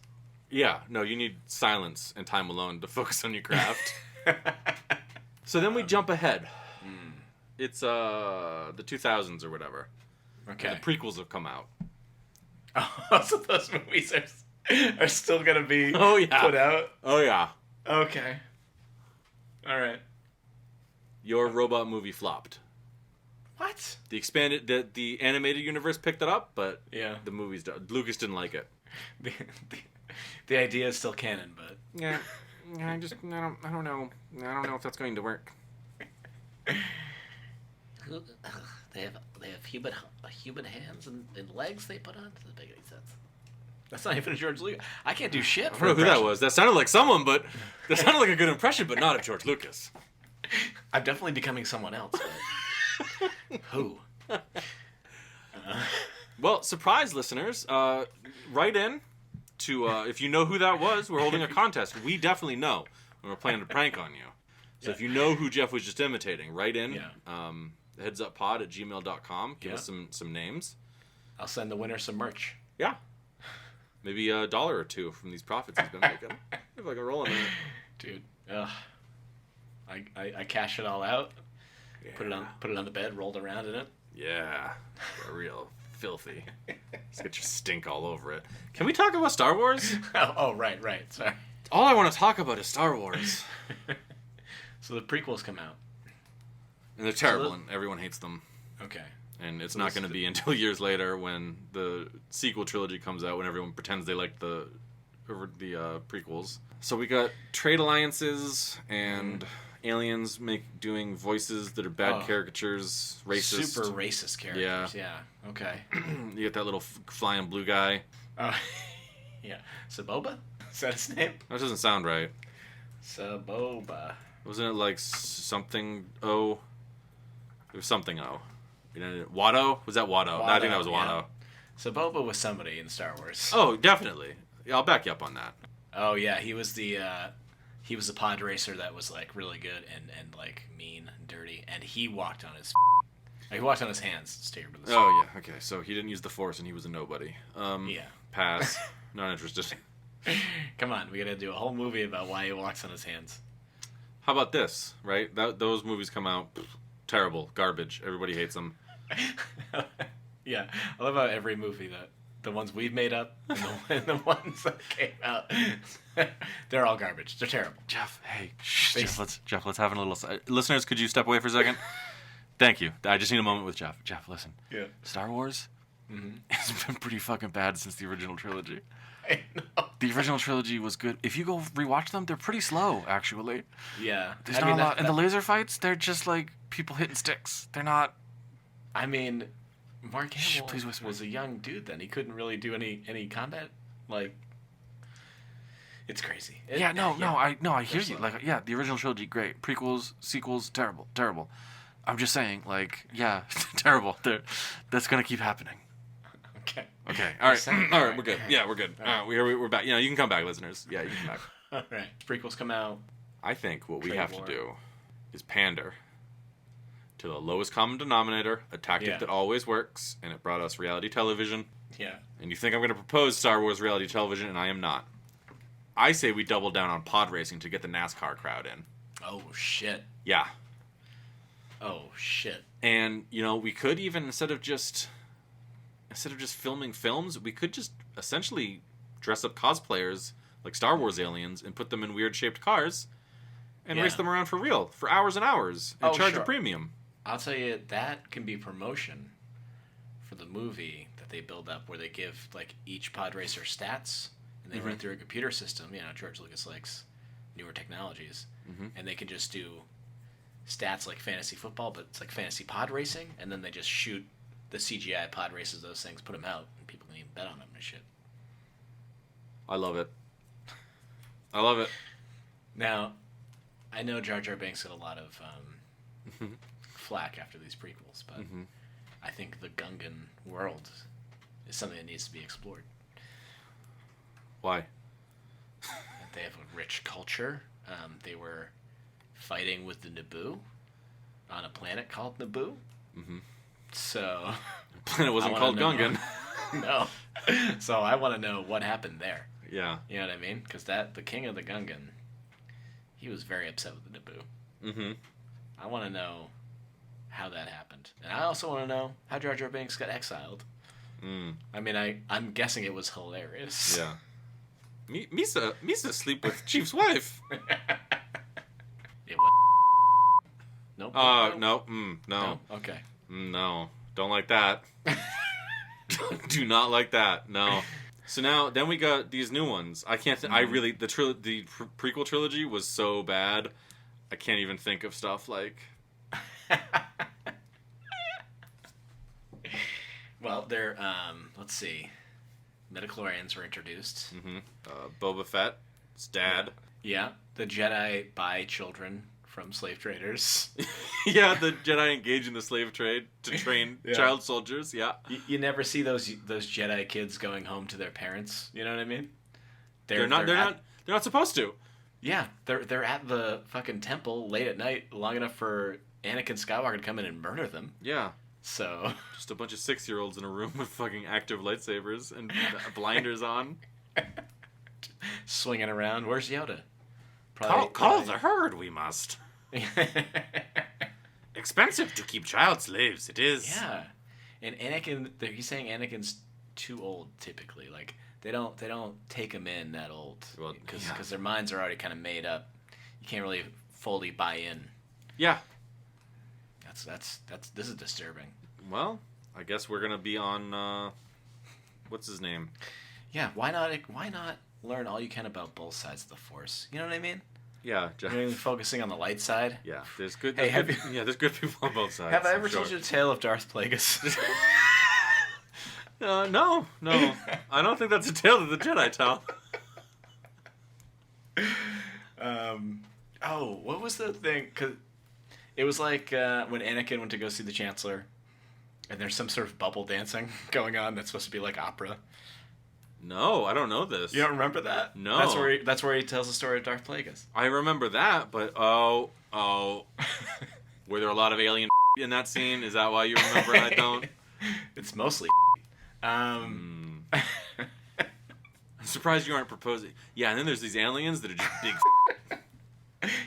Speaker 2: Yeah, no, you need silence and time alone to focus on your craft. So then we jump ahead. It's the 2000s or whatever.
Speaker 1: Okay.
Speaker 2: And the prequels have come out.
Speaker 1: Oh, so those movies are still gonna be put out?
Speaker 2: Oh yeah.
Speaker 1: Okay. All right.
Speaker 2: Your robot movie flopped.
Speaker 1: What?
Speaker 2: The animated universe picked it up, but
Speaker 1: yeah,
Speaker 2: the movies Lucas didn't like it.
Speaker 1: The idea is still canon, but
Speaker 2: yeah, I don't know if that's going to work.
Speaker 1: They have human hands and legs they put on. Doesn't make any sense. That's not even a George Lucas. I can't do shit.
Speaker 2: I don't know who that was. That sounded like someone, but that sounded like a good impression, but not of George Lucas.
Speaker 1: I'm definitely becoming someone else. But who?
Speaker 2: Well, surprise, listeners. Write in to if you know who that was. We're holding a contest. We definitely know, and we're playing a prank on you. So if you know who Jeff was just imitating, write in.
Speaker 1: Yeah.
Speaker 2: headsuppod@gmail.com. Give us some names.
Speaker 1: I'll send the winner some merch.
Speaker 2: Yeah. Maybe $1 or $2 from these profits he's been making. If I can roll in it.
Speaker 1: Dude, I cash it all out. Yeah. Put it on the bed, rolled around in it.
Speaker 2: Yeah. Real filthy. Just get your stink all over it. Can we talk about Star Wars?
Speaker 1: Oh, right. Sorry.
Speaker 2: All I want to talk about is Star Wars.
Speaker 1: So the prequels come out.
Speaker 2: And they're terrible, and everyone hates them.
Speaker 1: Okay.
Speaker 2: And it's not going to be until years later when the sequel trilogy comes out, when everyone pretends they like the prequels. So we got trade alliances and aliens doing voices that are bad caricatures, racist.
Speaker 1: Super racist characters. Yeah. Okay.
Speaker 2: You get that little flying blue guy.
Speaker 1: Yeah. Saboba? Is that his name?
Speaker 2: That doesn't sound right.
Speaker 1: Saboba.
Speaker 2: Wasn't it like something O? It was something O. Watto? Was that Watto? No, I think that was Watto.
Speaker 1: Yeah. Saboba was somebody in Star Wars.
Speaker 2: Oh, definitely. Yeah, I'll back you up on that.
Speaker 1: Oh yeah, he was the pod racer that was like really good and like mean and dirty, and he walked on his hands.
Speaker 2: Oh yeah, okay. So he didn't use the Force, and he was a nobody.
Speaker 1: Yeah.
Speaker 2: Pass. Not interested.
Speaker 1: Come on, we gotta do a whole movie about why he walks on his hands.
Speaker 2: How about this? Right? Those movies come out. Terrible. Garbage. Everybody hates them.
Speaker 1: Yeah. I love how every movie the ones we've made up and the ones that came out, they're all garbage. They're terrible.
Speaker 2: Jeff, hey. Jeff, let's have a little... Listeners, could you step away for a second? Thank you. I just need a moment with Jeff. Jeff, listen.
Speaker 1: Yeah.
Speaker 2: Star Wars has been pretty fucking bad since the original trilogy.
Speaker 1: I know.
Speaker 2: The original trilogy was good. If you go rewatch them, they're pretty slow, actually.
Speaker 1: Yeah.
Speaker 2: There's not a lot. And the laser fights, they're just like people hitting sticks. They're not...
Speaker 1: I mean, Mark Hamill was a young dude then. He couldn't really do any combat. Like, it's crazy.
Speaker 2: I hear you. Like, yeah, the original trilogy, great. Prequels, sequels, terrible. I'm just saying, like, yeah, terrible. That's gonna keep happening. Okay. All right. We're good. Yeah, we're good. We're back. You can come back, listeners. Yeah, you can come back.
Speaker 1: All right. Prequels come out.
Speaker 2: I think what we have to do is pander to the lowest common denominator, a tactic that always works, and it brought us reality television.
Speaker 1: Yeah.
Speaker 2: And you think I'm going to propose Star Wars reality television, and I am not. I say we double down on pod racing to get the NASCAR crowd in.
Speaker 1: Oh, shit.
Speaker 2: Yeah.
Speaker 1: Oh, shit.
Speaker 2: And, we could even, instead of just filming films, we could just essentially dress up cosplayers like Star Wars aliens and put them in weird-shaped cars and race them around for real, for hours and hours, and charge a premium.
Speaker 1: I'll tell you, that can be promotion for the movie that they build up, where they give like each pod racer stats, and they run through a computer system. George Lucas likes newer technologies, and they can just do stats like fantasy football, but it's like fantasy pod racing, and then they just shoot the CGI pod races, those things, put them out, and people can even bet on them and shit.
Speaker 2: I love it. I love it.
Speaker 1: Now, I know Jar Jar Binks got a lot of flack after these prequels, but I think the Gungan world is something that needs to be explored.
Speaker 2: Why?
Speaker 1: They have a rich culture. They were fighting with the Naboo on a planet called Naboo. So...
Speaker 2: The planet wasn't called Gungan.
Speaker 1: No. So I want to know what happened there.
Speaker 2: Yeah.
Speaker 1: You know what I mean? Because the king of the Gungan, he was very upset with the Naboo. I want to know how that happened. And I also want to know how Jar Jar Binks got exiled. I mean, I'm guessing it was hilarious.
Speaker 2: Yeah. Misa sleep with Chief's wife.
Speaker 1: It was. Nope.
Speaker 2: No.
Speaker 1: No? Okay.
Speaker 2: No. Don't like that. Do not like that. No. So then we got these new ones. I can't. I really the prequel trilogy was so bad. I can't even think of stuff like.
Speaker 1: Well, they're let's see. Midichlorians were introduced.
Speaker 2: Boba Fett's dad.
Speaker 1: Yeah, the Jedi buy children from slave traders.
Speaker 2: Yeah, the Jedi engage in the slave trade to train child soldiers. Yeah,
Speaker 1: you never see those Jedi kids going home to their parents. You know what I mean?
Speaker 2: They're not supposed to.
Speaker 1: Yeah, they're at the fucking temple late at night, long enough for Anakin Skywalker to come in and murder them.
Speaker 2: Yeah.
Speaker 1: So
Speaker 2: just a bunch of 6-year-olds in a room with fucking active lightsabers and blinders on,
Speaker 1: swinging around. Where's Yoda?
Speaker 2: Call the herd, we must. Expensive to keep child slaves, it is.
Speaker 1: Yeah, and Anakin, he's saying Anakin's too old typically. Like they don't take him in that old because their minds are already kind of made up. You can't really fully buy in. Yeah. This is disturbing.
Speaker 2: Well, I guess we're gonna be on what's his name?
Speaker 1: Yeah, why not learn all you can about both sides of the Force? You know what I mean?
Speaker 2: Yeah,
Speaker 1: really focusing on the light side.
Speaker 2: Yeah, there's good.
Speaker 1: There's
Speaker 2: good people on both sides.
Speaker 1: Have I ever told you the tale of Darth Plagueis?
Speaker 2: No. I don't think that's a tale that the Jedi tell.
Speaker 1: What was the thing? 'Cause it was like when Anakin went to go see the Chancellor, and there's some sort of bubble dancing going on that's supposed to be like opera.
Speaker 2: No, I don't know this.
Speaker 1: You don't remember that?
Speaker 2: No.
Speaker 1: That's where he tells the story of Darth Plagueis.
Speaker 2: I remember that, but were there a lot of alien in that scene? Is that why you remember and I don't?
Speaker 1: It's mostly
Speaker 2: I'm surprised you aren't proposing. Yeah, and then there's these aliens that are just big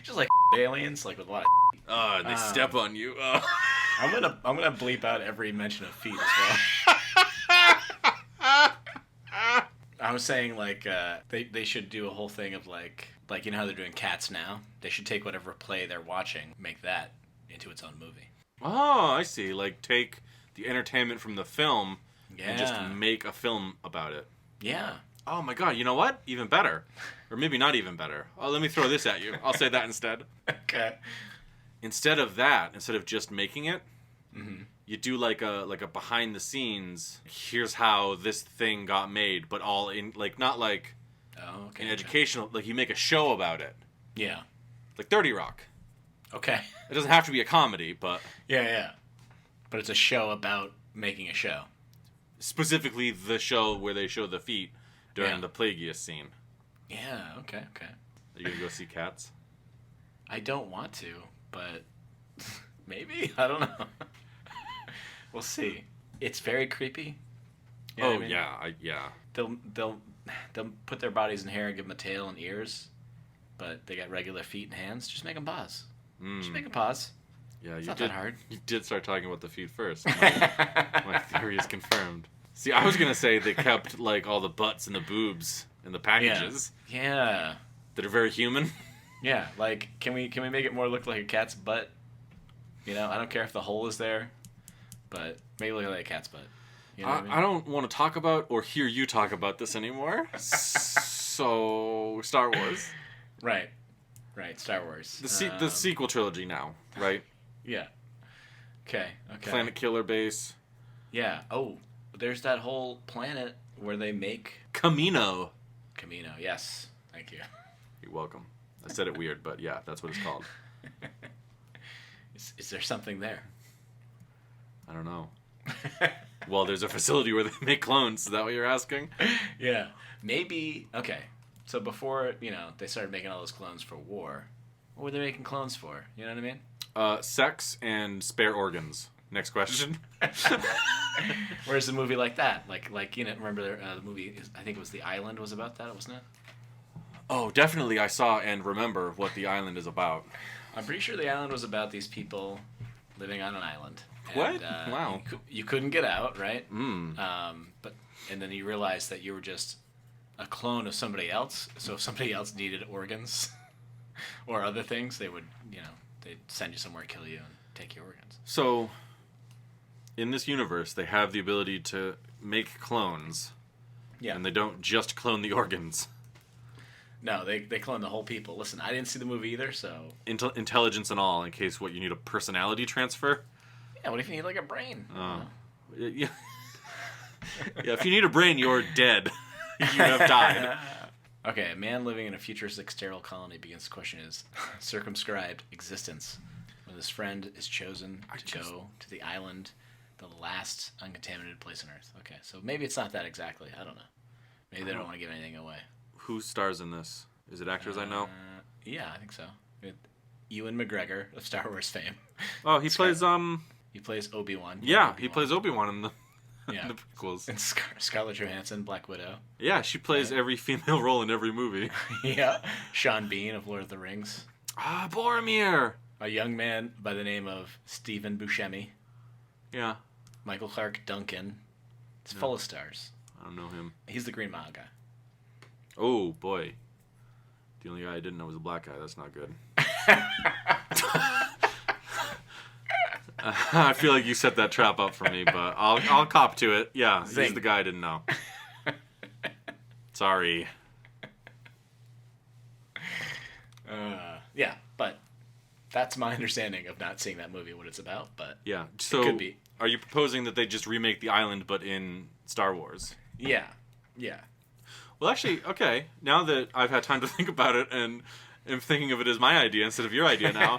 Speaker 1: just like aliens, like with a lot of
Speaker 2: and they step on you.
Speaker 1: I'm gonna bleep out every mention of feet as well. I was saying like they should do a whole thing of like you know how they're doing Cats now? They should take whatever play they're watching, make that into its own movie.
Speaker 2: Oh, I see. Like take the entertainment from the film and just make a film about it.
Speaker 1: Yeah.
Speaker 2: Oh my god, you know what? Even better. Or maybe not even better. Oh, let me throw this at you. I'll say that instead.
Speaker 1: Okay.
Speaker 2: Instead of just making it, you do like a behind the scenes, here's how this thing got made, but all in like not like an educational, like you make a show about it.
Speaker 1: Yeah.
Speaker 2: Like 30 Rock.
Speaker 1: Okay.
Speaker 2: It doesn't have to be a comedy, but
Speaker 1: Yeah. But it's a show about making a show.
Speaker 2: Specifically the show where they show the feet during the Plagueis scene.
Speaker 1: Yeah, okay.
Speaker 2: Are you gonna go see Cats?
Speaker 1: I don't want to, but maybe? I don't know. We'll see. It's very creepy. You know
Speaker 2: Oh
Speaker 1: what I mean?
Speaker 2: yeah.
Speaker 1: They'll put their bodies in hair and give them a tail and ears, but they got regular feet and hands. Just make them paws. Just make them paws.
Speaker 2: Yeah,
Speaker 1: It's not that hard.
Speaker 2: You did start talking about the feet first. My theory is confirmed. See, I was gonna say they kept like all the butts and the boobs in the packages.
Speaker 1: Yeah.
Speaker 2: That are very human.
Speaker 1: Yeah. Like, can we make it more look like a cat's butt? You know, I don't care if the hole is there, but make it look like a cat's butt. You know what I mean?
Speaker 2: I don't want to talk about or hear you talk about this anymore. So, Star Wars.
Speaker 1: Right. Star Wars.
Speaker 2: The sequel trilogy now, right?
Speaker 1: Yeah. Okay.
Speaker 2: Planet Killer Base.
Speaker 1: Yeah. Oh, there's that whole planet where they make
Speaker 2: Camino.
Speaker 1: Yes. Thank you.
Speaker 2: You're welcome. I said it weird, but yeah, that's what it's called.
Speaker 1: Is there something there?
Speaker 2: I don't know. Well, there's a facility where they make clones. Is that what you're asking?
Speaker 1: Yeah. Maybe. Okay. So before, they started making all those clones for war, what were they making clones for? You know what I mean?
Speaker 2: Sex and spare organs. Next question.
Speaker 1: Where's a movie like that? Like remember the movie, I think it was The Island was about that, wasn't it?
Speaker 2: Oh, definitely I saw and remember what The Island is about.
Speaker 1: I'm pretty sure The Island was about these people living on an island.
Speaker 2: What?
Speaker 1: And,
Speaker 2: Wow.
Speaker 1: You couldn't get out, right?
Speaker 2: Mm.
Speaker 1: And then you realized that you were just a clone of somebody else. So if somebody else needed organs or other things, they would, they'd send you somewhere, kill you, and take your organs.
Speaker 2: So, in this universe, they have the ability to make clones.
Speaker 1: Yeah.
Speaker 2: And they don't just clone the organs.
Speaker 1: No, they clone the whole people. Listen, I didn't see the movie either, so...
Speaker 2: Intelligence and all, in case, you need a personality transfer?
Speaker 1: Yeah, what if you need, like, a brain?
Speaker 2: Oh. Yeah. Yeah, if you need a brain, you're dead. You have died.
Speaker 1: Okay, a man living in a futuristic sterile colony begins to question his circumscribed existence when his friend is chosen to go to the island, the last uncontaminated place on Earth. Okay, so maybe it's not that exactly. I don't know. Maybe they don't want to give anything away.
Speaker 2: Who stars in this? Is it actors I know?
Speaker 1: Yeah, I think so. Ewan McGregor of Star Wars fame.
Speaker 2: Oh, he plays
Speaker 1: He plays Obi-Wan.
Speaker 2: Yeah, he plays Obi-Wan in the the prequels.
Speaker 1: And Scarlett Johansson, Black Widow.
Speaker 2: Yeah, she plays every female role in every movie.
Speaker 1: Yeah. Sean Bean of Lord of the Rings.
Speaker 2: Ah, Boromir.
Speaker 1: A young man by the name of Stephen Buscemi.
Speaker 2: Yeah.
Speaker 1: Michael Clark Duncan. It's full of stars.
Speaker 2: I don't know him.
Speaker 1: He's the Green Mile guy.
Speaker 2: Oh, boy. The only guy I didn't know was a black guy. That's not good. I feel like you set that trap up for me, but I'll cop to it. Yeah,
Speaker 1: Zing.
Speaker 2: He's the guy I didn't know. Sorry.
Speaker 1: Yeah, but that's my understanding of not seeing that movie, what it's about. But
Speaker 2: yeah, so
Speaker 1: it could be.
Speaker 2: Are you proposing that they just remake The Island, but in Star Wars?
Speaker 1: Yeah.
Speaker 2: Well, actually, okay. Now that I've had time to think about it and am thinking of it as my idea instead of your idea now,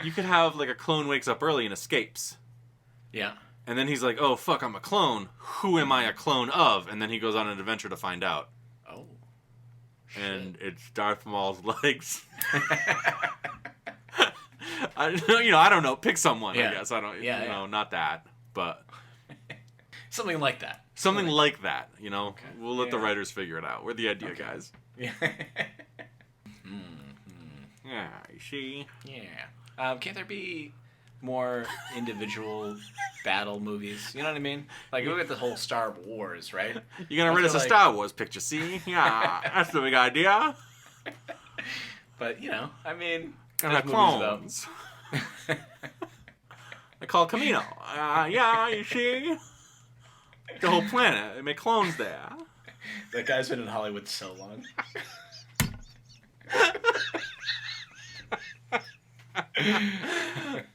Speaker 2: you could have like a clone wakes up early and escapes.
Speaker 1: Yeah.
Speaker 2: And then he's like, oh, fuck, I'm a clone. Who am I a clone of? And then he goes on an adventure to find out.
Speaker 1: Oh.
Speaker 2: And it's Darth Maul's legs. I don't know. Pick someone, I guess. I don't, not that, but...
Speaker 1: Something like that.
Speaker 2: Something like that, Okay. We'll let the
Speaker 1: Yeah.
Speaker 2: writers figure it out. We're the idea guys.
Speaker 1: Yeah.
Speaker 2: Yeah, you see?
Speaker 1: Yeah. Can't there be more individual battle movies? You know what I mean? Like, look at the whole Star Wars, right?
Speaker 2: You're going to write us a Star Wars picture, see? Yeah, that's the big idea.
Speaker 1: But, I mean...
Speaker 2: Gonna have clones. They call it Camino. Yeah, you see? The whole planet. They make clones there.
Speaker 1: That guy's been in Hollywood so long.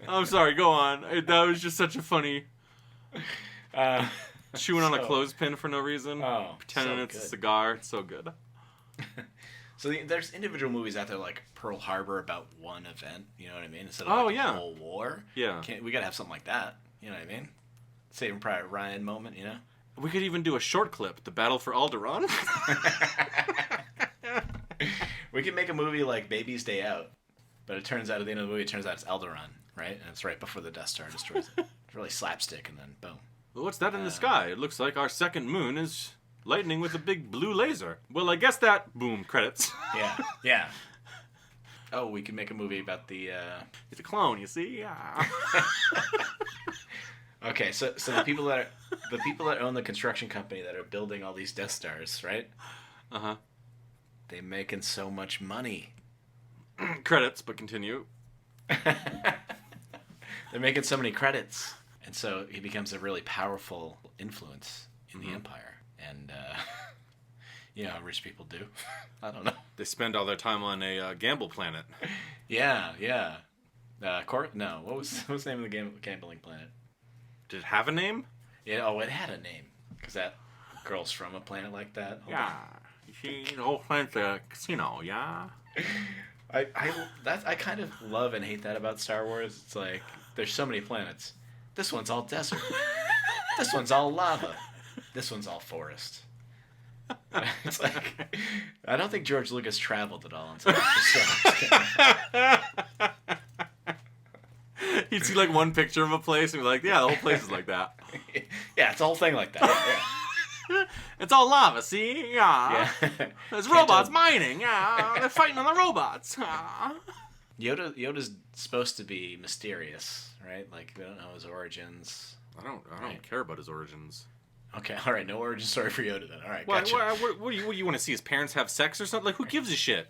Speaker 2: I'm sorry, go on. That was just such a funny... chewing on a clothespin for no reason.
Speaker 1: Oh,
Speaker 2: pretending
Speaker 1: so
Speaker 2: it's a
Speaker 1: good.
Speaker 2: cigar. It's so good.
Speaker 1: So there's individual movies out there like Pearl Harbor about one event, you know what I mean? Instead of a whole war.
Speaker 2: Yeah.
Speaker 1: We gotta have something like that, you know what I mean? Saving Private Ryan moment,
Speaker 2: We could even do a short clip, The Battle for Alderaan.
Speaker 1: We could make a movie like Baby's Day Out, but it turns out at the end of the movie, it's Alderaan, right? And it's right before the Death Star destroys it. It's really slapstick, and then boom.
Speaker 2: Well, what's that in the sky? It looks like our second moon is lightning with a big blue laser. Well, I guess that... Boom, credits.
Speaker 1: Yeah. Oh, we can make a movie about the...
Speaker 2: It's a clone, you see? Yeah.
Speaker 1: Okay, so the people that own the construction company that are building all these Death Stars, right?
Speaker 2: Uh-huh.
Speaker 1: They're making so much money.
Speaker 2: Credits, but continue.
Speaker 1: They're making so many credits. And so he becomes a really powerful influence in the Empire. And, you know how rich people do. I don't know.
Speaker 2: They spend all their time on a gamble planet.
Speaker 1: Yeah. No, what was the name of the gambling planet?
Speaker 2: Did it have a name?
Speaker 1: Yeah, it had a name. Because that girl's from a planet like that.
Speaker 2: Yeah. You see, the whole planet's a casino, yeah?
Speaker 1: I kind of love and hate that about Star Wars. It's like, there's so many planets. This one's all desert. This one's all lava. This one's all forest. It's like, I don't think George Lucas traveled at all until
Speaker 2: He'd see like one picture of a place and be like, yeah, the whole place is like that.
Speaker 1: Yeah, it's a whole thing like that. Yeah.
Speaker 2: It's all lava, see? Yeah. There's robots mining. Yeah. They're fighting on the robots.
Speaker 1: Yoda's supposed to be mysterious, right? Like, we don't know his origins.
Speaker 2: I don't care about his origins.
Speaker 1: Okay, all right, no origin story for Yoda then. All right,
Speaker 2: what,
Speaker 1: gotcha.
Speaker 2: What do you want to see? His parents have sex or something? Like, who gives a shit?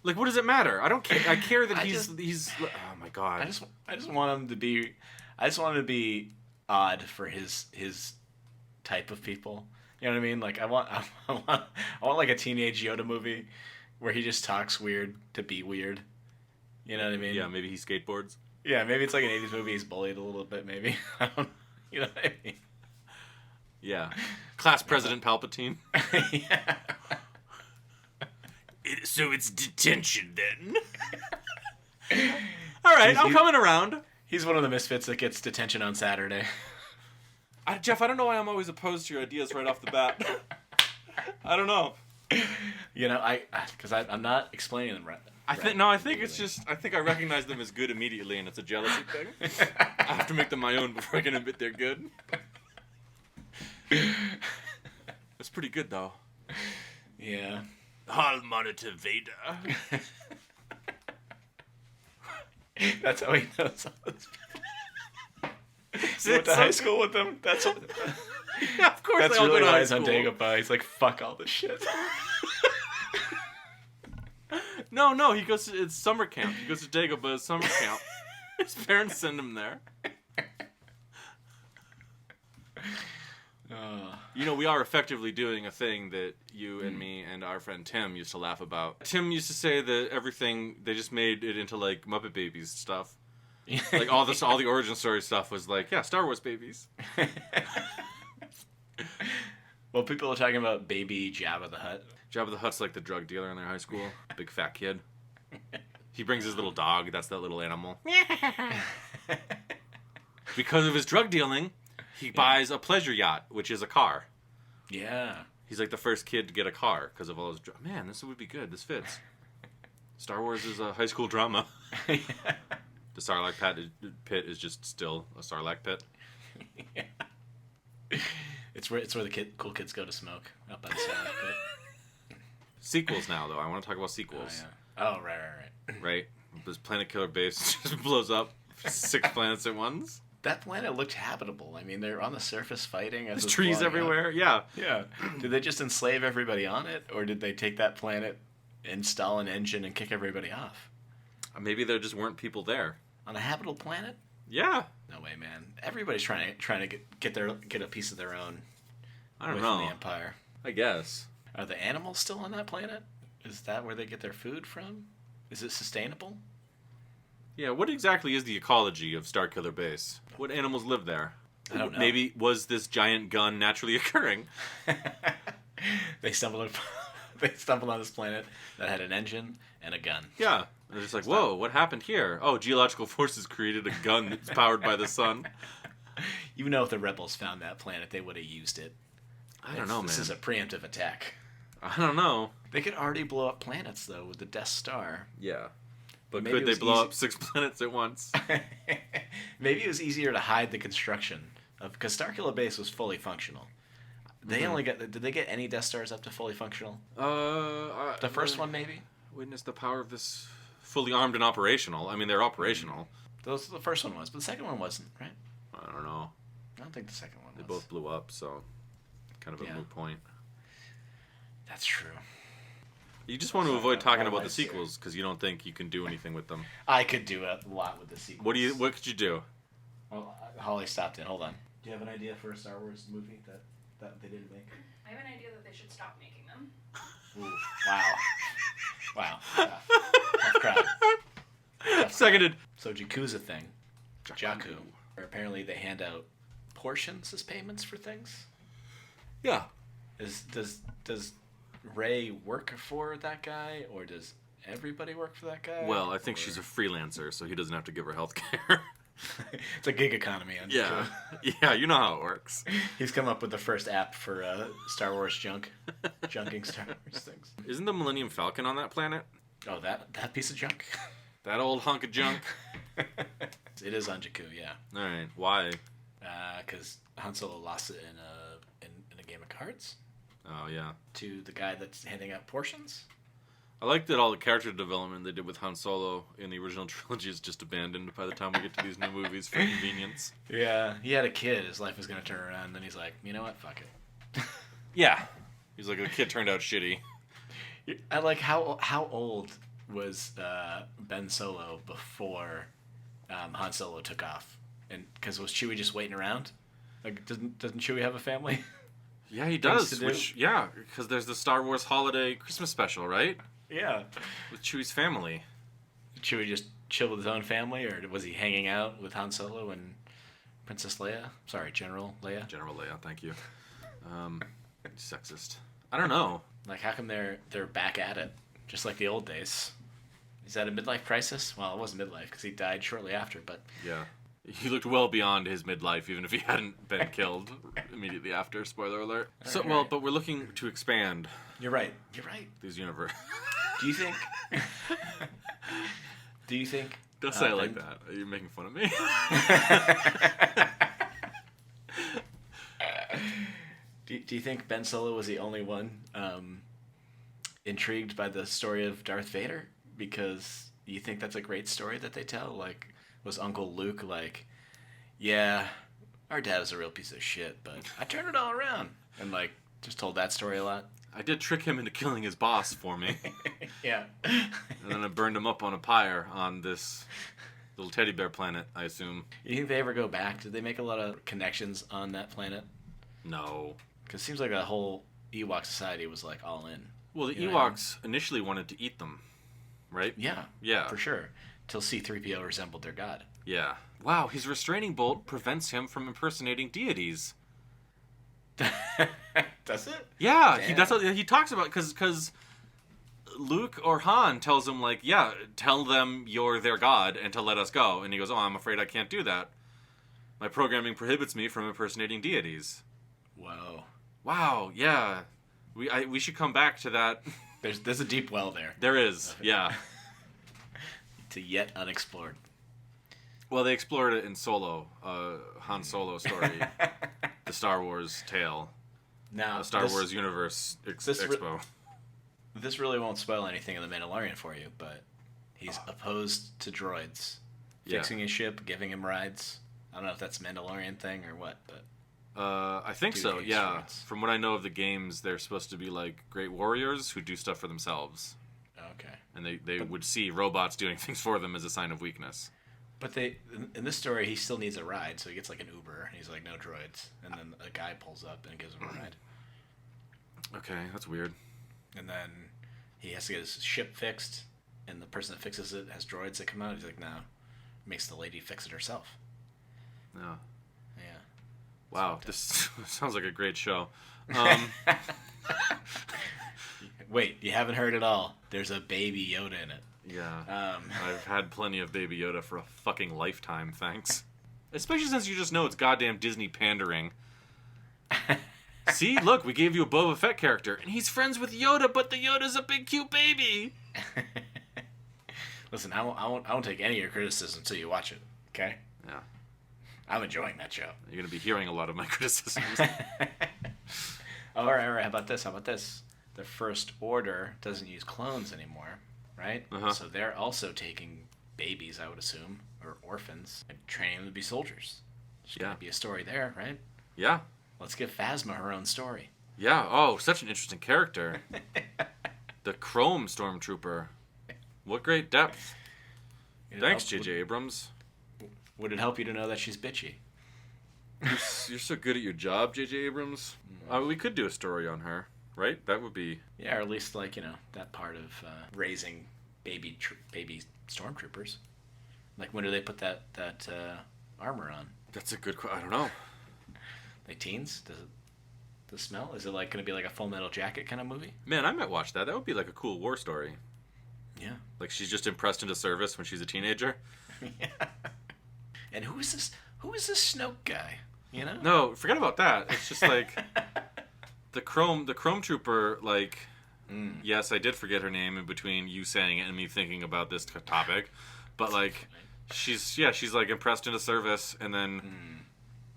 Speaker 2: Like, what does it matter? I don't care. I care that he's. Oh my god.
Speaker 1: I just want him to be. I just want him to be odd for his type of people. You know what I mean? Like, I want like a teenage Yoda movie where he just talks weird to be weird. You know what I mean?
Speaker 2: Yeah, maybe he skateboards.
Speaker 1: Yeah, maybe it's like an 80s movie. He's bullied a little bit, maybe. You know what I mean?
Speaker 2: Yeah. Class President Palpatine.
Speaker 1: Yeah.
Speaker 2: So it's detention then. All right, I'm coming around.
Speaker 1: He's one of the misfits that gets detention on Saturday.
Speaker 2: Jeff, I don't know why I'm always opposed to your ideas right off the bat. I don't know.
Speaker 1: You know, because I'm not explaining them right.
Speaker 2: I think it's just I recognize them as good immediately, and it's a jealousy thing. I have to make them my own before I can admit they're good. It's pretty good though.
Speaker 1: Yeah.
Speaker 2: I'll monitor Vader.
Speaker 1: That's how he knows all this. He went to high school with them. That's what,
Speaker 2: yeah, of course.
Speaker 1: That's really why he's on Dagobah. He's like, fuck all this shit.
Speaker 2: No, he goes to, it's summer camp. He goes to Dagobah summer camp. His parents send him there. You know, we are effectively doing a thing that you and me and our friend Tim used to laugh about. Tim used to say that everything, they just made it into like Muppet Babies stuff. Like all the origin story stuff was like, yeah, Star Wars babies.
Speaker 1: Well, people are talking about baby Jabba the Hutt.
Speaker 2: Jabba the Hutt's like the drug dealer in their high school. Big fat kid. He brings his little dog. That's that little animal. Because of his drug dealing, he buys a pleasure yacht, which is a car.
Speaker 1: Yeah.
Speaker 2: He's like the first kid to get a car because of all his... Man, this would be good. This fits. Star Wars is a high school drama.
Speaker 1: Yeah.
Speaker 2: The Sarlacc pit is just still a Sarlacc pit.
Speaker 1: Yeah. It's where the cool kids go to smoke up by the Sarlacc pit.
Speaker 2: Sequels now, though. I want to talk about sequels.
Speaker 1: Oh, right.
Speaker 2: Right? This Planet Killer base just blows up 6 planets at once.
Speaker 1: That planet looked habitable. I mean, they're on the surface fighting.
Speaker 2: There's trees everywhere. Up. Yeah.
Speaker 1: Yeah. Did they just enslave everybody on it, or did they take that planet, install an engine, and kick everybody off?
Speaker 2: Maybe there just weren't people there.
Speaker 1: On a habitable planet?
Speaker 2: Yeah.
Speaker 1: No way, man. Everybody's trying to get a piece of their own.
Speaker 2: I don't know.
Speaker 1: From the Empire.
Speaker 2: I guess.
Speaker 1: Are the animals still on that planet? Is that where they get their food from? Is it sustainable?
Speaker 2: Yeah, what exactly is the ecology of Starkiller Base? What animals live there?
Speaker 1: I don't know.
Speaker 2: Maybe was this giant gun naturally occurring?
Speaker 1: They stumbled on this planet that had an engine and a gun.
Speaker 2: Yeah. They're just like, whoa, what happened here? Oh, geological forces created a gun that's powered by the sun.
Speaker 1: You know, if the rebels found that planet, they would have used it.
Speaker 2: I don't know, man.
Speaker 1: This is a preemptive attack.
Speaker 2: I don't know.
Speaker 1: They could already blow up planets, though, with the Death Star.
Speaker 2: Yeah. But could they blow up 6 planets at once?
Speaker 1: Maybe it was easier to hide the construction Because Starkiller Base was fully functional. They only got. Did they get any Death Stars up to fully functional? The first one maybe.
Speaker 2: Witness the power of this fully armed and operational. I mean, they're operational.
Speaker 1: The first one was, but the second one wasn't, right?
Speaker 2: I don't know.
Speaker 1: I don't think the second one was.
Speaker 2: They both blew up, so kind of a moot point.
Speaker 1: That's true.
Speaker 2: You just want to avoid talking about the sequels because you don't think you can do anything with them.
Speaker 1: I could do a lot with the sequels.
Speaker 2: What could you do?
Speaker 1: Well, Holly stopped in. Hold on. Do you have an idea for a Star Wars movie that they didn't make?
Speaker 4: I have an idea that they should stop making them.
Speaker 1: Ooh, wow. Tough crowd.
Speaker 2: Seconded.
Speaker 1: So Jakku's a thing. Jakku. Where apparently they hand out portions as payments for things.
Speaker 2: Yeah.
Speaker 1: Does Rey work for that guy, or does everybody work for that guy?
Speaker 2: Well, I think she's a freelancer, so he doesn't have to give her health care.
Speaker 1: It's a gig economy on
Speaker 2: Yeah. Yeah, you know how it works.
Speaker 1: He's come up with the first app for Star Wars junking Star Wars things.
Speaker 2: Isn't the Millennium Falcon on that planet?
Speaker 1: Oh, that piece of junk?
Speaker 2: That old hunk of junk?
Speaker 1: It is on Jakku, yeah.
Speaker 2: All right, why?
Speaker 1: Because Han Solo lost it in a game of cards.
Speaker 2: Oh, yeah.
Speaker 1: To the guy that's handing out portions.
Speaker 2: I like that all the character development they did with Han Solo in the original trilogy is just abandoned by the time we get to these new movies for convenience.
Speaker 1: Yeah, he had a kid. His life was going to turn around, and then he's like, you know what? Fuck it.
Speaker 2: Yeah. He's like, the kid turned out shitty.
Speaker 1: I like how old was Ben Solo before Han Solo took off? And because was Chewie just waiting around? Like, doesn't Chewie have a family?
Speaker 2: Yeah, he does. Because there's the Star Wars Holiday Christmas special, right?
Speaker 1: Yeah.
Speaker 2: With Chewie's family.
Speaker 1: Did Chewie just chill with his own family, or was he hanging out with Han Solo and Princess Leia? Sorry, General Leia.
Speaker 2: General Leia, thank you. Sexist. I don't know.
Speaker 1: Like, how come they're back at it, just like the old days? Is that a midlife crisis? Well, it wasn't midlife because he died shortly after, but
Speaker 2: yeah, he looked well beyond his midlife, even if he hadn't been killed immediately after. Spoiler alert. But we're looking to expand.
Speaker 1: You're right.
Speaker 2: These universe.
Speaker 1: Do you think?
Speaker 2: Don't say it like that. Are you making fun of me?
Speaker 1: Do you think Ben Solo was the only one intrigued by the story of Darth Vader? Because you think that's a great story that they tell? Like, was Uncle Luke like, yeah, our dad was a real piece of shit, but I turned it all around, and like just told that story a lot?
Speaker 2: I did trick him into killing his boss for me.
Speaker 1: Yeah.
Speaker 2: And then I burned him up on a pyre on this little teddy bear planet, I assume.
Speaker 1: You think they ever go back? Did they make a lot of connections on that planet?
Speaker 2: No.
Speaker 1: Because it seems like the whole Ewok society was like all in.
Speaker 2: Well, the Ewoks initially wanted to eat them, right?
Speaker 1: Yeah.
Speaker 2: Yeah.
Speaker 1: For sure. Till C-3PO resembled their god.
Speaker 2: Yeah. Wow, his restraining bolt prevents him from impersonating deities.
Speaker 1: Does it?
Speaker 2: Yeah, that's what he talks about, because Luke or Han tells him, like, yeah, tell them you're their god and to let us go. And he goes, oh, I'm afraid I can't do that. My programming prohibits me from impersonating deities.
Speaker 1: Whoa.
Speaker 2: Wow, yeah. We should come back to that.
Speaker 1: There's a deep well there.
Speaker 2: There is, yeah.
Speaker 1: To yet unexplored.
Speaker 2: Well, they explored it in Solo, Han Solo story. The Star Wars tale.
Speaker 1: Now,
Speaker 2: the Star Wars Universe Expo.
Speaker 1: This really won't spoil anything in The Mandalorian for you, but he's opposed to droids. Fixing his ship, giving him rides. I don't know if that's a Mandalorian thing or what, but...
Speaker 2: I think so, yeah. From what I know of the games, they're supposed to be like great warriors who do stuff for themselves.
Speaker 1: Okay.
Speaker 2: And they would see robots doing things for them as a sign of weakness.
Speaker 1: But in this story, he still needs a ride, so he gets like an Uber, and he's like, no droids. And then a guy pulls up and gives him a ride.
Speaker 2: Okay, that's weird.
Speaker 1: And then he has to get his ship fixed, and the person that fixes it has droids that come out. He's like, no. Makes the lady fix it herself.
Speaker 2: No.
Speaker 1: Yeah.
Speaker 2: Wow, this sounds like a great show.
Speaker 1: Wait, you haven't heard it all. There's a baby Yoda in it.
Speaker 2: Yeah. I've had plenty of Baby Yoda for a fucking lifetime, thanks. Especially since you just know it's goddamn Disney pandering. See, look, we gave you a Boba Fett character, and he's friends with Yoda, but the Yoda's a big cute baby.
Speaker 1: Listen, I won't take any of your criticism until you watch it, okay?
Speaker 2: Yeah.
Speaker 1: I'm enjoying that show.
Speaker 2: You're going to be hearing a lot of my criticisms.
Speaker 1: All right. How about this? The First Order doesn't use clones anymore, right?
Speaker 2: Uh-huh.
Speaker 1: So they're also taking babies, I would assume, or orphans, and training them to be soldiers. There's going to be a story there, right?
Speaker 2: Yeah.
Speaker 1: Let's give Phasma her own story.
Speaker 2: Yeah. Oh, such an interesting character. The Chrome Stormtrooper. What great depth. Thanks, J.J. Abrams.
Speaker 1: Would it help you to know that she's bitchy?
Speaker 2: You're so good at your job, J.J. Abrams. We could do a story on her, right? That would be...
Speaker 1: Yeah, or at least, like, that part of raising baby stormtroopers. Like, when do they put that armor on?
Speaker 2: That's a good question. I don't know.
Speaker 1: Like teens? Does it... The smell? Is it, like, going to be like a Full Metal Jacket kind of movie?
Speaker 2: Man, I might watch that. That would be, like, a cool war story.
Speaker 1: Yeah.
Speaker 2: Like, she's just impressed into service when she's a teenager.
Speaker 1: Yeah. And who is this Snoke guy?
Speaker 2: No, forget about that. It's just like the Chrome Trooper. Like, yes, I did forget her name in between you saying it and me thinking about this topic, but like, she's like impressed into service, and then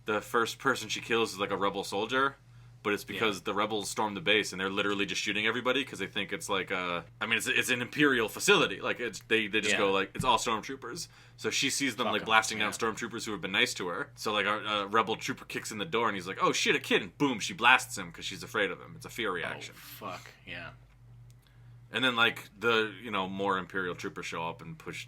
Speaker 2: the first person she kills is like a rebel soldier. But it's because the rebels storm the base and they're literally just shooting everybody because they think it's like it's an Imperial facility. Like they just go like, it's all stormtroopers. So she sees them blasting down stormtroopers who have been nice to her. So like a rebel trooper kicks in the door and he's like, oh shit, a kid, and boom, she blasts him because she's afraid of him. It's a fear reaction.
Speaker 1: Oh, fuck, yeah.
Speaker 2: And then like the more Imperial troopers show up and push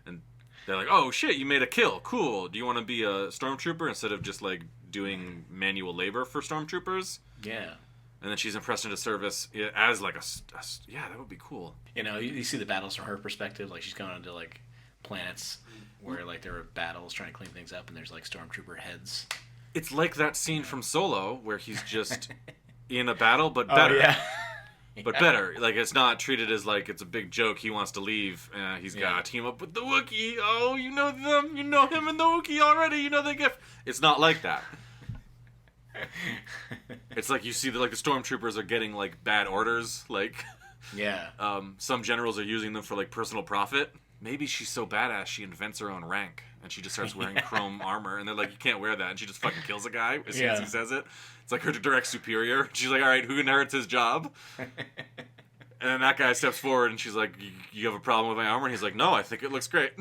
Speaker 2: and they're like, oh shit, you made a kill, cool. Do you want to be a stormtrooper instead of just like doing manual labor for stormtroopers?
Speaker 1: Yeah.
Speaker 2: And then she's impressed into service as like yeah, that would be cool.
Speaker 1: You see the battles from her perspective. Like she's going into like planets where like there are battles trying to clean things up, and there's like stormtrooper heads.
Speaker 2: It's like that scene from Solo where he's just in a battle, but better.
Speaker 1: Oh, yeah.
Speaker 2: But better. Like, it's not treated as like it's a big joke. He wants to leave. He's got to team up with the Wookiee. Oh, you know them. You know him and the Wookiee already. You know the gift. It's not like that. It's like you see the stormtroopers are getting like bad orders. Like,
Speaker 1: yeah.
Speaker 2: Some generals are using them for like personal profit. Maybe she's so badass she invents her own rank and she just starts wearing chrome armor, and they're like, you can't wear that, and she just fucking kills a guy as soon as he says it. It's like her direct superior. She's like, all right, who inherits his job? And then that guy steps forward and she's like, you have a problem with my armor? And he's like, no, I think it looks great.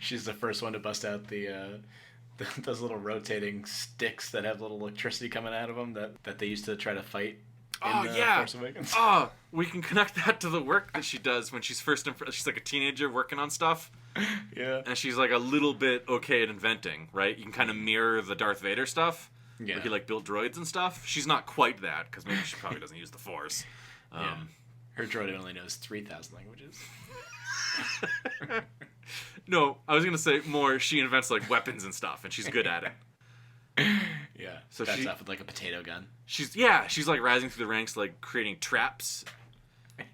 Speaker 1: She's the first one to bust out those little rotating sticks that have little electricity coming out of them that they used to try to fight. Force Awakens.
Speaker 2: Oh, we can connect that to the work that she does when she's first she's like a teenager working on stuff.
Speaker 1: Yeah.
Speaker 2: And she's like a little bit okay at inventing, right? You can kind of mirror the Darth Vader stuff.
Speaker 1: Yeah.
Speaker 2: Where he like built droids and stuff. She's not quite that, because maybe she probably doesn't use the Force.
Speaker 1: Her droid only knows 3,000 languages.
Speaker 2: No, I was going to say more, she invents like weapons and stuff, and she's good at it.
Speaker 1: Yeah.
Speaker 2: So
Speaker 1: that's off with like a potato gun.
Speaker 2: She's like rising through the ranks, like creating traps.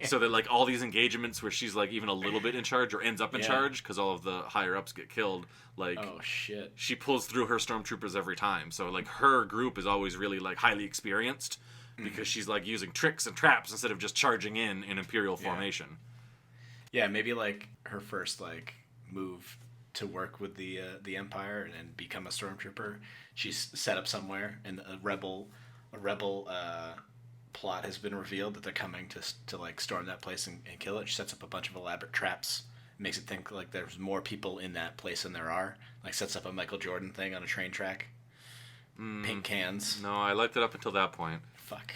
Speaker 2: So that like all these engagements where she's like even a little bit in charge or ends up in charge because all of the higher ups get killed. Like,
Speaker 1: oh shit,
Speaker 2: she pulls through her stormtroopers every time. So like her group is always really like highly experienced because she's like using tricks and traps instead of just charging in Imperial formation.
Speaker 1: Yeah, maybe like her first like move to work with the Empire and become a stormtrooper. She's set up somewhere, and a rebel plot has been revealed that they're coming to like storm that place and kill it. She sets up a bunch of elaborate traps, makes it think like there's more people in that place than there are. Like sets up a Michael Jordan thing on a train track. Pink cans.
Speaker 2: No, I liked it up until that point.
Speaker 1: Fuck.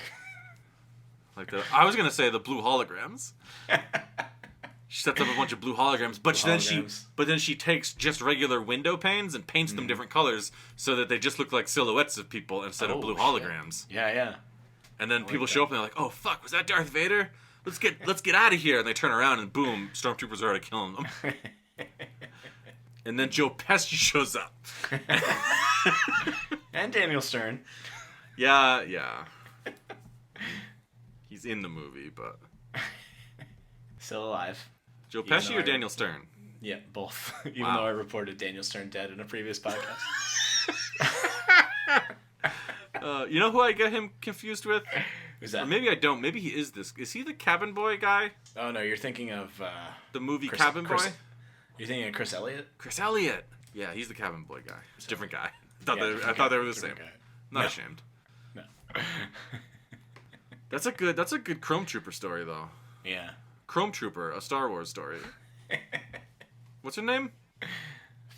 Speaker 2: I was gonna say the blue holograms. She sets up a bunch of blue holograms, but then she takes just regular window panes and paints them different colors so that they just look like silhouettes of people instead of blue holograms.
Speaker 1: Yeah.
Speaker 2: And then people show up and they're like, "Oh fuck, was that Darth Vader? Let's get out of here!" And they turn around and boom, stormtroopers are already killing them. And then Joe Pesci shows up.
Speaker 1: And Daniel Stern.
Speaker 2: Yeah. He's in the movie, but
Speaker 1: still alive.
Speaker 2: Joe Pesci or Daniel Stern?
Speaker 1: Yeah, both. Even though I reported Daniel Stern dead in a previous podcast.
Speaker 2: You know who I get him confused with?
Speaker 1: Who's that?
Speaker 2: Or maybe I don't. Maybe he is this. Is he the Cabin Boy guy?
Speaker 1: Oh, no, you're thinking of...
Speaker 2: the movie Cabin Boy?
Speaker 1: You're thinking of Chris Elliott?
Speaker 2: Chris Elliott. Yeah, he's the cabin boy guy. It's a different guy.
Speaker 1: Yeah,
Speaker 2: I thought they were the same.
Speaker 1: guy.
Speaker 2: Not ashamed.
Speaker 1: No.
Speaker 2: That's a good Chrome Trooper story though.
Speaker 1: Yeah.
Speaker 2: Chrome Trooper, a Star Wars story. What's her name?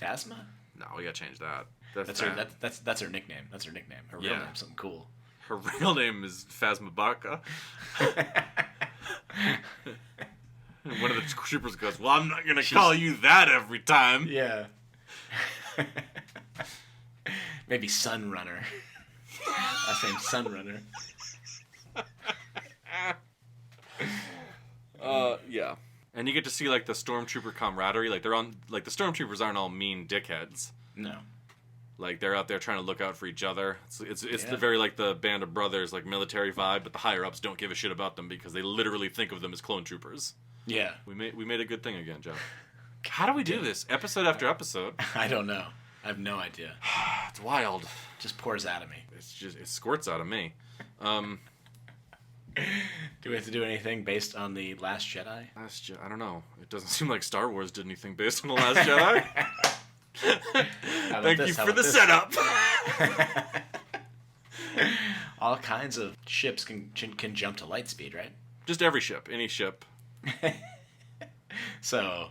Speaker 1: Phasma?
Speaker 2: No, we gotta change that.
Speaker 1: That's her nickname. That's her nickname. Her real name's something cool.
Speaker 2: Her real name is Phasmabaka. And one of the troopers goes, "Well, I'm not gonna call you that every time."
Speaker 1: Yeah. Maybe Sunrunner. Last name Sunrunner.
Speaker 2: Yeah. And you get to see like the stormtrooper camaraderie. Like they're on. Like the stormtroopers aren't all mean dickheads.
Speaker 1: No.
Speaker 2: Like they're out there trying to look out for each other. It's the very like the Band of Brothers like military vibe, but the higher ups don't give a shit about them because they literally think of them as clone troopers.
Speaker 1: Yeah.
Speaker 2: We made a good thing again, Jeff. How do we do this episode after episode?
Speaker 1: I don't know. I have no idea.
Speaker 2: It's wild.
Speaker 1: Just pours out of me.
Speaker 2: It squirts out of me.
Speaker 1: Do we have to do anything based on the Last Jedi?
Speaker 2: I don't know. It doesn't seem like Star Wars did anything based on the Last Jedi. Thank you for the setup.
Speaker 1: All kinds of ships can jump to light speed, right?
Speaker 2: Just every ship, any ship.
Speaker 1: So,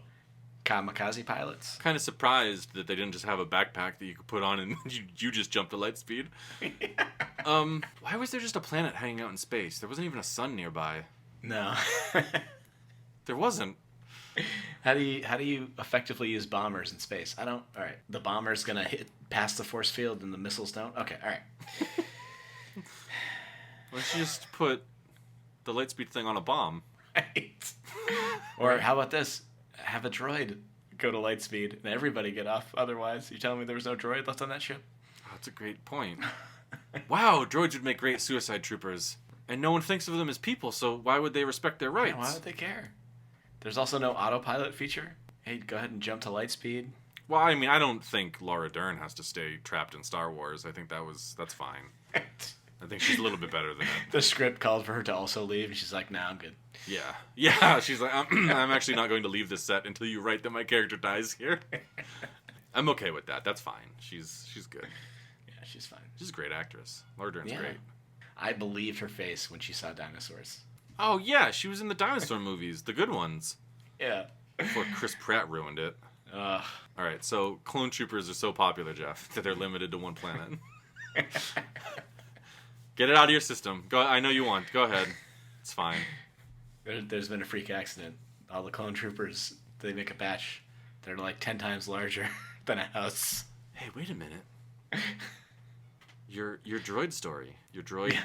Speaker 1: kamikaze pilots.
Speaker 2: Kind of surprised that they didn't just have a backpack that you could put on and you just jump to light speed. Why was there just a planet hanging out in space? There wasn't even a sun nearby.
Speaker 1: No.
Speaker 2: There wasn't.
Speaker 1: How do you effectively use bombers in space? All right. The bomber's gonna hit past the force field and the missiles don't? Okay, all right.
Speaker 2: Why don't you just put the lightspeed thing on a bomb?
Speaker 1: Right. Or how about this? Have a droid go to lightspeed and everybody get off. Otherwise, you telling me there was no droid left on that ship?
Speaker 2: Oh, that's a great point. Wow, droids would make great suicide troopers. And no one thinks of them as people, so why would they respect their rights?
Speaker 1: Yeah, why would they care? There's also no autopilot feature. Hey, go ahead and jump to lightspeed.
Speaker 2: Well, I mean, I don't think Laura Dern has to stay trapped in Star Wars. I think that's fine. I think she's a little bit better than it.
Speaker 1: The script called for her to also leave, and she's like, "Nah, I'm good."
Speaker 2: Yeah. She's like, I'm actually not going to leave this set until you write that my character dies here. I'm okay with that. That's fine. She's good.
Speaker 1: Yeah, she's fine.
Speaker 2: She's a great actress. Laura Dern's great.
Speaker 1: I believed her face when she saw dinosaurs.
Speaker 2: Oh yeah, she was in the dinosaur movies, the good ones.
Speaker 1: Yeah.
Speaker 2: Before Chris Pratt ruined it. All right, so clone troopers are so popular, Jeff, that they're limited to one planet. Get it out of your system. Go. I know you want. Go ahead. It's fine.
Speaker 1: There's been a freak accident. All the clone troopers, they make a batch. They're like 10 times larger than a house.
Speaker 2: Hey, wait a minute. Your droid story. Your droid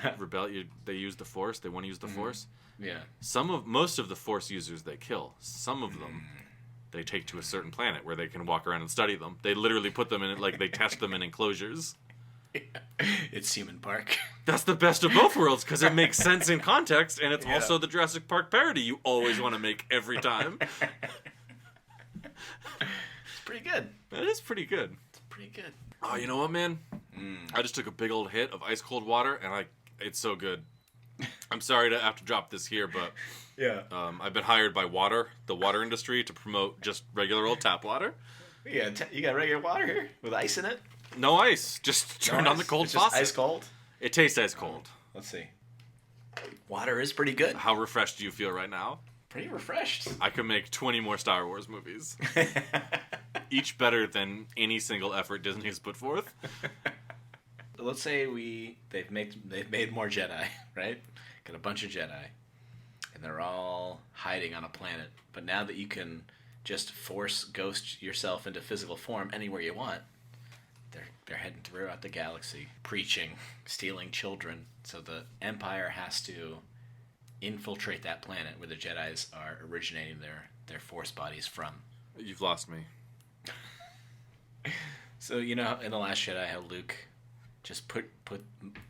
Speaker 2: they use the Force. They want to use the Force.
Speaker 1: Yeah.
Speaker 2: Most of the Force users they kill. Some of them they take to a certain planet where they can walk around and study them. They literally put them in they test them in enclosures.
Speaker 1: Yeah. It's Human Park.
Speaker 2: That's the best of both worlds because it makes sense in context, and it's also the Jurassic Park parody you always want to make every time.
Speaker 1: It's pretty good.
Speaker 2: That is pretty good.
Speaker 1: It's pretty good.
Speaker 2: Oh, you know what, man? I just took a big old hit of ice cold water, and it's so good. I'm sorry to have to drop this here, but I've been hired by the water industry, to promote just regular old tap water.
Speaker 1: Yeah, you got regular water here with ice in it?
Speaker 2: No ice. Just turn on the cold
Speaker 1: it's
Speaker 2: faucet.
Speaker 1: Just ice cold?
Speaker 2: It tastes ice cold.
Speaker 1: Let's see. Water is pretty good.
Speaker 2: How refreshed do you feel right now?
Speaker 1: Pretty refreshed.
Speaker 2: I could make 20 more Star Wars movies. Each better than any single effort Disney has put forth.
Speaker 1: Let's say they've made more Jedi, right? Got a bunch of Jedi, and they're all hiding on a planet. But now that you can just force ghost yourself into physical form anywhere you want, they're heading throughout the galaxy, preaching, stealing children. So the Empire has to infiltrate that planet where the Jedis are originating their Force bodies from.
Speaker 2: You've lost me.
Speaker 1: So you know in The Last Jedi how Luke just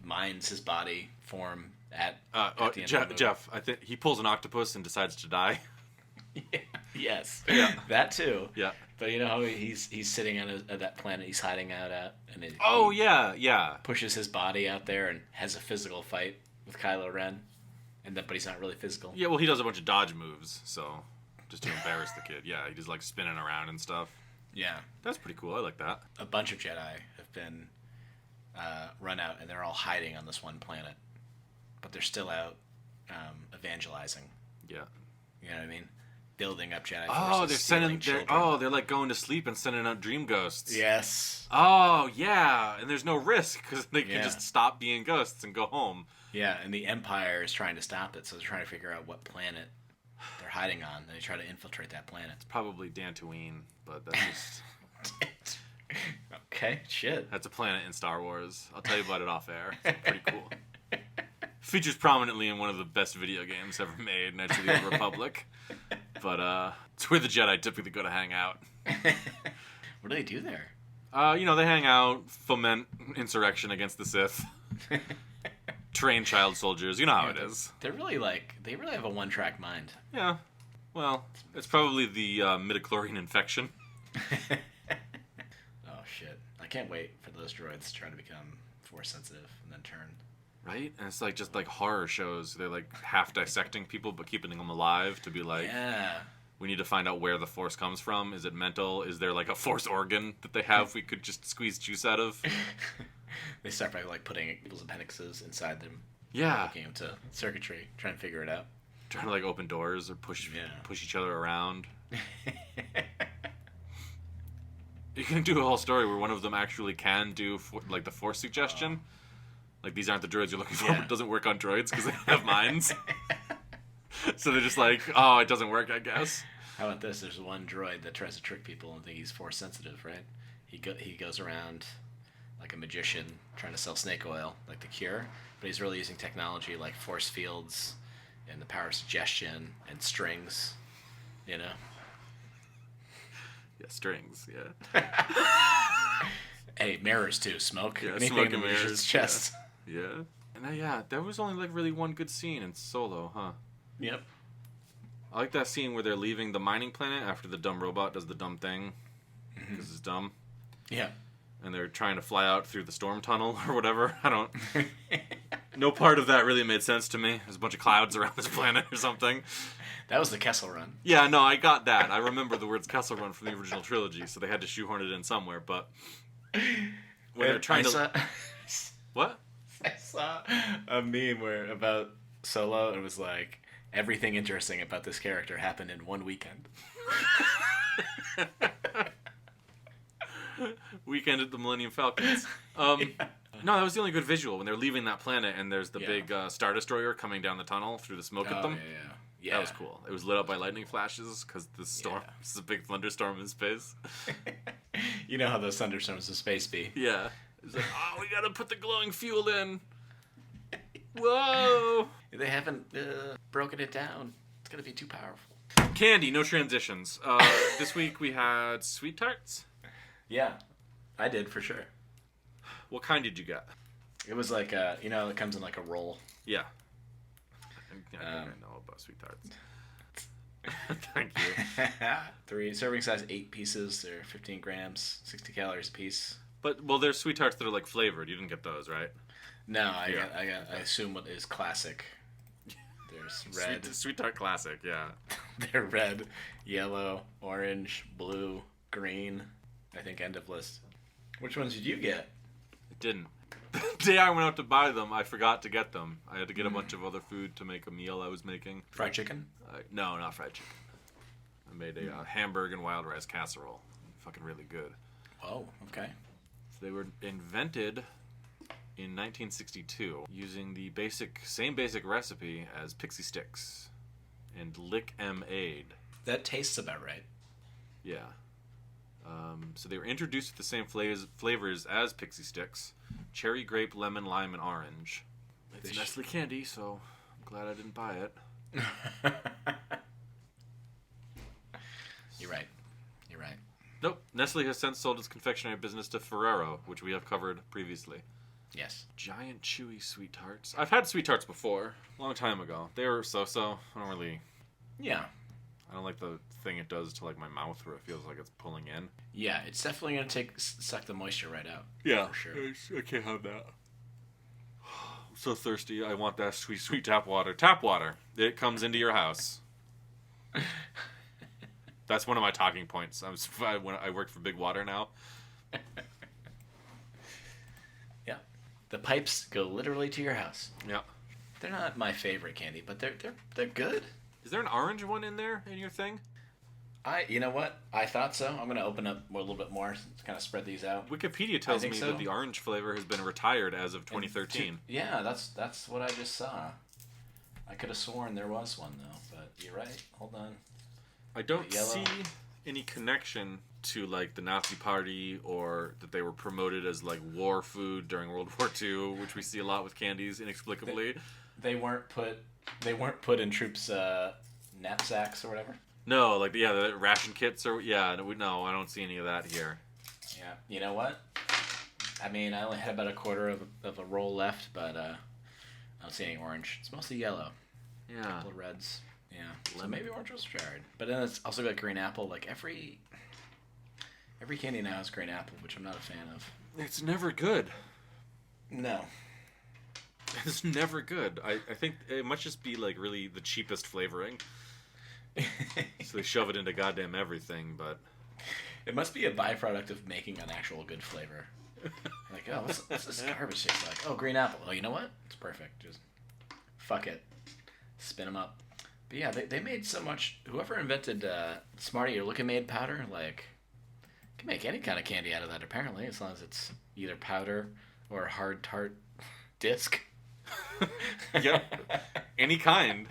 Speaker 1: mines his body form at the end of the movie?
Speaker 2: Jeff, I think he pulls an octopus and decides to die.
Speaker 1: Yes.
Speaker 2: Yeah.
Speaker 1: That too.
Speaker 2: Yeah.
Speaker 1: But you know how he's sitting on that planet he's hiding out at, and he pushes his body out there and has a physical fight with Kylo Ren, but he's not really physical.
Speaker 2: Yeah, well, he does a bunch of dodge moves, so just to embarrass the kid. Yeah, he just spinning around and stuff.
Speaker 1: Yeah.
Speaker 2: That's pretty cool. I like that.
Speaker 1: A bunch of Jedi have been run out, and they're all hiding on this one planet. But they're still out evangelizing.
Speaker 2: Yeah.
Speaker 1: You know what I mean? Building up Jedi
Speaker 2: Oh,
Speaker 1: forces,
Speaker 2: they're
Speaker 1: stealing children.
Speaker 2: they're like going to sleep and sending out dream ghosts.
Speaker 1: Yes.
Speaker 2: Oh, yeah. And there's no risk because they can just stop being ghosts and go home.
Speaker 1: Yeah, and the Empire is trying to stop it, so they're trying to figure out what planet they're hiding on, and they try to infiltrate that planet.
Speaker 2: It's probably Dantooine, but that's just...
Speaker 1: Okay, shit.
Speaker 2: That's a planet in Star Wars. I'll tell you about it off air. It's pretty cool. Features prominently in one of the best video games ever made, Knights of the Old Republic. But it's where the Jedi typically go to hang out.
Speaker 1: What do they do there?
Speaker 2: They hang out, foment insurrection against the Sith. Train child soldiers. You know how it is.
Speaker 1: They're really they really have a one-track mind.
Speaker 2: Yeah. Well, it's probably the midichlorian infection.
Speaker 1: Oh, shit. I can't wait for those droids to try to become force sensitive and then turn.
Speaker 2: Right? And it's just like horror shows. They're like half dissecting people but keeping them alive to be like,
Speaker 1: yeah.
Speaker 2: We need to find out where the force comes from. Is it mental? Is there like a force organ that they have we could just squeeze juice out of?
Speaker 1: They start by putting people's appendixes inside them.
Speaker 2: Yeah.
Speaker 1: Looking into circuitry, trying to figure it out.
Speaker 2: Trying to open doors or push each other around. You can do a whole story where one of them actually can do the force suggestion. These aren't the droids you're looking for, but it doesn't work on droids because they have minds. So they're just oh, it doesn't work, I guess.
Speaker 1: How about this? There's one droid that tries to trick people and think he's force sensitive, right? He goes around like a magician trying to sell snake oil, like the cure, but he's really using technology like force fields and the power of suggestion and strings, you know?
Speaker 2: Yeah, strings, yeah.
Speaker 1: Hey, mirrors too, smoke.
Speaker 2: Yeah,
Speaker 1: anything
Speaker 2: smoke
Speaker 1: in the
Speaker 2: and mirrors.
Speaker 1: magician's chest.
Speaker 2: Yeah. And there was only really one good scene in Solo, huh?
Speaker 1: Yep.
Speaker 2: I like that scene where they're leaving the mining planet after the dumb robot does the dumb thing because it's dumb.
Speaker 1: Yeah.
Speaker 2: And they're trying to fly out through the storm tunnel or whatever. No part of that really made sense to me. There's a bunch of clouds around this planet or something.
Speaker 1: That was the Kessel Run.
Speaker 2: Yeah, no, I got that. I remember the words Kessel Run from the original trilogy, so they had to shoehorn it in somewhere. But when they're trying to... What?
Speaker 1: I saw a meme about Solo. It was like, everything interesting about this character happened in one weekend.
Speaker 2: Weekend at the Millennium Falcons. No, that was the only good visual when they're leaving that planet and there's the big Star Destroyer coming down the tunnel through the smoke at them. Yeah. That was cool. It was lit up by lightning flashes because the storm. Yeah. This is a big thunderstorm in space.
Speaker 1: You know how those thunderstorms in space be.
Speaker 2: Yeah. It's we gotta put the glowing fuel in. Whoa!
Speaker 1: They haven't broken it down. It's gonna be too powerful.
Speaker 2: Candy, no transitions. This week we had Sweet Tarts.
Speaker 1: Yeah, I did for sure.
Speaker 2: What kind did you get?
Speaker 1: It was it comes in a roll.
Speaker 2: Yeah. I know about Sweet Tarts. Thank you.
Speaker 1: 3 serving size, 8 pieces. They're 15 grams, 60 calories a piece.
Speaker 2: But there's Sweet Tarts that are flavored. You didn't get those, right?
Speaker 1: No, I assume what is classic. There's red.
Speaker 2: Sweet Tart Classic, yeah.
Speaker 1: They're red, yellow, orange, blue, green. I think end of list. Which ones did you get?
Speaker 2: I didn't. The day I went out to buy them, I forgot to get them. I had to get a bunch of other food to make a meal I was making.
Speaker 1: Fried chicken?
Speaker 2: No, not fried chicken. I made a hamburger and wild rice casserole. Fucking really good.
Speaker 1: Oh, okay.
Speaker 2: So they were invented in 1962 using the same basic recipe as Pixie Sticks and Lick M Aid.
Speaker 1: That tastes about right.
Speaker 2: Yeah. So they were introduced with the same flavors as Pixie Sticks: cherry, grape, lemon, lime, and orange. It's Nestle candy, so I'm glad I didn't buy it.
Speaker 1: You're right.
Speaker 2: Nope. Nestle has since sold its confectionery business to Ferrero, which we have covered previously.
Speaker 1: Yes.
Speaker 2: Giant chewy Sweet Tarts. I've had Sweet Tarts before, a long time ago. They were so-so. I don't really...
Speaker 1: Yeah.
Speaker 2: I don't like the thing it does to my mouth where it feels like it's pulling in.
Speaker 1: Yeah, it's definitely going to suck the moisture right out.
Speaker 2: Yeah.
Speaker 1: For sure.
Speaker 2: I can't have that. I'm so thirsty. I want that sweet tap water. Tap water. It comes into your house. That's one of my talking points. When I work for Big Water now.
Speaker 1: Yeah. The pipes go literally to your house.
Speaker 2: Yeah.
Speaker 1: They're not my favorite candy, but they're good.
Speaker 2: Is there an orange one in there in your thing?
Speaker 1: You know what? I thought so. I'm gonna open up a little bit more to kind of spread these out.
Speaker 2: Wikipedia tells me that the orange flavor has been retired as of 2013.
Speaker 1: Yeah, that's what I just saw. I could have sworn there was one though, but you're right. Hold on.
Speaker 2: I don't see any connection to like the Nazi Party or that they were promoted as like war food during World War II, which we see a lot with candies inexplicably.
Speaker 1: They weren't put in troops' knapsacks or whatever.
Speaker 2: No, like the ration kits or no, I don't see any of that here.
Speaker 1: Yeah, you know what? I mean, I only had about a quarter of a roll left, but I don't see any orange. It's mostly yellow.
Speaker 2: Yeah, a
Speaker 1: couple of reds. Yeah, so maybe orange was jarred. But then it's also got green apple. Like every candy now has green apple, which I'm not a fan of.
Speaker 2: It's never good.
Speaker 1: No.
Speaker 2: It's never good. I think it must just be like really the cheapest flavoring. So they shove it into goddamn everything, but
Speaker 1: it must be a byproduct of making an actual good flavor. Like, oh, what's this garbage taste like? Oh, green apple. Oh, you know what? It's perfect. Just fuck it. Spin them up. But yeah, they made so much. Whoever invented Smartie or Look-A-Made powder, like, can make any kind of candy out of that, apparently, as long as it's either powder or a hard tart disc.
Speaker 2: Yep. Any kind.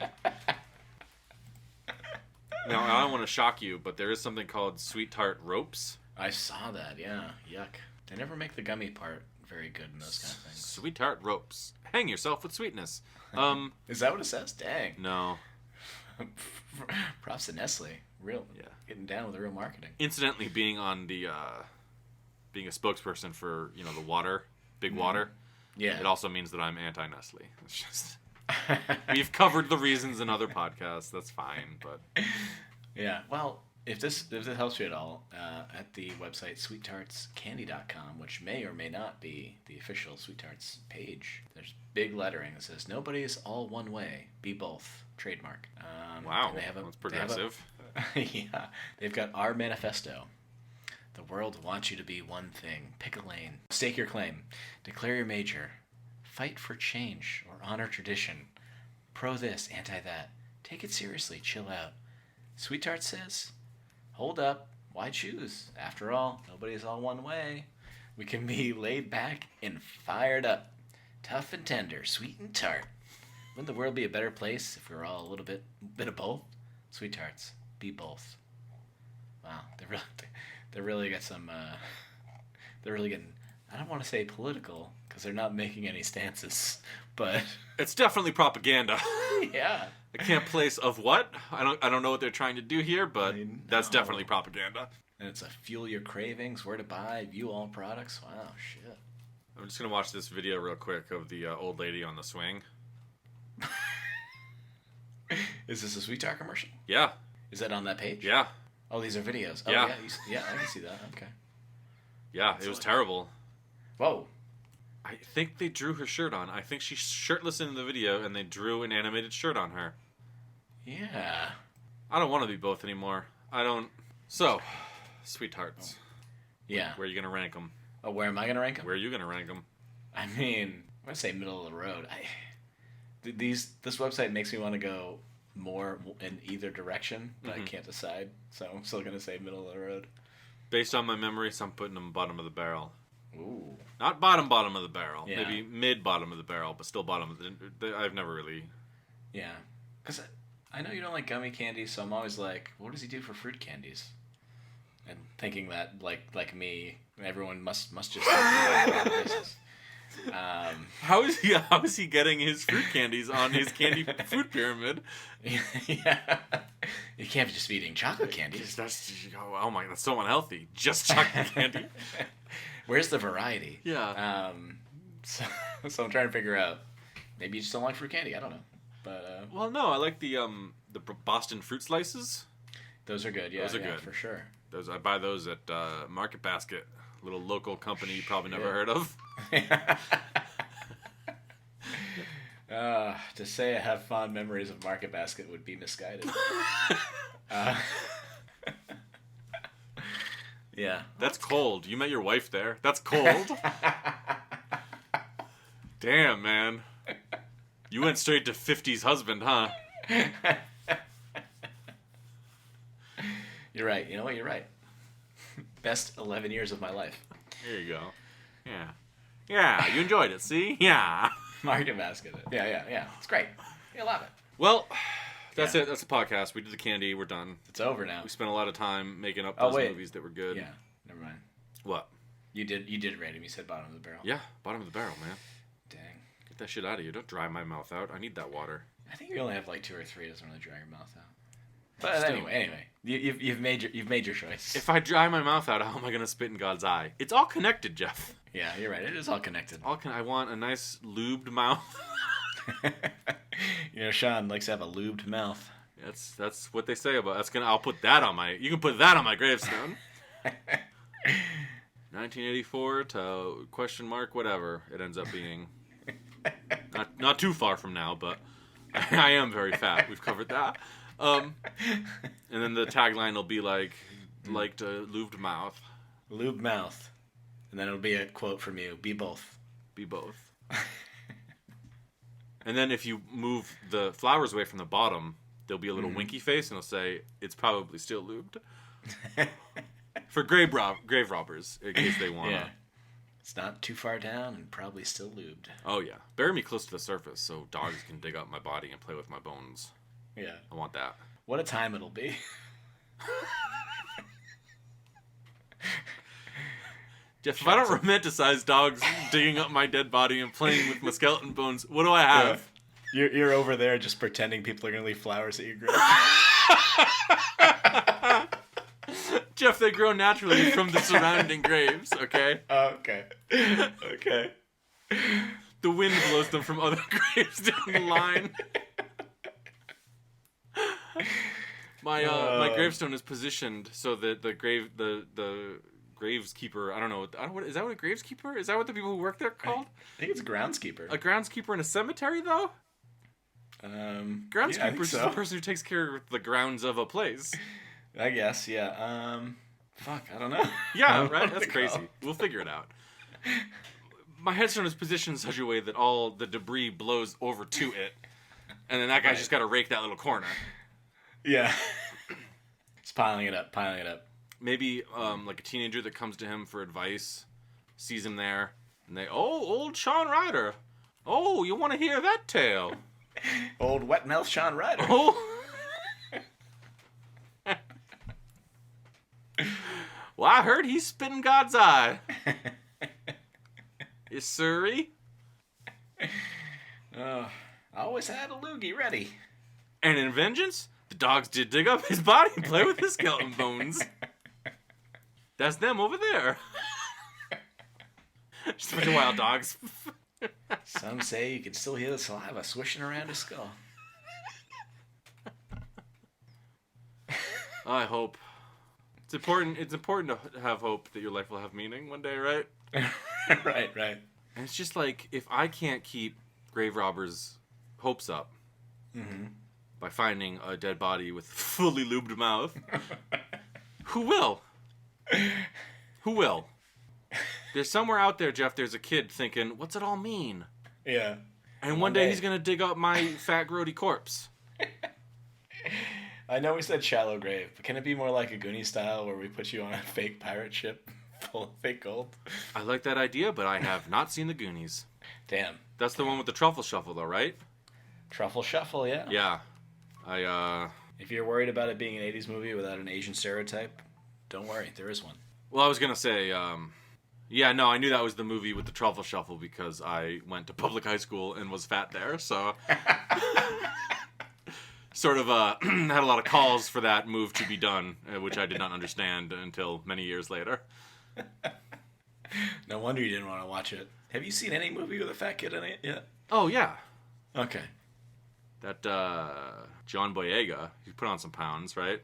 Speaker 2: Now, I don't want to shock you, but there is something called Sweet Tart ropes.
Speaker 1: I saw that, yeah. Yuck. They never make the gummy part very good in those kind of things.
Speaker 2: Sweet Tart ropes. Hang yourself with sweetness.
Speaker 1: Is that what it says? Dang.
Speaker 2: No.
Speaker 1: Props to Nestle. Getting down with the real marketing.
Speaker 2: Incidentally, being on the being a spokesperson for the water, Big Water.
Speaker 1: Yeah.
Speaker 2: It also means that I'm anti-Nestle. It's just we've covered the reasons in other podcasts. That's fine, but
Speaker 1: yeah. Well, if this helps you at all, at the website sweettartscandy.com, which may or may not be the official Sweet Tarts page, there's big lettering that says "Nobody is all one way. Be both." Trademark.
Speaker 2: Wow, that's progressive.
Speaker 1: Yeah, they've got our manifesto. The world wants you to be one thing. Pick a lane. Stake your claim. Declare your major. Fight for change or honor tradition. Pro this, anti that. Take it seriously. Chill out. Sweet Tart says, hold up. Why choose? After all, nobody's all one way. We can be laid back and fired up. Tough and tender. Sweet and tart. Wouldn't the world be a better place if we were all a little bit of both? Sweet Tarts. Be both. Wow. They really got some, they're really getting, I don't want to say political, because they're not making any stances, but
Speaker 2: it's definitely propaganda.
Speaker 1: Yeah.
Speaker 2: I can't place of what. I don't know what they're trying to do here, but that's definitely propaganda.
Speaker 1: And it's a fuel your cravings, where to buy, view all products. Wow, shit.
Speaker 2: I'm just gonna watch this video real quick of the old lady on the swing.
Speaker 1: Is this a Sweet Tart commercial?
Speaker 2: Yeah.
Speaker 1: Is that on that page?
Speaker 2: Yeah.
Speaker 1: Oh, these are videos. Oh,
Speaker 2: yeah.
Speaker 1: Yeah, I can see that. Okay.
Speaker 2: Yeah, it was terrible.
Speaker 1: Whoa.
Speaker 2: I think they drew her shirt on. I think she's shirtless in the video, and they drew an animated shirt on her.
Speaker 1: Yeah.
Speaker 2: I don't want to be both anymore. I don't. So, Sweet Tarts.
Speaker 1: Yeah.
Speaker 2: Where are you going to rank them?
Speaker 1: Oh, where am I going to rank them?
Speaker 2: Where are you going to rank them?
Speaker 1: I mean, I'm going to say middle of the road. This website makes me want to go more in either direction, but I can't decide. So I'm still going to say middle of the road.
Speaker 2: Based on my memories, I'm putting them bottom of the barrel.
Speaker 1: Ooh.
Speaker 2: Not bottom of the barrel.
Speaker 1: Yeah.
Speaker 2: Maybe mid bottom of the barrel, but still bottom of the... I've never really...
Speaker 1: Yeah. Because I know you don't like gummy candies, so I'm always like, what does he do for fruit candies? And thinking that, like me, everyone must just...
Speaker 2: How is he getting his fruit candies on his candy food pyramid?
Speaker 1: Yeah. You can't just be eating chocolate candy.
Speaker 2: Oh my, that's so unhealthy. Just chocolate candy.
Speaker 1: Where's the variety?
Speaker 2: Yeah.
Speaker 1: So I'm trying to figure out. Maybe you just don't like fruit candy. I don't know. But
Speaker 2: well, no, I like the Boston fruit slices.
Speaker 1: Those are good. Yeah,
Speaker 2: those are good
Speaker 1: for sure.
Speaker 2: I buy those at Market Basket, a little local company you probably never heard of.
Speaker 1: To say I have fond memories of Market Basket would be misguided. Yeah.
Speaker 2: That's cold. You met your wife there. That's cold. Damn, man. You went straight to 50s husband, huh?
Speaker 1: You're right. You know what? You're right. Best 11 years of my life.
Speaker 2: There you go. Yeah. Yeah, you enjoyed it, see? Yeah.
Speaker 1: Market basket. Yeah. It's great. You love it.
Speaker 2: Well, that's it. That's the podcast. We did the candy. We're done.
Speaker 1: It's over now.
Speaker 2: We spent a lot of time making up those movies that were good.
Speaker 1: Yeah, never mind.
Speaker 2: What?
Speaker 1: You did rate him. You said bottom of the barrel.
Speaker 2: Yeah, bottom of the barrel, man.
Speaker 1: Dang.
Speaker 2: Get that shit out of you. Don't dry my mouth out. I need that water.
Speaker 1: I think you only have like 2 or 3. It doesn't really dry your mouth out. But anyway, you've made your choice.
Speaker 2: If I dry my mouth out, how am I gonna spit in God's eye? It's all connected, Jeff.
Speaker 1: Yeah, you're right. It is all connected.
Speaker 2: I want a nice lubed mouth.
Speaker 1: Sean likes to have a lubed mouth.
Speaker 2: That's what they say about. I'll put that on my. You can put that on my gravestone. 1984 to question mark whatever it ends up being. Not too far from now, but I am very fat. We've covered that. And then the tagline will be like a lubed mouth.
Speaker 1: Lubed mouth. And then it'll be a quote from you. Be both.
Speaker 2: Be both. And then if you move the flowers away from the bottom, there'll be a little winky face, and it'll say, it's probably still lubed. For grave robbers, in case they want to.
Speaker 1: Yeah. It's not too far down and probably still lubed.
Speaker 2: Oh, yeah. Bury me close to the surface so dogs can dig up my body and play with my bones.
Speaker 1: Yeah.
Speaker 2: I want that.
Speaker 1: What a time it'll be.
Speaker 2: Jeff, if I don't romanticize dogs digging up my dead body and playing with my skeleton bones, what do I have?
Speaker 1: Yeah. You're over there just pretending people are going to leave flowers at your grave.
Speaker 2: Jeff, they grow naturally from the surrounding graves, okay?
Speaker 1: Okay.
Speaker 2: The wind blows them from other graves down the line. My gravestone is positioned so that the graveskeeper, I don't know, is that what a graveskeeper? Is that what the people who work there are called?
Speaker 1: I think it's a groundskeeper.
Speaker 2: A groundskeeper in a cemetery, though? Groundskeeper is the person who takes care of the grounds of a place.
Speaker 1: I guess, yeah. Fuck, I don't know.
Speaker 2: Yeah, right? That's crazy. We'll figure it out. My headstone is positioned in such a way that all the debris blows over to it, and then that guy's just got to rake that little corner.
Speaker 1: Yeah. Just piling it up.
Speaker 2: Maybe like a teenager that comes to him for advice, sees him there, and they, old Sean Ryder. Oh, you want to hear that tale?
Speaker 1: Old wet mouth Sean Ryder.
Speaker 2: Oh. Well, I heard he's spitting God's eye. Yes, sirree.
Speaker 1: I always had a loogie ready.
Speaker 2: And in vengeance, the dogs did dig up his body and play with his skeleton bones. That's them over there. Just a bunch of wild dogs.
Speaker 1: Some say you can still hear the saliva swishing around his skull.
Speaker 2: I hope. It's important to have hope that your life will have meaning one day, right?
Speaker 1: Right.
Speaker 2: And it's just like, if I can't keep grave robbers' hopes up by finding a dead body with fully lubed mouth, who will? Who will? There's somewhere out there, Jeff, there's a kid thinking, what's it all mean?
Speaker 1: Yeah.
Speaker 2: And one day he's going to dig up my fat, grody corpse.
Speaker 1: I know we said shallow grave, but can it be more like a Goonie style where we put you on a fake pirate ship full of fake gold?
Speaker 2: I like that idea, but I have not seen the Goonies.
Speaker 1: Damn.
Speaker 2: That's the one with the truffle shuffle, though, right?
Speaker 1: Truffle shuffle, yeah.
Speaker 2: Yeah.
Speaker 1: If you're worried about it being an 80s movie without an Asian stereotype, don't worry, there is one.
Speaker 2: Well, I was going to say, I knew that was the movie with the truffle shuffle because I went to public high school and was fat there, so... sort of had a lot of calls for that move to be done, which I did not understand until many years later.
Speaker 1: No wonder you didn't want to watch it. Have you seen any movie with a fat kid in it yet?
Speaker 2: Oh, yeah.
Speaker 1: Okay.
Speaker 2: That John Boyega, he put on some pounds, right?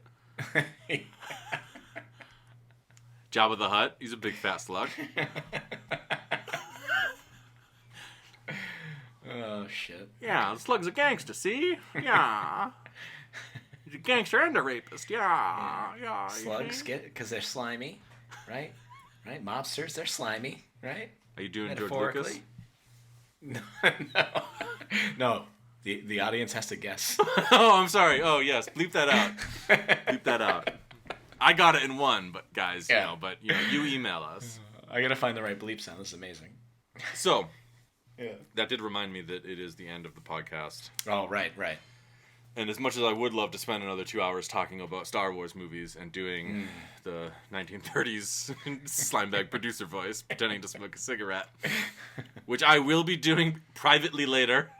Speaker 2: Jabba the Hutt, he's a big fat slug.
Speaker 1: Oh, shit.
Speaker 2: Yeah, the slug's a gangster, see? Yeah. He's a gangster and a rapist, yeah.
Speaker 1: Slugs get it because they're slimy? right? Right? Mobsters, they're slimy, right?
Speaker 2: Are you doing George Lucas?
Speaker 1: No. No. The audience has to guess.
Speaker 2: Oh, I'm sorry. Oh, yes. Bleep that out. Bleep that out. I got it in one, but guys, you email us.
Speaker 1: I gotta find the right bleep sound. This is amazing.
Speaker 2: So,
Speaker 1: yeah.
Speaker 2: That did remind me that it is the end of the podcast.
Speaker 1: Oh, right.
Speaker 2: And as much as I would love to spend another 2 hours talking about Star Wars movies and doing the 1930s slimebag producer voice, pretending to smoke a cigarette, which I will be doing privately later.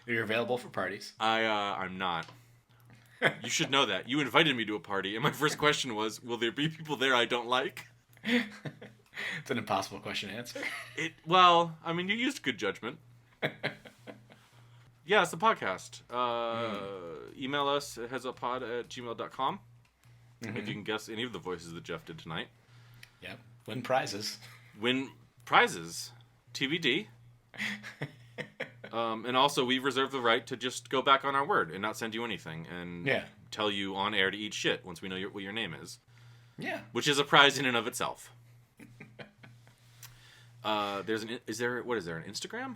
Speaker 1: You're available for parties.
Speaker 2: I'm not. You should know that. You invited me to a party, and my first question was, will there be people there I don't like?
Speaker 1: It's an impossible question to answer.
Speaker 2: Well, I mean, you used good judgment. Yeah, it's the podcast. Email us at headsuppod@gmail.com if you can guess any of the voices that Jeff did tonight.
Speaker 1: Yep. Win prizes.
Speaker 2: Win prizes. TBD. And also, we reserve the right to just go back on our word and not send you anything and tell you on air to eat shit once we know what your name is. Yeah. Which is a prize in and of itself. Is there an Instagram?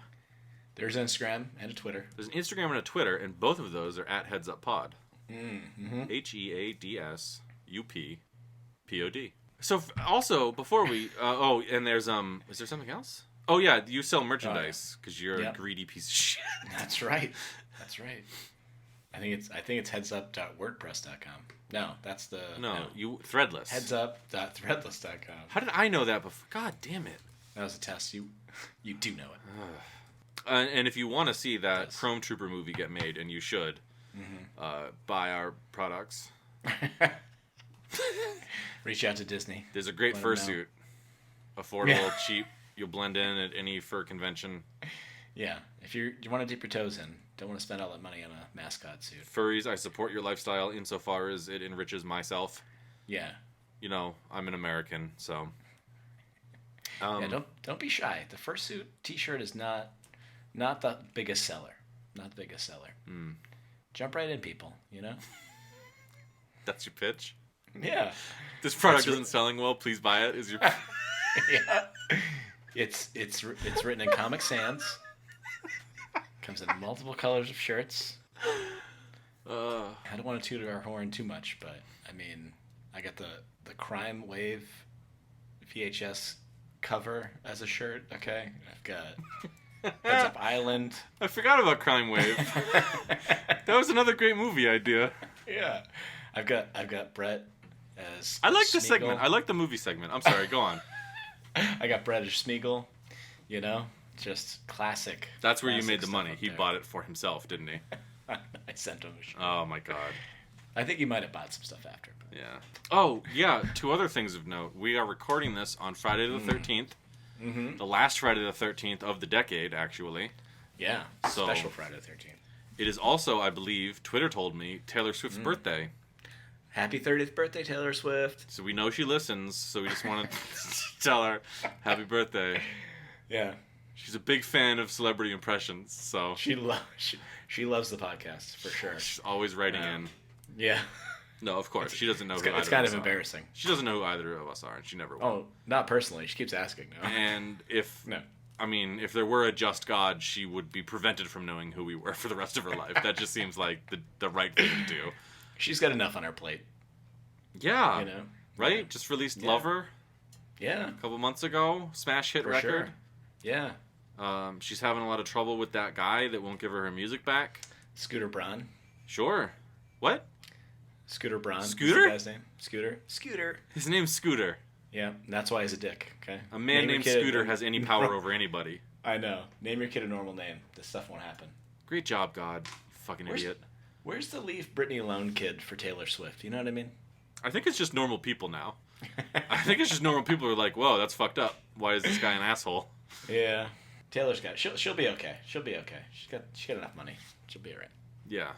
Speaker 1: There's an Instagram and a Twitter.
Speaker 2: There's an Instagram and a Twitter, and both of those are at HeadsUpPod. HeadSuppPod. So also before we and there's is there something else? Oh yeah, you sell merchandise because you're a greedy piece of shit.
Speaker 1: That's right. I think it's headsup.wordpress.com. No, that's the
Speaker 2: you Threadless.
Speaker 1: Headsup.threadless.com.
Speaker 2: How did I know that before? God damn it.
Speaker 1: That was a test. You do know it.
Speaker 2: And if you want to see that Chrome Trooper movie get made, and you should, buy our products.
Speaker 1: Reach out to Disney.
Speaker 2: There's a great fursuit. Affordable, cheap. You'll blend in at any fur convention. Yeah. If you want to dip your toes in, don't want to spend all that money on a mascot suit. Furries, I support your lifestyle insofar as it enriches myself. Yeah. You know, I'm an American, so... don't be shy. The fursuit t-shirt is not the biggest seller. Not the biggest seller. Jump right in, people, you know? That's your pitch? Yeah. This product isn't selling well, please buy it. Is your yeah. It's written in Comic Sans. Comes in multiple colors of shirts. I don't want to toot our horn too much, but I mean, I got the Crime Wave VHS cover as a shirt. Okay, I've got Heads Up Island. I forgot about Crime Wave. That was another great movie idea. Yeah, I've got Brett as. I like this segment. I like the movie segment. I'm sorry. Go on. I got Brett as Smeagol. You know, just classic. That's where you made the money. He bought it for himself, didn't he? I sent him a shirt. Oh my god. I think he might have bought some stuff after. But... Yeah. Oh, yeah. Two other things of note. We are recording this on Friday the 13th. Mm-hmm. The last Friday the 13th of the decade, actually. Yeah. So, special Friday the 13th. It is also, I believe, Twitter told me, Taylor Swift's birthday. Happy 30th birthday, Taylor Swift. So we know she listens, so we just want to tell her happy birthday. Yeah. She's a big fan of celebrity impressions, so... She loves the podcast, for sure. She's always writing in. Yeah. No, of course. She doesn't know who either of us are. It's kind of embarrassing. She doesn't know who either of us are, and she never will. Oh, not personally. She keeps asking, no. And if... No. I mean, if there were a just God, she would be prevented from knowing who we were for the rest of her life. That just seems like the right thing to do. She's got enough on her plate. Yeah. You know? Right? Yeah. Just released Lover. Yeah. A couple months ago. Smash hit for record. Sure. Yeah. She's having a lot of trouble with that guy that won't give her music back. Scooter Braun. Sure. What? Scooter Braun. Scooter? That's the guy's name. Scooter. His name's Scooter. Yeah, that's why he's a dick, okay? A man named Scooter has any power over anybody. I know. Name your kid a normal name. This stuff won't happen. Great job, God. Fucking idiot. Where's the Leave Britney Alone kid for Taylor Swift? You know what I mean? I think it's just normal people now. I think it's just normal people who are like, whoa, that's fucked up. Why is this guy an asshole? Yeah. Taylor's got it. She'll be okay. She'll be okay. She's got enough money. She'll be alright. Yeah.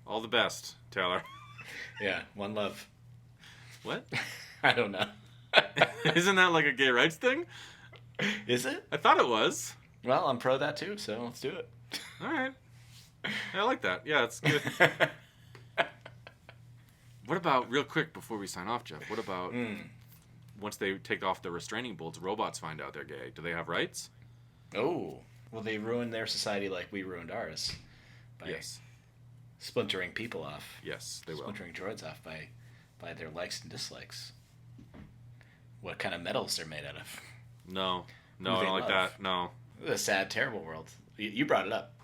Speaker 2: All the best, Taylor. Yeah. One love. What? I don't know. Isn't that like a gay rights thing? Is it? I thought it was. Well, I'm pro that too, so let's do it. All right. I like that. Yeah, it's good. What about, real quick before we sign off, Jeff, what about once they take off the restraining bolts, robots find out they're gay? Do they have rights?
Speaker 1: Oh. Well, they ruined their society like we ruined ours. By splintering people off.
Speaker 2: Yes, they will.
Speaker 1: Splintering droids off by their likes and dislikes. What kind of metals they're made out of.
Speaker 2: No, I don't like that. No.
Speaker 1: It's a sad, terrible world. You brought it up.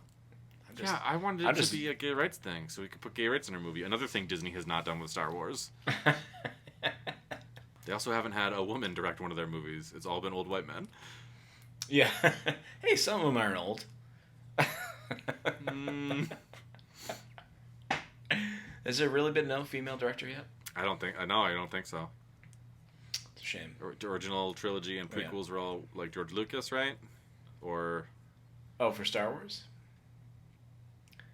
Speaker 2: I wanted it to be a gay rights thing, so we could put gay rights in our movie. Another thing Disney has not done with Star Wars. They also haven't had a woman direct one of their movies. It's all been old white men.
Speaker 1: Yeah. Hey, some of them aren't old. Has there really been no female director yet?
Speaker 2: I don't think so.
Speaker 1: It's a shame.
Speaker 2: The original trilogy and prequels were all like George Lucas, right? Or...
Speaker 1: Oh, for Star Wars?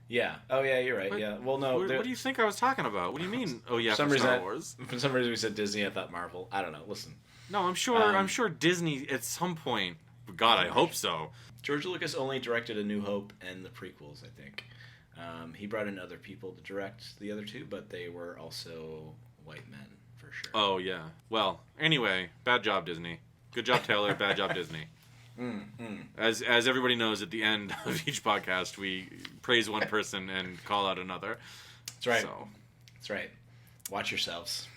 Speaker 1: Yeah. Oh, yeah, you're right.
Speaker 2: What?
Speaker 1: Yeah. Well, no.
Speaker 2: What do you think I was talking about? What do you mean? Oh, yeah, for Star Wars.
Speaker 1: For some reason we said Disney. I thought Marvel. I don't know. Listen.
Speaker 2: No, I'm sure Disney at some point. God, I hope so.
Speaker 1: George Lucas only directed A New Hope and the prequels, I think. He brought in other people to direct the other two, but they were also white men, for sure.
Speaker 2: Oh, yeah. Well, anyway, bad job, Disney. Good job, Taylor. Bad job, Disney. As everybody knows, at the end of each podcast, we praise one person and call out another.
Speaker 1: That's right. That's right. Watch yourselves.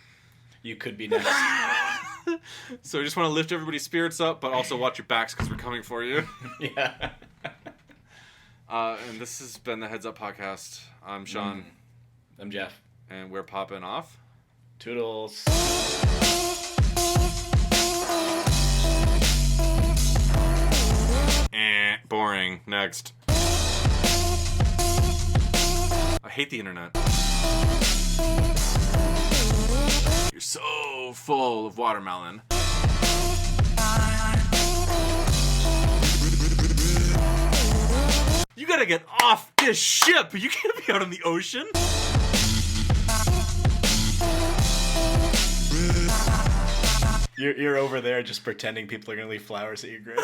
Speaker 1: You could be next.
Speaker 2: So we just want to lift everybody's spirits up, but also watch your backs because we're coming for you.
Speaker 1: Yeah.
Speaker 2: And this has been the Heads Up Podcast. I'm Sean.
Speaker 1: I'm Jeff.
Speaker 2: And we're popping off.
Speaker 1: Toodles.
Speaker 2: Boring. Next. I hate the internet. You're so full of watermelon. You gotta get off this ship! You can't be out in the ocean!
Speaker 1: You're over there just pretending people are gonna leave flowers at your grave.